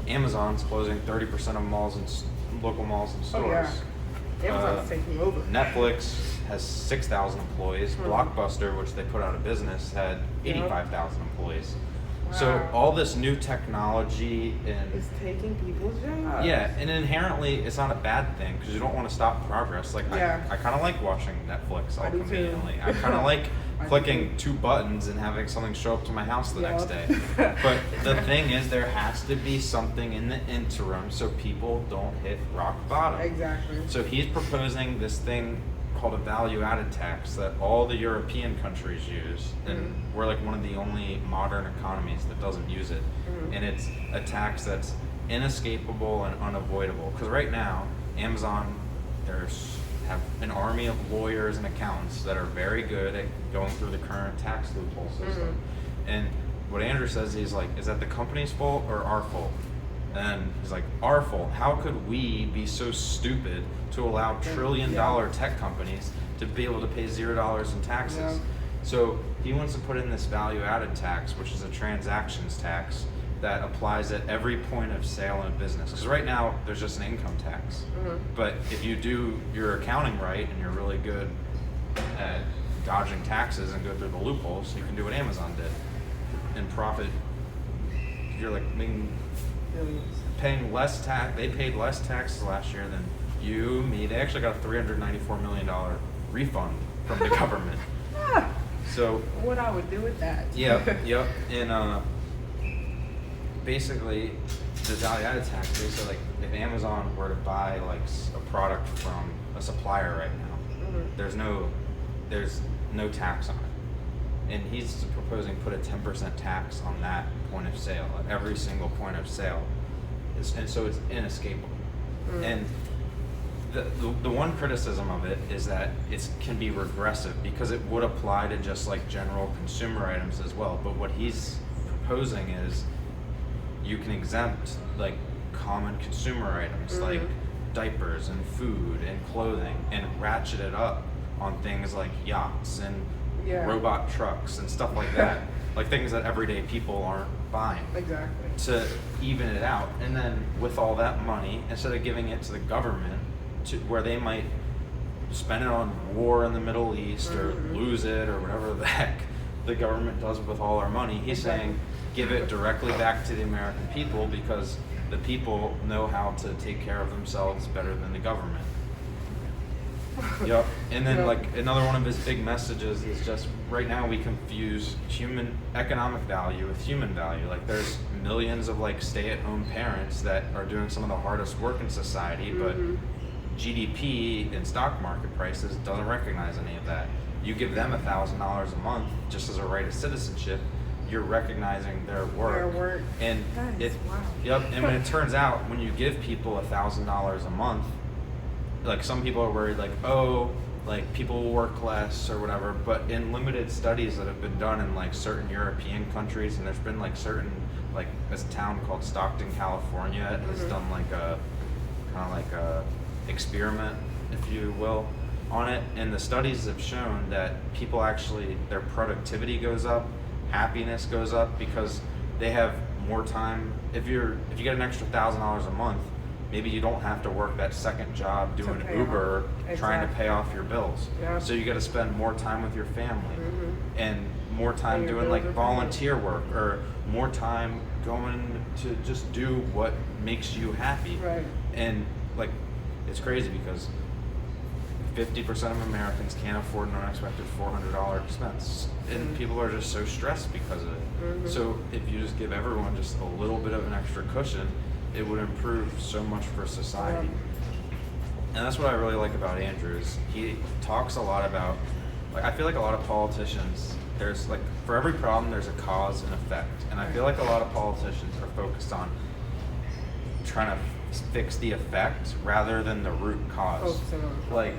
Amazon's closing 30% of malls and local malls and stores. Oh, yeah. Amazon's taking over. Netflix has 6,000 employees. Blockbuster, which they put out of business, had 85,000 employees. So all this new technology and it's taking people's jobs. Yeah, and inherently it's not a bad thing because you don't want to stop progress. Like I kind of like watching Netflix all conveniently. I kind of like clicking 2 buttons and having something show up to my house the next day. But the thing is, there has to be something in the interim so people don't hit rock bottom. Exactly. So he's proposing this thing called a value-added tax that all the European countries use, and we're like one of the only modern economies that doesn't use it. And it's a tax that's inescapable and unavoidable. Because right now, Amazon, have an army of lawyers and accountants that are very good at going through the current tax loophole system. And what Andrew says, is that the company's fault or our fault? And he's like, our fault. How could we be so stupid to allow trillion-dollar tech companies to be able to pay $0 in taxes? So he wants to put in this value-added tax, which is a transactions tax that applies at every point of sale in a business. Because right now, there's just an income tax. But if you do your accounting right and you're really good at dodging taxes and go through the loopholes, you can do what Amazon did and profit. You're like paying less tax. They paid less taxes last year than you, me. They actually got a $394 million refund from the government. So what I would do with that? Yep. And basically, the value-added tax, basically, like if Amazon were to buy like a product from a supplier right now, there's no tax on it. And he's proposing put a 10% tax on that point of sale, at every single point of sale. And so it's inescapable. And the one criticism of it is that it can be regressive because it would apply to just like general consumer items as well. But what he's proposing is you can exempt like common consumer items like diapers and food and clothing and ratchet it up on things like yachts and robot trucks and stuff like that. Like things that everyday people aren't buying. Exactly. To even it out. And then with all that money, instead of giving it to the government, where they might spend it on war in the Middle East or lose it or whatever the heck the government does with all our money, he's saying give it directly back to the American people because the people know how to take care of themselves better than the government. Yep. And then like another one of his big messages is just right now we confuse human economic value with human value. Like there's millions of like stay-at-home parents that are doing some of the hardest work in society, but GDP and stock market prices doesn't recognize any of that. You give them $1,000 a month just as a right of citizenship, you're recognizing their work. And and when it turns out when you give people $1,000 a month, like some people are worried like, oh, like people will work less or whatever, but in limited studies that have been done in like certain European countries, and there's been like certain, like this town called Stockton, California has done like a kind of like a experiment, if you will, on it, and the studies have shown that people actually, their productivity goes up, happiness goes up because they have more time. If you get an extra $1,000 a month, maybe you don't have to work that second job doing Uber, trying to pay off your bills. Yeah. So you got to spend more time with your family and more time And your doing bills like are volunteer work, or more time going to just do what makes you happy. Right. And like, it's crazy because 50% of Americans can't afford an unexpected $400 expense, and people are just so stressed because of it. So if you just give everyone just a little bit of an extra cushion, it would improve so much for society. And that's what I really like about Andrew, is he talks a lot about, like, I feel like a lot of politicians, there's like, for every problem there's a cause and effect, and I feel like a lot of politicians are focused on trying to fix the effect rather than the root cause. Like,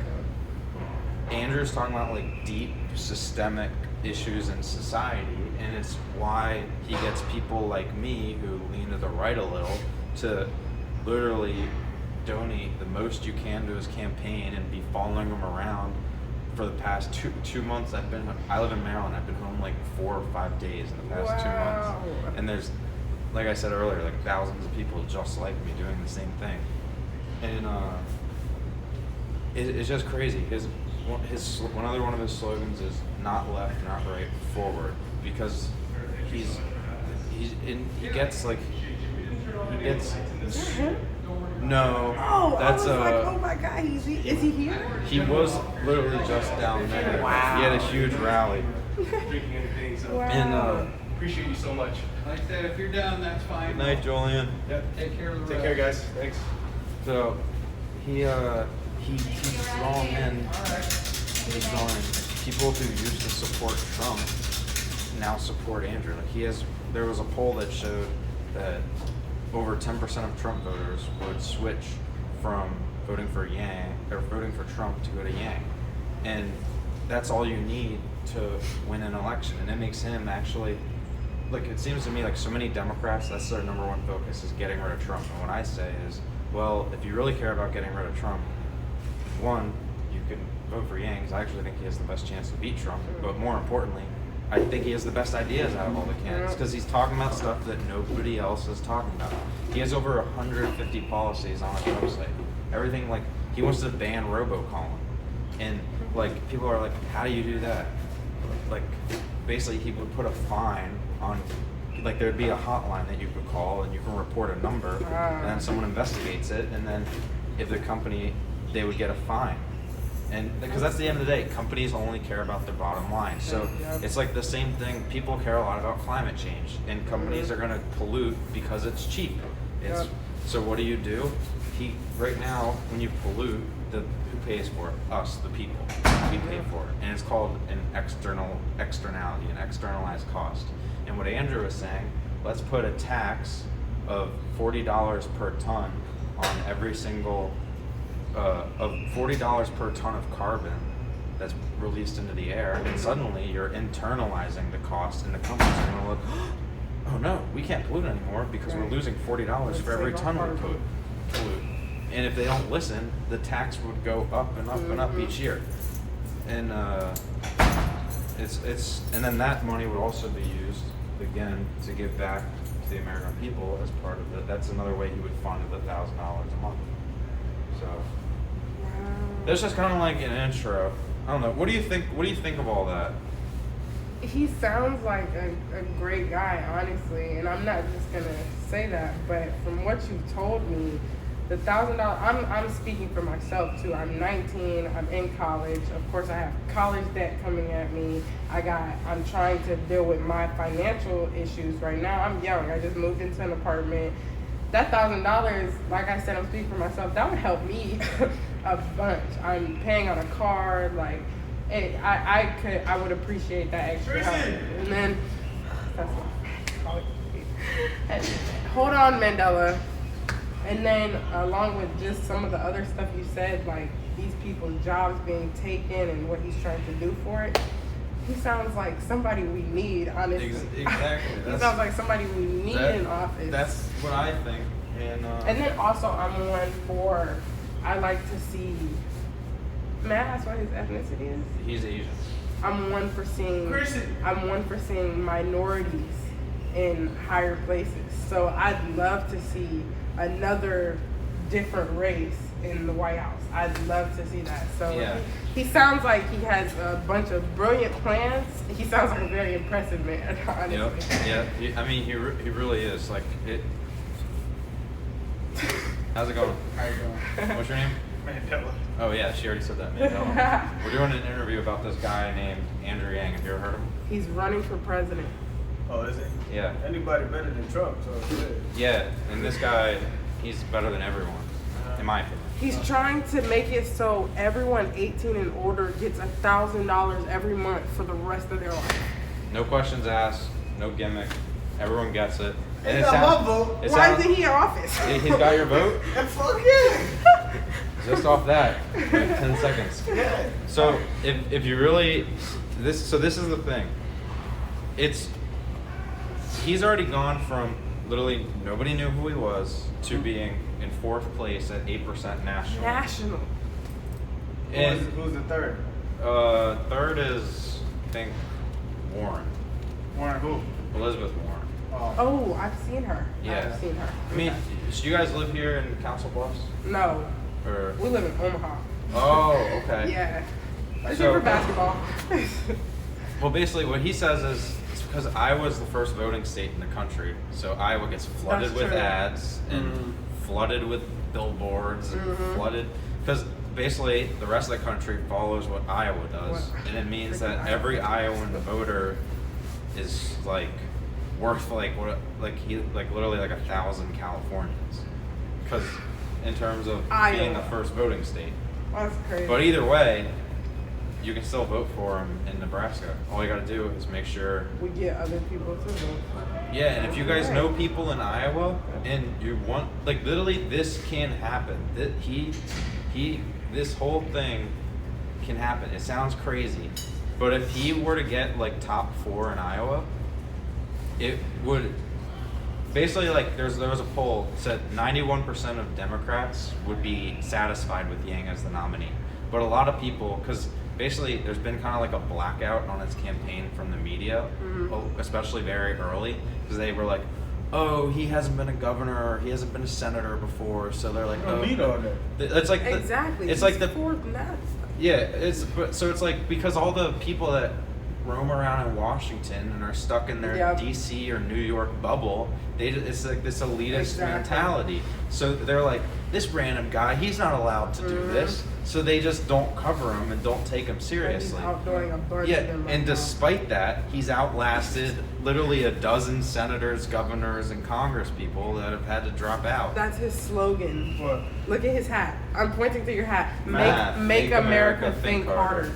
Andrew's talking about like deep systemic issues in society, and it's why he gets people like me who lean to the right a little to literally donate the most you can to his campaign and be following him around for the past two months. I live in Maryland. I've been home like 4 or 5 days in the past 2 months, and there's, like I said earlier, like thousands of people just like me doing the same thing, and it's just crazy. One of his slogans is "Not left, not right, forward," because he gets no. Oh, that's I was like, oh my God, is he here? He was literally just down there. Wow. He had a huge rally. Drinking anything, so And appreciate you so much. Like I said, if you're down, that's fine. Good night, Julian. Yep. Take care of the Take care, guys. Thanks. So he's drawing in. He's drawing people who used to support Trump now support Andrew. Like there was a poll that showed that over 10% of Trump voters would switch from voting for Trump to go to Yang, and that's all you need to win an election. And it makes him actually, like, it seems to me like so many Democrats, that's their number one focus, is getting rid of Trump. And what I say is, well, if you really care about getting rid of Trump, one, you can vote for Yang, because I actually think he has the best chance to beat Trump. But more importantly, I think he has the best ideas out of all the candidates, because he's talking about stuff that nobody else is talking about. He has over 150 policies on his website. Everything, like, he wants to ban robocalling. And, like, people are like, how do you do that? Like, basically, he would put a fine on, like, there'd be a hotline that you could call, and you can report a number, and then someone investigates it, and then if the company, they would get a fine. And because that's the end of the day, companies only care about their bottom line. So it's like the same thing. People care a lot about climate change, and companies are going to pollute because it's cheap. So what do? Right now, when you pollute, who pays for it? Us, the people. We pay for it, and it's called an externality, an externalized cost. And what Andrew was saying, let's put a tax of $40 per ton on every single. Of $40 per ton of carbon that's released into the air, and suddenly you're internalizing the cost, and the companies are going to look, oh no, we can't pollute anymore because we're losing $40 for every ton we pollute. And if they don't listen, the tax would go up and up and up each year. And and then that money would also be used again to give back to the American people as part of it. That's another way he would fund the $1,000 a month. So that's just kind of like an intro. I don't know. What do you think? What do you think of all that? He sounds like a great guy, honestly, and I'm not just gonna say that, but from what you've told me, the $1,000. I'm speaking for myself too. I'm 19. I'm in college. Of course, I have college debt coming at me. I'm trying to deal with my financial issues right now. I'm young. I just moved into an apartment. That $1,000, like I said, I'm speaking for myself, that would help me a bunch. I'm paying on a car, like, hey, I would appreciate that extra help. And then, hold on, Mandela. And then, along with just some of the other stuff you said, like these people's jobs being taken and what he's trying to do for it, he sounds like somebody we need, honestly. Exactly. He sounds like somebody we need in office. That's what I think. And then also, I'm one for, I like to see, may I ask what his ethnicity is? He's Asian. I'm one for seeing minorities in higher places. So I'd love to see another different race in the White House. I'd love to see that. So Yeah. he sounds like he has a bunch of brilliant plans. He sounds like a very impressive man, honestly. Yep. Yeah. I mean, he really is. Like it. How's it going? How you doing? What's your name? Mandela. Oh yeah, she already said that. Mandela. We're doing an interview about this guy named Andrew Yang. Have you ever heard of him? He's running for president. Oh, is he? Yeah. Anybody better than Trump, so it's good. Yeah, and this guy, he's better than everyone, in my opinion. He's trying to make it so everyone 18 and older gets $1,000 every month for the rest of their life. No questions asked, no gimmick. Everyone gets it. He got my vote. Why isn't he in office? He's got your vote? Fuck yeah. Just off that, like 10 seconds. Yeah. So if you really, this is the thing. He's already gone from literally nobody knew who he was to being in 4th place at 8% national. National. And Who's the third? third is, I think, Warren. Warren who? Elizabeth Warren. Oh, I've seen her. Yeah. I've seen her. I mean, do you guys live here in Council Bluffs? No. Or We live in Omaha. oh, okay. Yeah. It's So- for basketball. Well, basically, what he says is it's because Iowa's the first voting state in the country, so Iowa gets flooded That's with true. ads and flooded with billboards and flooded because basically the rest of the country follows what Iowa does, and it means that every Iowan voter is like worth like literally like 1,000 Californians, because in terms of being the Iowa. first voting state. That's crazy. But either way, you can still vote for him in Nebraska. All you got to do is make sure. We get other people to vote. Yeah, and if you guys know people in Iowa and you want, like, literally, this can happen. This whole thing can happen. It sounds crazy, but if he were to get like top 4 in Iowa, it would basically like there was a poll that said 91% of Democrats would be satisfied with Yang as the nominee, but a lot of people, because basically there's been kind of like a blackout on his campaign from the media, especially very early, because they were like, oh, he hasn't been a governor, he hasn't been a senator before, so they're like, don't need all that. It's like exactly. It's like the fourth nuts. yeah. It's like because all the people that roam around in Washington and are stuck in their DC or New York bubble, it's like this elitist mentality. So they're like, this random guy, he's not allowed to do this. So they just don't cover him and don't take him seriously. He's outdoing a bunch Yeah, of them right and now. despite that, he's outlasted literally a dozen senators, governors, and Congress people that have had to drop out. That's his slogan. What? Look at his hat. I'm pointing to your hat. Math. Make America think harder.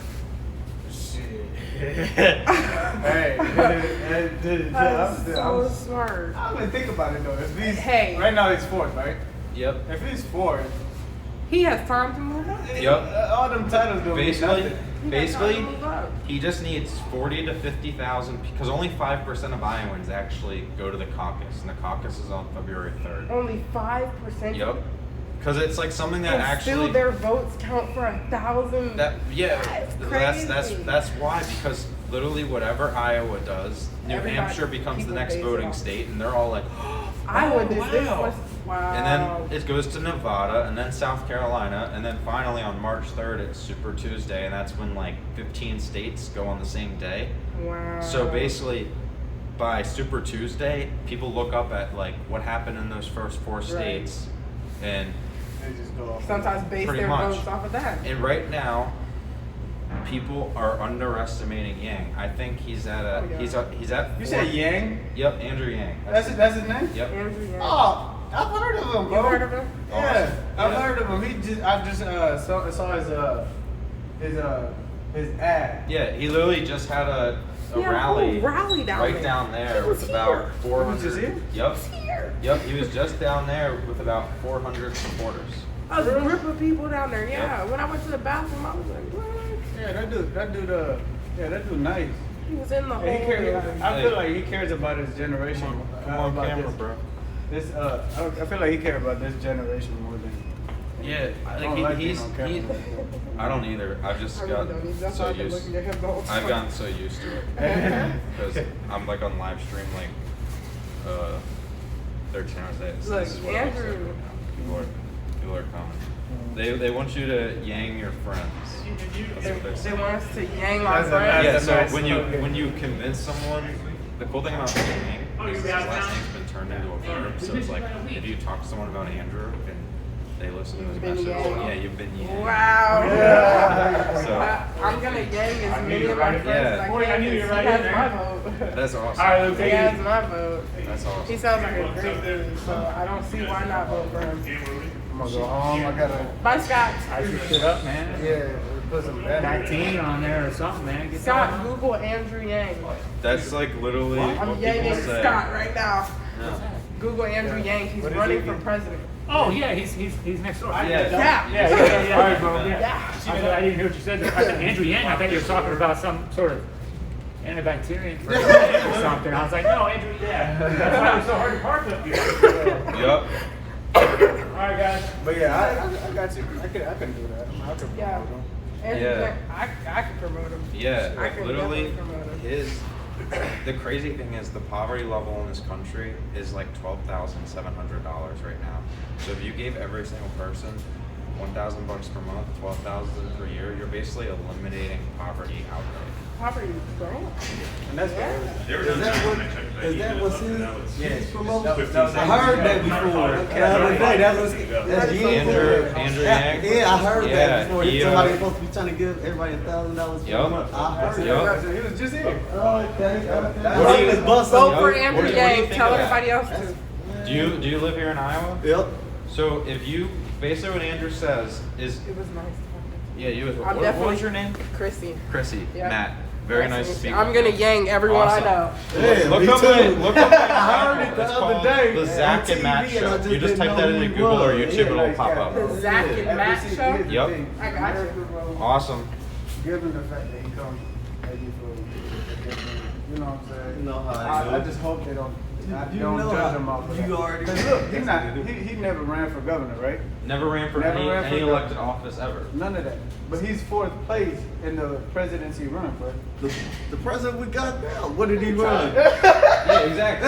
Hey, That's so smart. I'm gonna think about it though. If he's Hey. right now he's 4th, right? Yep. If he's 4th, He has time to move up. Yep. all them titles don't mean nothing. Basically, he just needs 40 to 50,000 because only 5% of Iowans actually go to the caucus, and the caucus is on February 3rd. Only 5%. Yep. Because it's like something that And actually still their votes count for 1,000. That's why, because literally whatever Iowa does, New Everybody- Hampshire becomes the people next base it voting off. state, and they're all like, Iowa did this. wow. Wow. And then it goes to Nevada, and then South Carolina, and then finally on March 3rd it's Super Tuesday, and that's when like 15 states go on the same day. Wow. So basically, by Super Tuesday, people look up at like what happened in those first 4 states, and They just go off. Sometimes base pretty their much. votes off of that. And right now, people are underestimating Yang. I think he's at a he's at. You said Yang? Yep, Andrew Yang. That's his name? Yep. Andrew Yang. Oh, I've heard of him, bro. You heard of him? Yeah, I've Yeah. heard of him. I just saw his ad. Yeah, he literally just had a He had a rally, whole rally down right there. down there He was with about here. 400. He was just here? Yep. Here. Yep, he was just down there with about 400 supporters. A group of people down there. Yeah. When I went to the bathroom, I was like, what? Yeah, that dude nice. He was in the whole. Yeah, he cares. I feel like he cares about his generation. Come on about camera, this, bro. This I feel like he cares about this generation more than. Yeah, I don't like being he's. on camera. I don't either. I've just I really don't. gotten That's so why I've been used. looking at him the whole time. I've gotten so used to it because I'm like on live stream like 13 hours a day. So Look, this is what it looks Andrew- like right now. People people are coming. They want you to yang your friends. That's what they're They saying. want us to yang our friends. Yeah, so when you convince someone, the cool thing about yang is his last name's been turned into a verb. So it's like if you talk to someone about Andrew and they listen to his message, yeah, you've been yang. Wow. Yeah. So I'm gonna yang as many of my friends as I can. He has my vote. that's awesome. He has my vote. That's awesome. He sounds like a great dude, so I don't see why not vote for him. I'm gonna go home. I gotta. Bye, Scott. I should shit up, man. Yeah, put some battery. 19 on there or something, man. Get Scott, going. Google Andrew Yang. That's like literally I'm what people yanging say. Scott right now. Yeah. Google Andrew Yang. He's running for president. Oh yeah, he's next door. Yeah. Yeah. All right, bro. Yeah. I didn't hear what you said. I said Andrew Yang. I thought you were talking about some sort of antibacterian for or something. I was like, no, Andrew Yang. That's why it was so hard to park up here. Yup. All right, guys. But yeah, I got you. I can do that. I can Yeah. promote them. Andrew Yeah. Yang. I can promote him. Yeah, I can literally, definitely promote him. the crazy thing is the poverty level in this country is like $12,700 right now. So if you gave every single person $1,000 per month, $12,000 per year, you're basically eliminating poverty outright. Poverty is growing. And that's Is that what's his? Yes. Promotion? I heard that before. That's Andrew Yang? Yeah, I heard that before. He, Somebody's supposed to be trying to give everybody $1,000 per month. I heard that. He was just here. Okay. Vote for Andrew Yang. Tell everybody else to. Do you live here in Iowa? Yep. So if you, basically what Andrew says is, It was nice talking to you. yeah, you was, I'm what was your name? Chrissy. Chrissy, Yeah. Matt. Very nice to speak I'm with gonna you. yang everyone Awesome. I know. Yeah, Look me up too. my I heard it the It's other called day The on Zach and Matt TV, and I Show. just You just didn't type know that who into he Google or was. YouTube, Yeah, it'll like pop that. up. The Zach and Matt show? Yep. I got you. Awesome. Given the fact that he comes maybe from, you know what I'm saying? You know how I just hope they don't. You don't know judge how- him off of you that. already- 'Cause look, he never ran for governor, right? Never ran for any elected office ever. None of that. But he's fourth place in the presidency run, bro. The president we got now, what did he run? Yeah, exactly.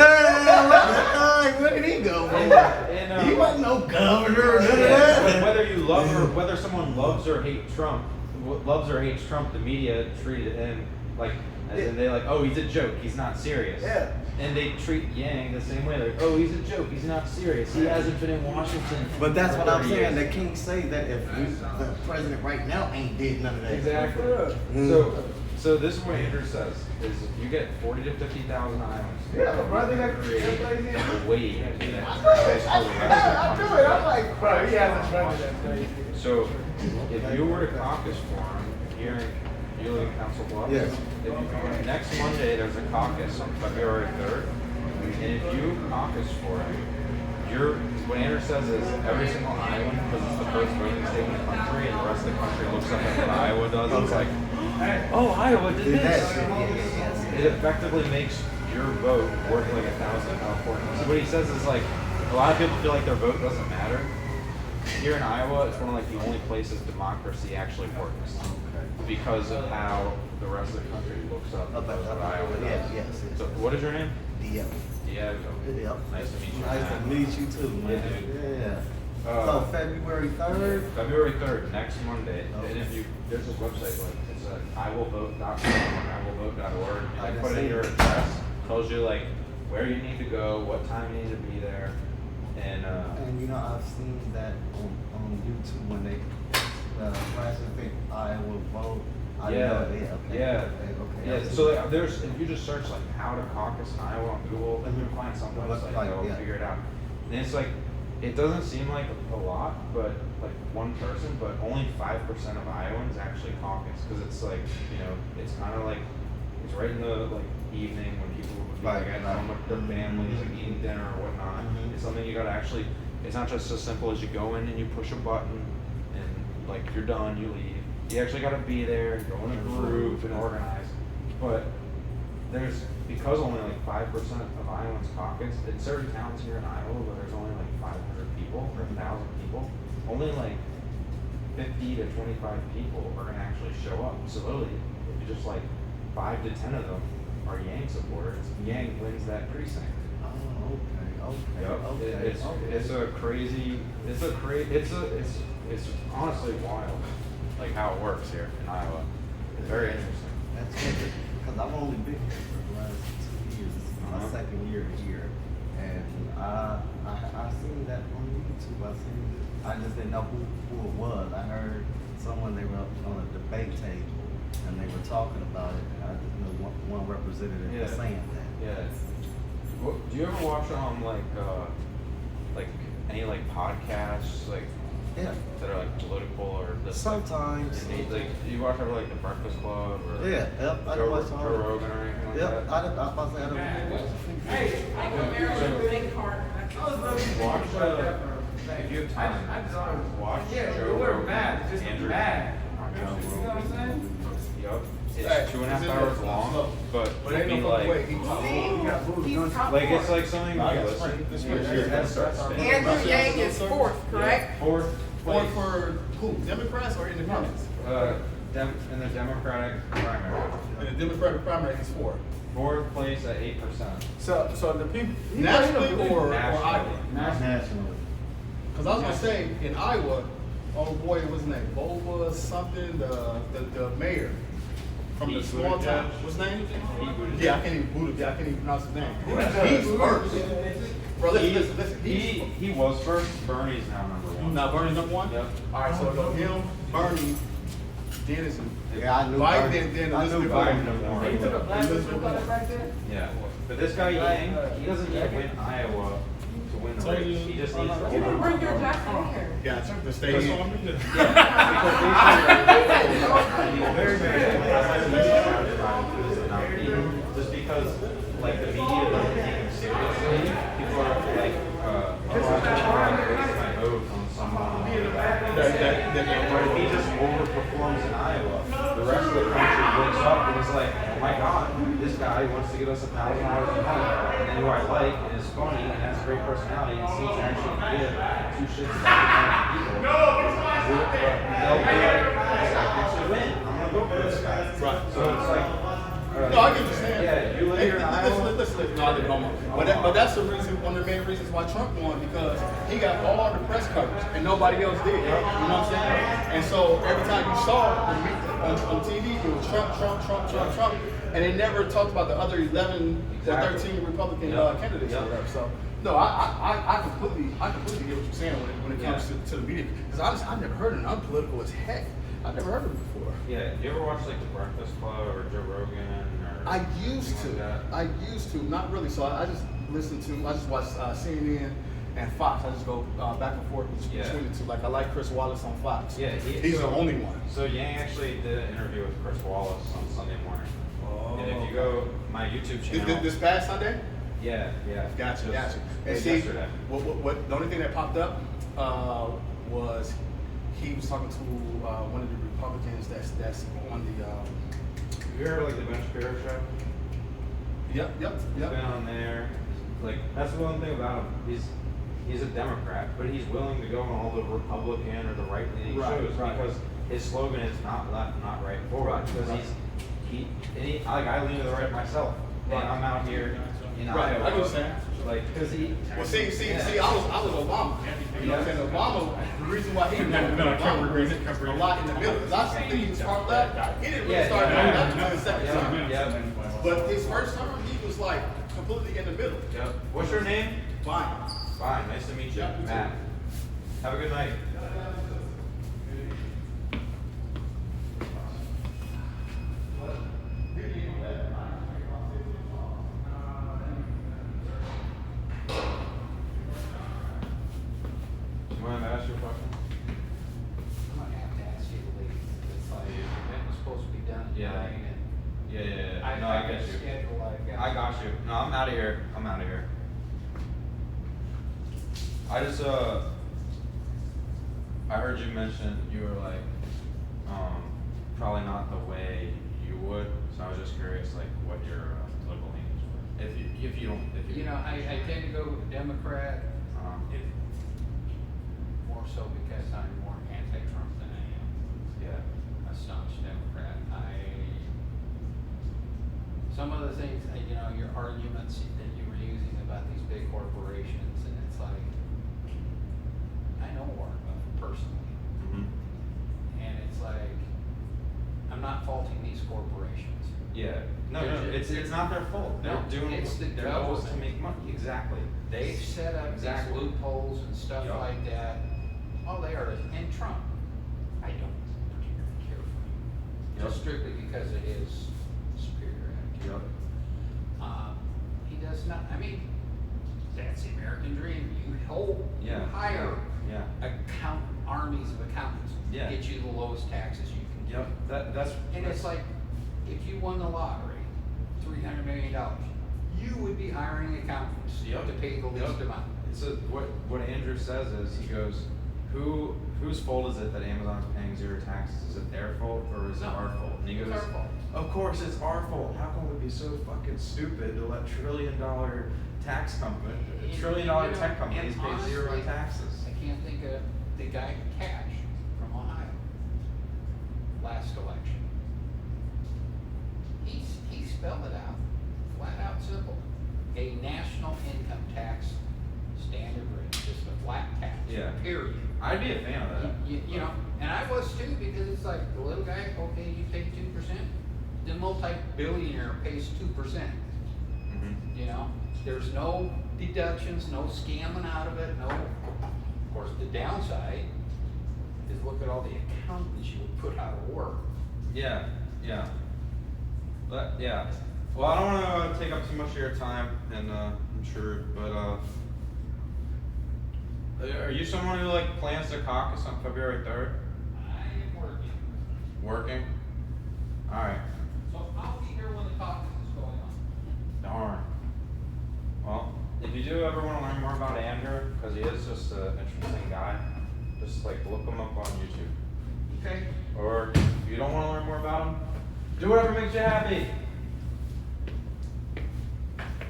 Where did he go? And, He wasn't no governor or none of that. Whether you love or whether someone loves or hates Trump, the media treated him like, as in they like, oh, he's a joke, he's not serious. Yeah. And they treat Yang the same way. Like, oh, he's a joke. He's not serious. He hasn't been in Washington. But that's what I'm 30 saying. years. They can't say that if the president right now ain't did none of that. Exactly. So this is what Andrew says: is if you get 40 to 50,000 Iowans, Yeah, but brother, that create plays in. a wave in I do it. I'm like, bro, he hasn't run that crazy. So if you were to caucus for him here in you live in Council Bluffs, Yes. Next Monday there's a caucus on February 3rd, and if you caucus for him, what Andrew says is every single Iowan, because it's the first voting state in the country, and the rest of the country looks up at what Iowa does, it's like, oh, Iowa did this. It effectively makes your vote worth like 1,000 in California. So what he says is like, a lot of people feel like their vote doesn't matter. Here in Iowa, it's one of like the only places democracy actually works. Because of how the rest of the country looks up at Iowa does. Yes. So what is your name? Diego. Diego. Yep. Nice to meet you. Nice to meet you too, man. Yeah. So February 3rd? February 3rd, next Monday. And if you, there's a website, like, it's iwillvote.com or iwillvote.org. And you put in your address, tells you like where you need to go, what time you need to be there. And you know, I've seen that on YouTube when they flash and think I will vote. Yeah. So there's, if you just search like how to caucus in Iowa on Google, then you'll find some website that'll figure it out. And it's like, it doesn't seem like a lot, but like one person, but only 5% of Iowans actually caucus, because it's like, you know, it's kind of like, it's right in the like evening when people would be like at home with their families, like eating dinner or whatnot. It's something you gotta actually, it's not just as simple as you go in and you push a button and like you're done, you leave. You actually gotta be there, go in a group and organize. But there's, because only like 5% of Iowans caucus, in certain towns here in Iowa where there's only like 500 people or 1,000 people, only like 50 to 25 people are gonna actually show up. So literally, if you just like 5 to 10 of them are Yang supporters, Yang wins that precinct. Oh, Yep. It's a crazy. It's honestly wild, like how it works here in Iowa. It's very interesting. That's interesting, because I've only been here for the last 2 years. This is my second year here, and I seen that on YouTube. I just didn't know who it was. I heard someone, they were on a debate table, and they were talking about it. I just know one representative was saying that. Yeah. Do you ever watch like any like podcasts like that are like political or this? Sometimes. Like, do you watch ever like the Breakfast Club or I Joe watch all Rogan or anything like that? I was about to say I don't Watch if you have time. Watch Joe Rogan. Andrew. Yup. It's 2.5 hours long, but ain't no like, way he talks. like it's like something you listen. Andrew Yang is fourth, correct? Fourth for who? Democrats or independents? In the Democratic primary. In the Democratic primary, he's fourth. Fourth place at 8%. So the people nationally or Iowa? Nationally. Because I was gonna say in Iowa, oh boy, what's his name? Boba something, the mayor from the small town. What's his name? Yeah, I can't even pronounce his name. He's first. Bro, listen. He was first. Bernie's now number one. Now Bernie's number one? Yep. All right, so go him, Bernie, then it's I knew Biden, then Elizabeth Biden Warren. He took a black back there? Yeah. But this guy Yang, he doesn't need to win Iowa to win the race. He just needs to You win. bring your Jackson here. Gotcha. The state. Just because like the media doesn't take him seriously, people are like my vote on someone but if he just overperforms in Iowa, the rest of the country wakes up and is like, oh my god, this guy wants to give us $1,000 a month, and who I like and is funny and has a great personality and seems to actually give two shits about people. They'll be like, this guy can actually win. I'm gonna vote for this guy. Right. So it's like no, I get what you're saying. Yeah, you live here in Iowa. Listen. No, I live in Omaha. But that's the reason, one of the main reasons why Trump won, because he got all the press coverage and nobody else did. You know what I'm saying? And so every time you saw on TV, it was Trump, and they never talked about the other 11 or 13 Republican candidates or whatever. So no, I completely get what you're saying when it comes to the media. Because I've never heard of it. I'm political as heck. I've never heard of it before. Yeah, do you ever watch like the Breakfast Club or Joe Rogan or? I used to, not really. So I just watch CNN and Fox. I just go back and forth between the two. Like I like Chris Wallace on Fox. Yeah, he's the only one. So Yang actually did an interview with Chris Wallace on Sunday morning. Oh. And if you go my YouTube channel. This past Sunday? Yeah. Gotcha. And see, yesterday. What the only thing that popped up was he was talking to one of the Republicans that's on the. You heard like the Ben Shapiro show? Yep. He's been on there. Like that's the one thing about him. He's a Democrat, but he's willing to go on all the Republican or the right-leaning shows because his slogan is not left, not right, forward. Because I lean to the right myself, and I'm out here in Iowa. I understand. Like, because he. Well, see, I was Obama. You know what I'm saying? Obama, the reason why he didn't Obama a lot in the middle. Because I think he was part left. He didn't really start doing that until his second term. But his first term, he was like completely in the middle. Yep. What's your name? Fine. Nice to meet you, Matt. Have a good night. You want to ask your question? I'm gonna have to ask you to leave. It's like, that was supposed to be done at 9 and. Yeah. No, I get you. I got you. No, I'm out of here. I just, I heard you mention you were like, probably not the way you would, so I was just curious, like, what your political leanings were. If you don't. You know, I tend to go Democrat, more so because I'm more anti-Trump than I am a staunch Democrat. Some of the things, you know, your arguments that you were using about these big corporations corporations. Yeah. No, it's not their fault. They're doing it's the their goal is to government. make money. Exactly. They've set up Exactly. these loopholes and stuff like that. Oh, they are. And Trump, I don't particularly care for him. Just strictly because of his superior attitude. He does not, I mean, that's the American dream. You hire armies of accountants to get you the lowest taxes you can get. And it's like, if you won the lottery, $300 million, you would be hiring accountants to pay the least amount. So what Andrew says is, he goes, whose fault is it that Amazon's paying zero taxes? Is it their fault or is it our fault? And he goes, it's our fault. of course it's our fault. How can we be so fucking stupid to let $1 trillion tax company, $1 trillion tech companies pay zero in taxes? I can't think of the guy Cash from Ohio, last election. He spelled it out, flat out simple. A national income tax standard rate, just a flat tax, period. I'd be a fan of that. You know, and I was too, because it's like, the little guy, okay, you pay 2%, the multi-billionaire pays 2%. You know, there's no deductions, no scamming out of it, no, of course, the downside is look at all the accountants you would put out of work. Yeah. But well, I don't want to take up too much of your time, and I'm sure, but are you someone who plans the caucus on February 3rd? I am working. Working? All right. So I'll be here when the caucus is going on. Darn. Well, if you do ever want to learn more about Andrew, because he is just an interesting guy, just look him up on YouTube. Okay. Or if you don't want to learn more about him, do whatever makes you happy.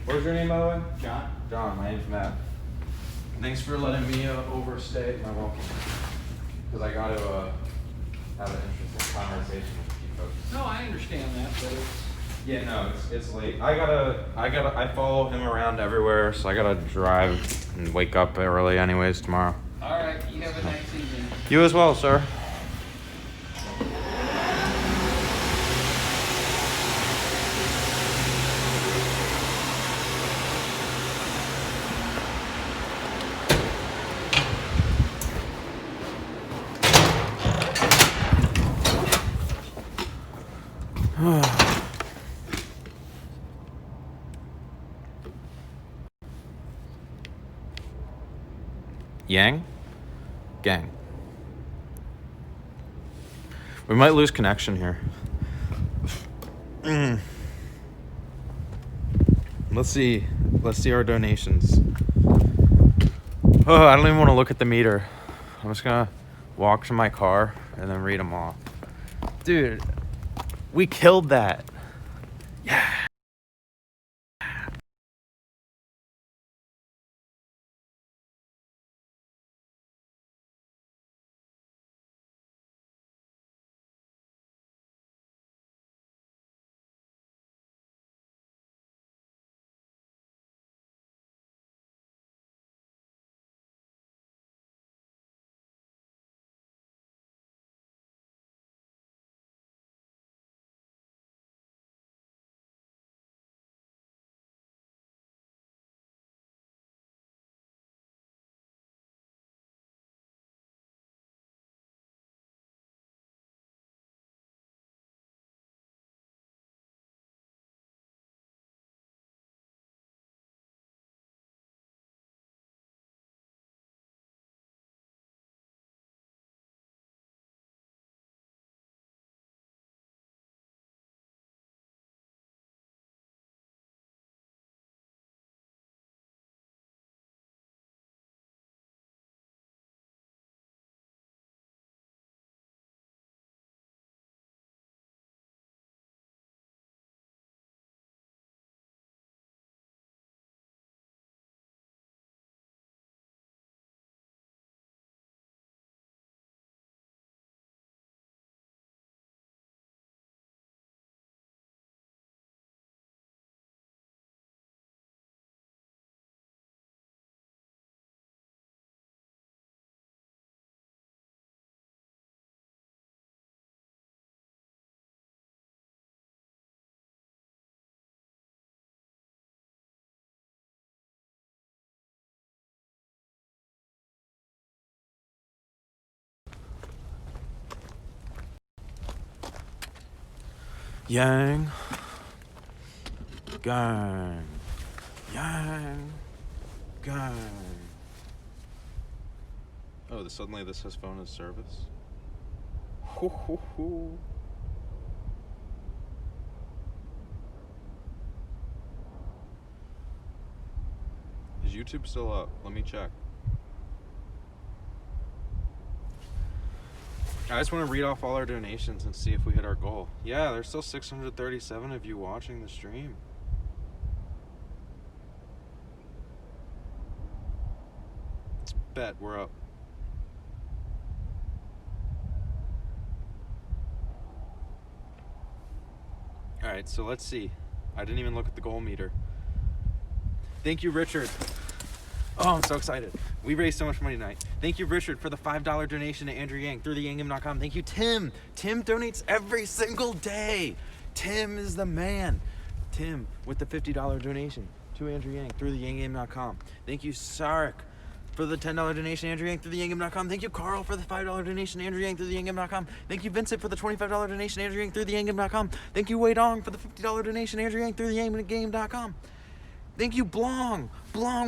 What's your name, by the way? John. John, my name's Matt. Thanks for letting me overstay my welcome. Because I got to have an interesting conversation with you folks. No, I understand that, but it's... Yeah, no, it's late. I follow him around everywhere, so I gotta drive and wake up early anyways tomorrow. All right, you have a nice evening. You as well, sir. Yang? Gang. We might lose connection here. Let's see our donations. Oh, I don't even want to look at the meter. I'm just gonna walk to my car and then read them off. Dude, we killed that. Yeah. Yang. Gang. Yang. Gang. Oh, suddenly this has phone as service? Hoo hoo hoo. Is YouTube still up? Let me check. I just want to read off all our donations and see if we hit our goal. Yeah, there's still 637 of you watching the stream. Let's bet we're up. Alright, so let's see. I didn't even look at the goal meter. Thank you, Richard. Oh, I'm so excited. We raised so much money tonight. Thank you, Richard, for the $5 donation to Andrew Yang through theyangame.com. Thank you, Tim. Tim donates every single day. Tim is the man. Tim with the $50 donation to Andrew Yang through theyangame.com. Thank you, Sarek, for the $10 donation to Andrew Yang through theyangame.com. Thank you, Carl, for the $5 donation to Andrew Yang through theyangame.com. Thank you, Vincent, for the $25 donation to Andrew Yang through theyangame.com. Thank you, Wei Dong, for the $50 donation to Andrew Yang through theyangame.com. Thank you, Blong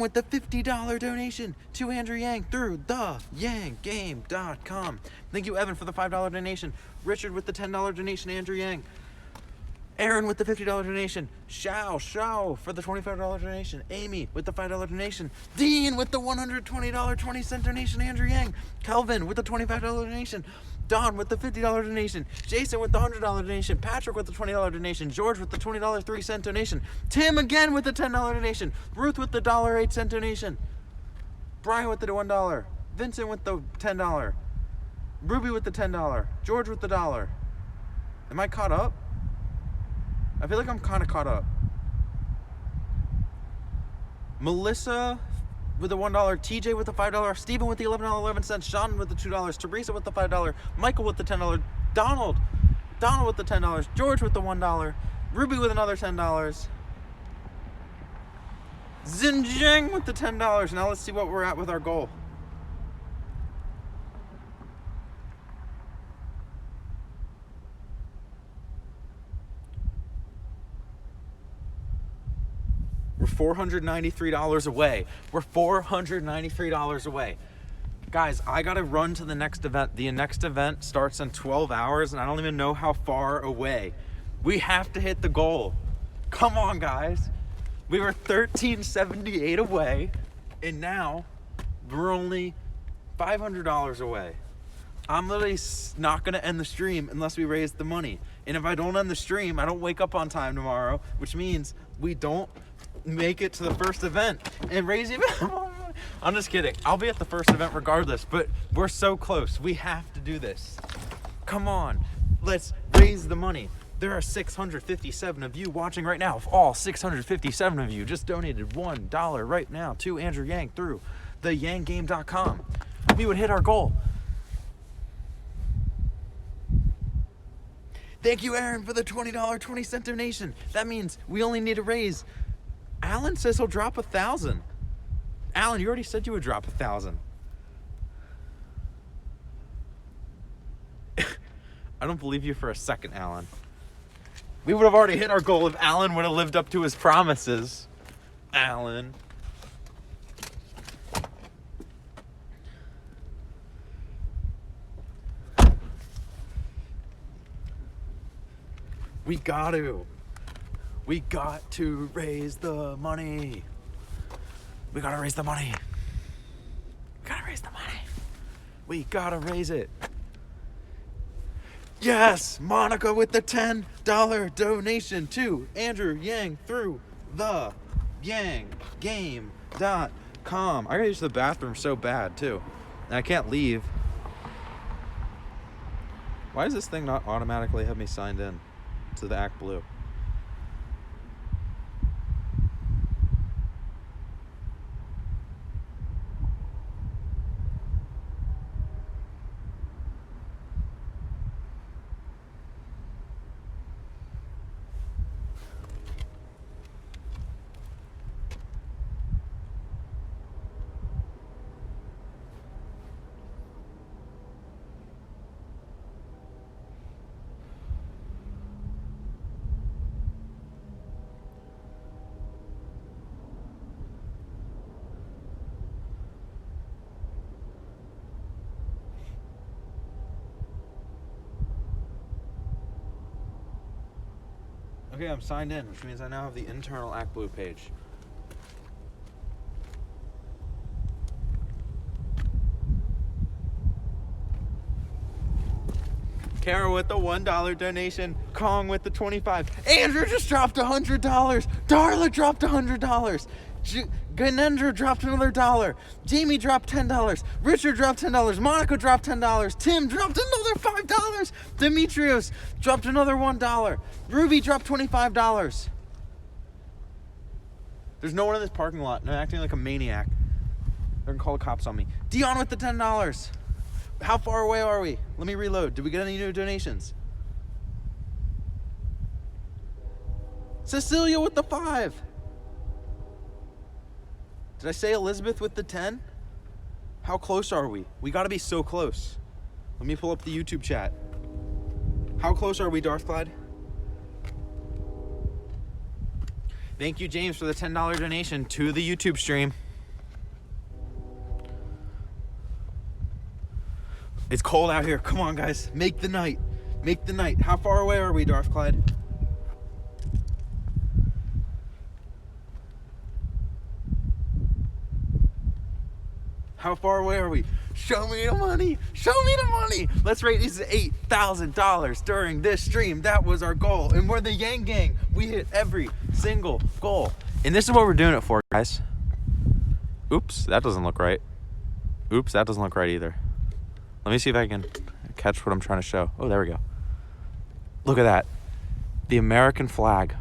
with the $50 donation to Andrew Yang through theyangame.com. Thank you, Evan, for the $5 donation. Richard with the $10 donation to Andrew Yang. Aaron with the $50 donation. Shao for the $25 donation. Amy with the $5 donation. Dean with the $120.20 donation to Andrew Yang. Kelvin with the $25 donation. Don with the $50 donation. Jason with the $100 donation. Patrick with the $20 donation. George with the $20.03 donation. Tim again with the $10 donation. Ruth with the $1.08 donation. Brian with the $1. Vincent with the $10. Ruby with the $10. George with the $1. Am I caught up? I feel like I'm kind of caught up. Melissa with the $1, TJ with the $5, Stephen with the $11.11, Sean with the $2, Teresa with the $5, Michael with the $10, Donald with the $10, George with the $1, Ruby with another $10, Xinjiang with the $10. Now let's see what we're at with our goal. We're $493 away. We're $493 away. Guys, I gotta run to the next event. The next event starts in 12 hours and I don't even know how far away. We have to hit the goal. Come on, guys. We were $1,378 away and now we're only $500 away. I'm literally not gonna end the stream unless we raise the money. And if I don't end the stream, I don't wake up on time tomorrow, which means we don't make it to the first event and raise the event. I'm just kidding. I'll be at the first event regardless, but we're so close. We have to do this. Come on, let's raise the money. There are 657 of you watching right now. If all 657 of you just donated $1 right now to Andrew Yang through theyangame.com, we would hit our goal. Thank you, Aaron, for the $20.20 donation. That means we only need to raise. Alan says he'll drop 1,000. Alan, you already said you would drop 1,000. I don't believe you for a second, Alan. We would have already hit our goal if Alan would have lived up to his promises. Alan. We got to raise the money. We gotta raise the money. We gotta raise it. Yes, Monica with the $10 donation to Andrew Yang through theyangame.com. I gotta use the bathroom so bad too. And I can't leave. Why does this thing not automatically have me signed in to the Act Blue? Okay, I'm signed in, which means I now have the internal ActBlue page. Kara with the $1 donation. Kong with the 25. Andrew just dropped $100. Darla dropped $100. Ganendra dropped another $1. Jamie dropped $10. Richard dropped $10. Monica dropped $10. Tim dropped another $5. Demetrios dropped another $1. Ruby dropped $25. There's no one in this parking lot, and I'm acting like a maniac. They're gonna call the cops on me. Dion with the $10. How far away are we? Let me reload. Did we get any new donations? Cecilia with the 5. Did I say Elizabeth with the 10? How close are we? We gotta be so close. Let me pull up the YouTube chat. How close are we, Darth Clyde? Thank you, James, for the $10 donation to the YouTube stream. It's cold out here. Come on, guys. Make the night. Make the night. How far away are we, Darth Clyde? How far away are we? Show me the money. Show me the money. Let's rate these $8,000 during this stream. That was our goal. And we're the Yang Gang. We hit every single goal. And this is what we're doing it for, guys. Oops, that doesn't look right. Oops, that doesn't look right either. Let me see if I can catch what I'm trying to show. Oh, there we go. Look at that. The American flag.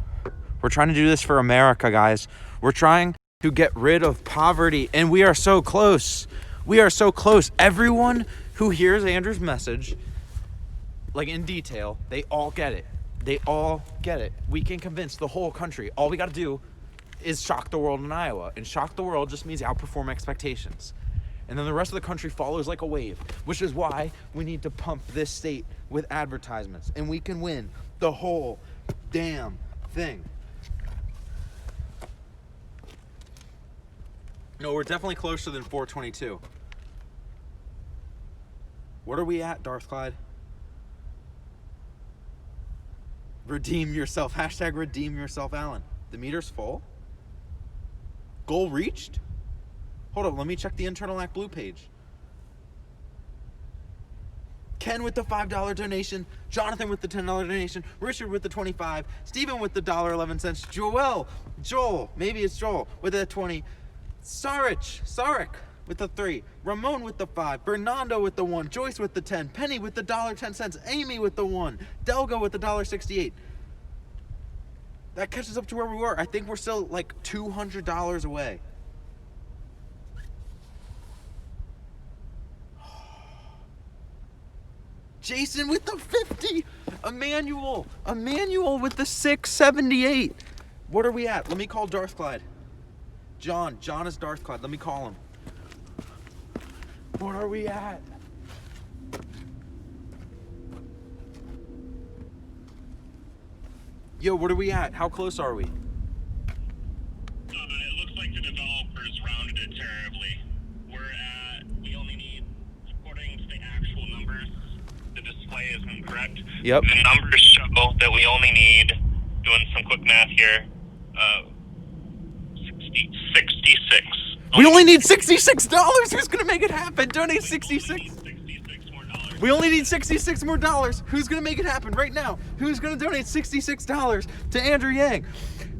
We're trying to do this for America, guys. We're trying to get rid of poverty, and we are so close. We are so close. Everyone who hears Andrew's message, like in detail, they all get it. They all get it. We can convince the whole country. All we got to do is shock the world in Iowa, and shock the world just means outperform expectations. And then the rest of the country follows like a wave, which is why we need to pump this state with advertisements. And we can win the whole damn thing. No, we're definitely closer than 422. What are we at, Darth Clyde? Redeem yourself. Hashtag redeem yourself, Alan. The meter's full. Goal reached? Hold up, let me check the internal ActBlue page. Ken with the $5 donation, Jonathan with the $10 donation, Richard with the 25, Stephen with the $1.11, Joel, maybe it's Joel, with the 20, Sarek with the 3, Ramon with the 5, Bernardo with the 1, Joyce with the 10, Penny with the $1.10, Amy with the 1, Delgo with the $1.68. That catches up to where we were. I think we're still like $200 away. Jason with the 50. Emmanuel with the 678. What are we at? Let me call Darth Clyde. John is Darth Clyde. Let me call him. What are we at? Yo, what are we at? How close are we? It looks like the developers rounded it terribly. We only need, according to the actual numbers, the display is incorrect. Yep. The numbers show that we only need, doing some quick math here, 66. We only need $66. Who's gonna make it happen? Donate 66. We only need $66 more. Who's gonna make it happen right now? Who's gonna donate $66 to Andrew Yang?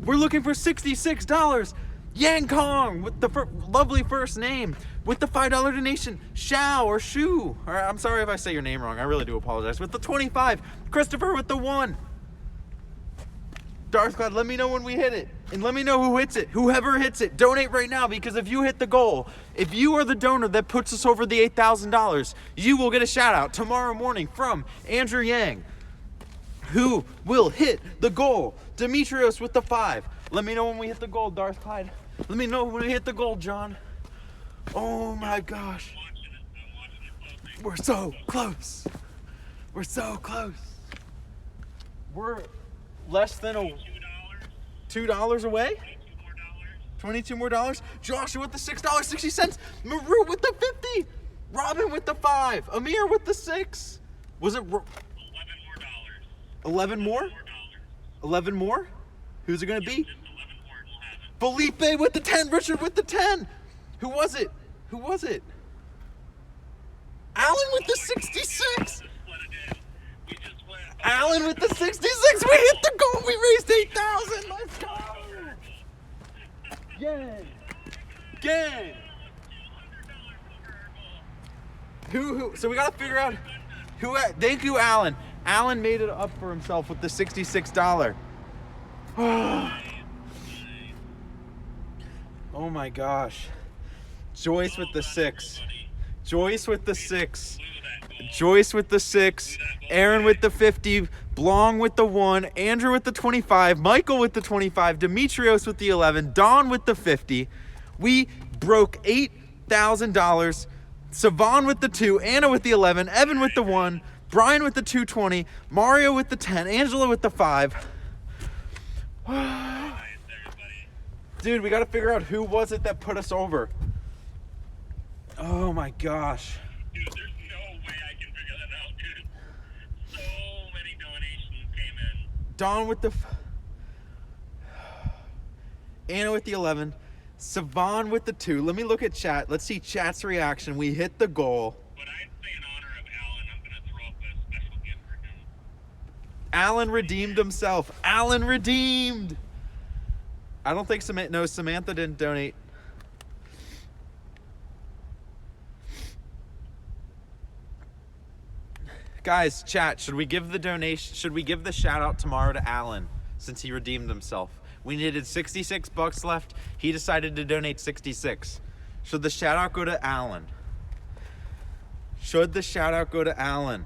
We're looking for $66. Yang Kong with the lovely first name with the $5 donation. Shao or Shu. Or I'm sorry if I say your name wrong. I really do apologize. With the 25. Christopher with the 1. Darth God, let me know when we hit it. And let me know who hits it. Whoever hits it, donate right now, because if you hit the goal, if you are the donor that puts us over the $8,000, you will get a shout out tomorrow morning from Andrew Yang, who will hit the goal. Demetrios with the 5. Let me know when we hit the goal, Darth Clyde. Let me know when we hit the goal, John. Oh my gosh. We're so close. We're so close. We're less than $2 away. $22 more. Joshua with the $6.60. Maru with the 50. Robin with the 5. Amir with the 6. Was it 11 more? 11 more? Who's it gonna be? Felipe with the 10, Richard with the 10. Who was it? Who was it? Alan with the 66. Alan with the 66. We hit the goal. We raised 8,000. Let's go. Gang. Gang. Who? So we gotta figure out who. Thank you, Alan. Alan made it up for himself with the $66. Oh my gosh. Joyce with the 6. Joyce with the 6. Joyce with the 6. Aaron with the 50. Blong with the 1. Andrew with the 25. Michael with the 25. Demetrios with the 11. Don with the 50. We broke $8,000. Savon with the 2. Anna with the 11. Evan with the 1. Brian with the 220. Mario with the 10. Angela with the 5. Dude, we gotta figure out who was it that put us over. Oh my gosh. Dude, there's no way I can figure that out, dude. So many donations came in. Don with the... Anna with the 11. Savon with the 2. Let me look at chat. Let's see chat's reaction. We hit the goal. But I'd say in honor of Alan, I'm going to throw up a special gift for him. Alan redeemed himself. Alan redeemed! I don't think Samantha didn't donate. Guys, chat, should we give the donation, should we give the shout out tomorrow to Alan since he redeemed himself? We needed $66 left. He decided to donate 66. Should the shout out go to Alan? Should the shout out go to Alan?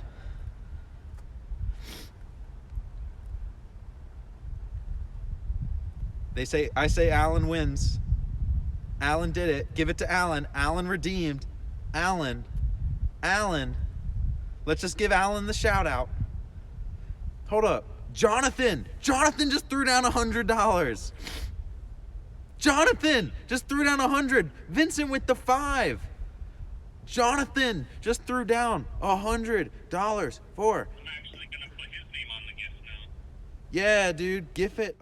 I say Alan wins. Alan did it. Give it to Alan. Alan redeemed. Alan. Let's just give Alan the shout out. Hold up. Jonathan just threw down $100. Jonathan just threw down 100. Vincent with the 5. Jonathan just threw down $100 for. I'm actually going to put his name on the gift now. Yeah, dude. Gift it.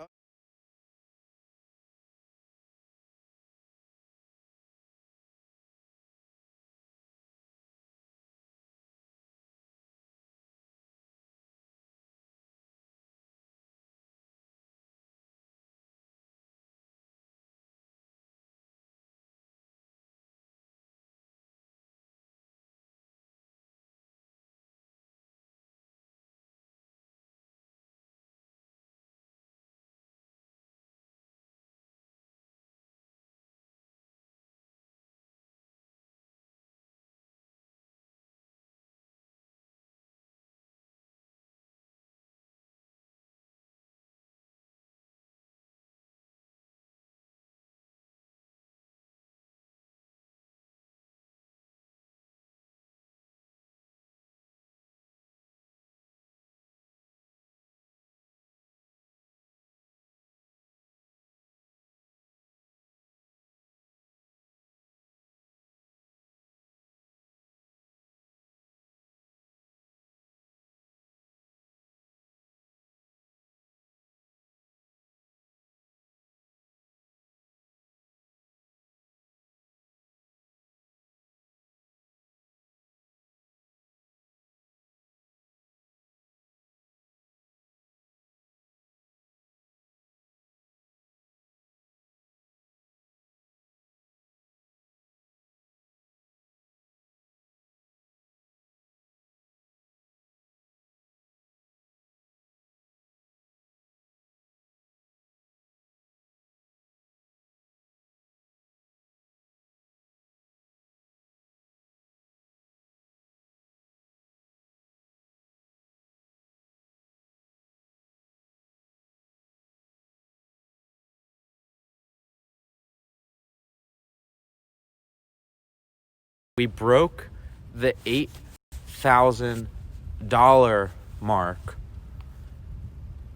We broke the $8,000 mark.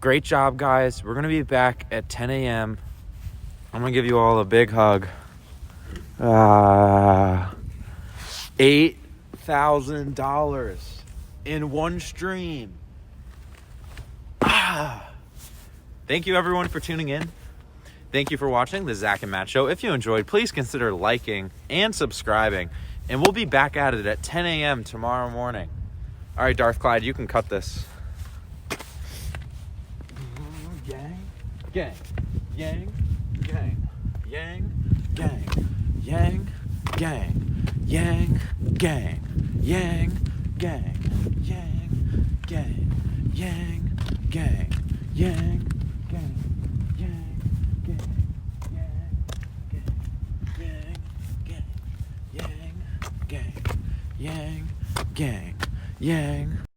Great job, guys. We're going to be back at 10 a.m. I'm going to give you all a big hug. $8,000 in one stream. Thank you everyone for tuning in. Thank you for watching the Zach and Matt Show. If you enjoyed, please consider liking and subscribing. And we'll be back at it at 10 a.m. tomorrow morning. All right, Darth Clyde, you can cut this. Gang, gang, yang, gang, yang, gang, yang, gang, yang, gang, yang, gang, yang, gang, yang, gang, yang, gang, yang, gang, yang, gang, yang, gang, yang, gang, yang.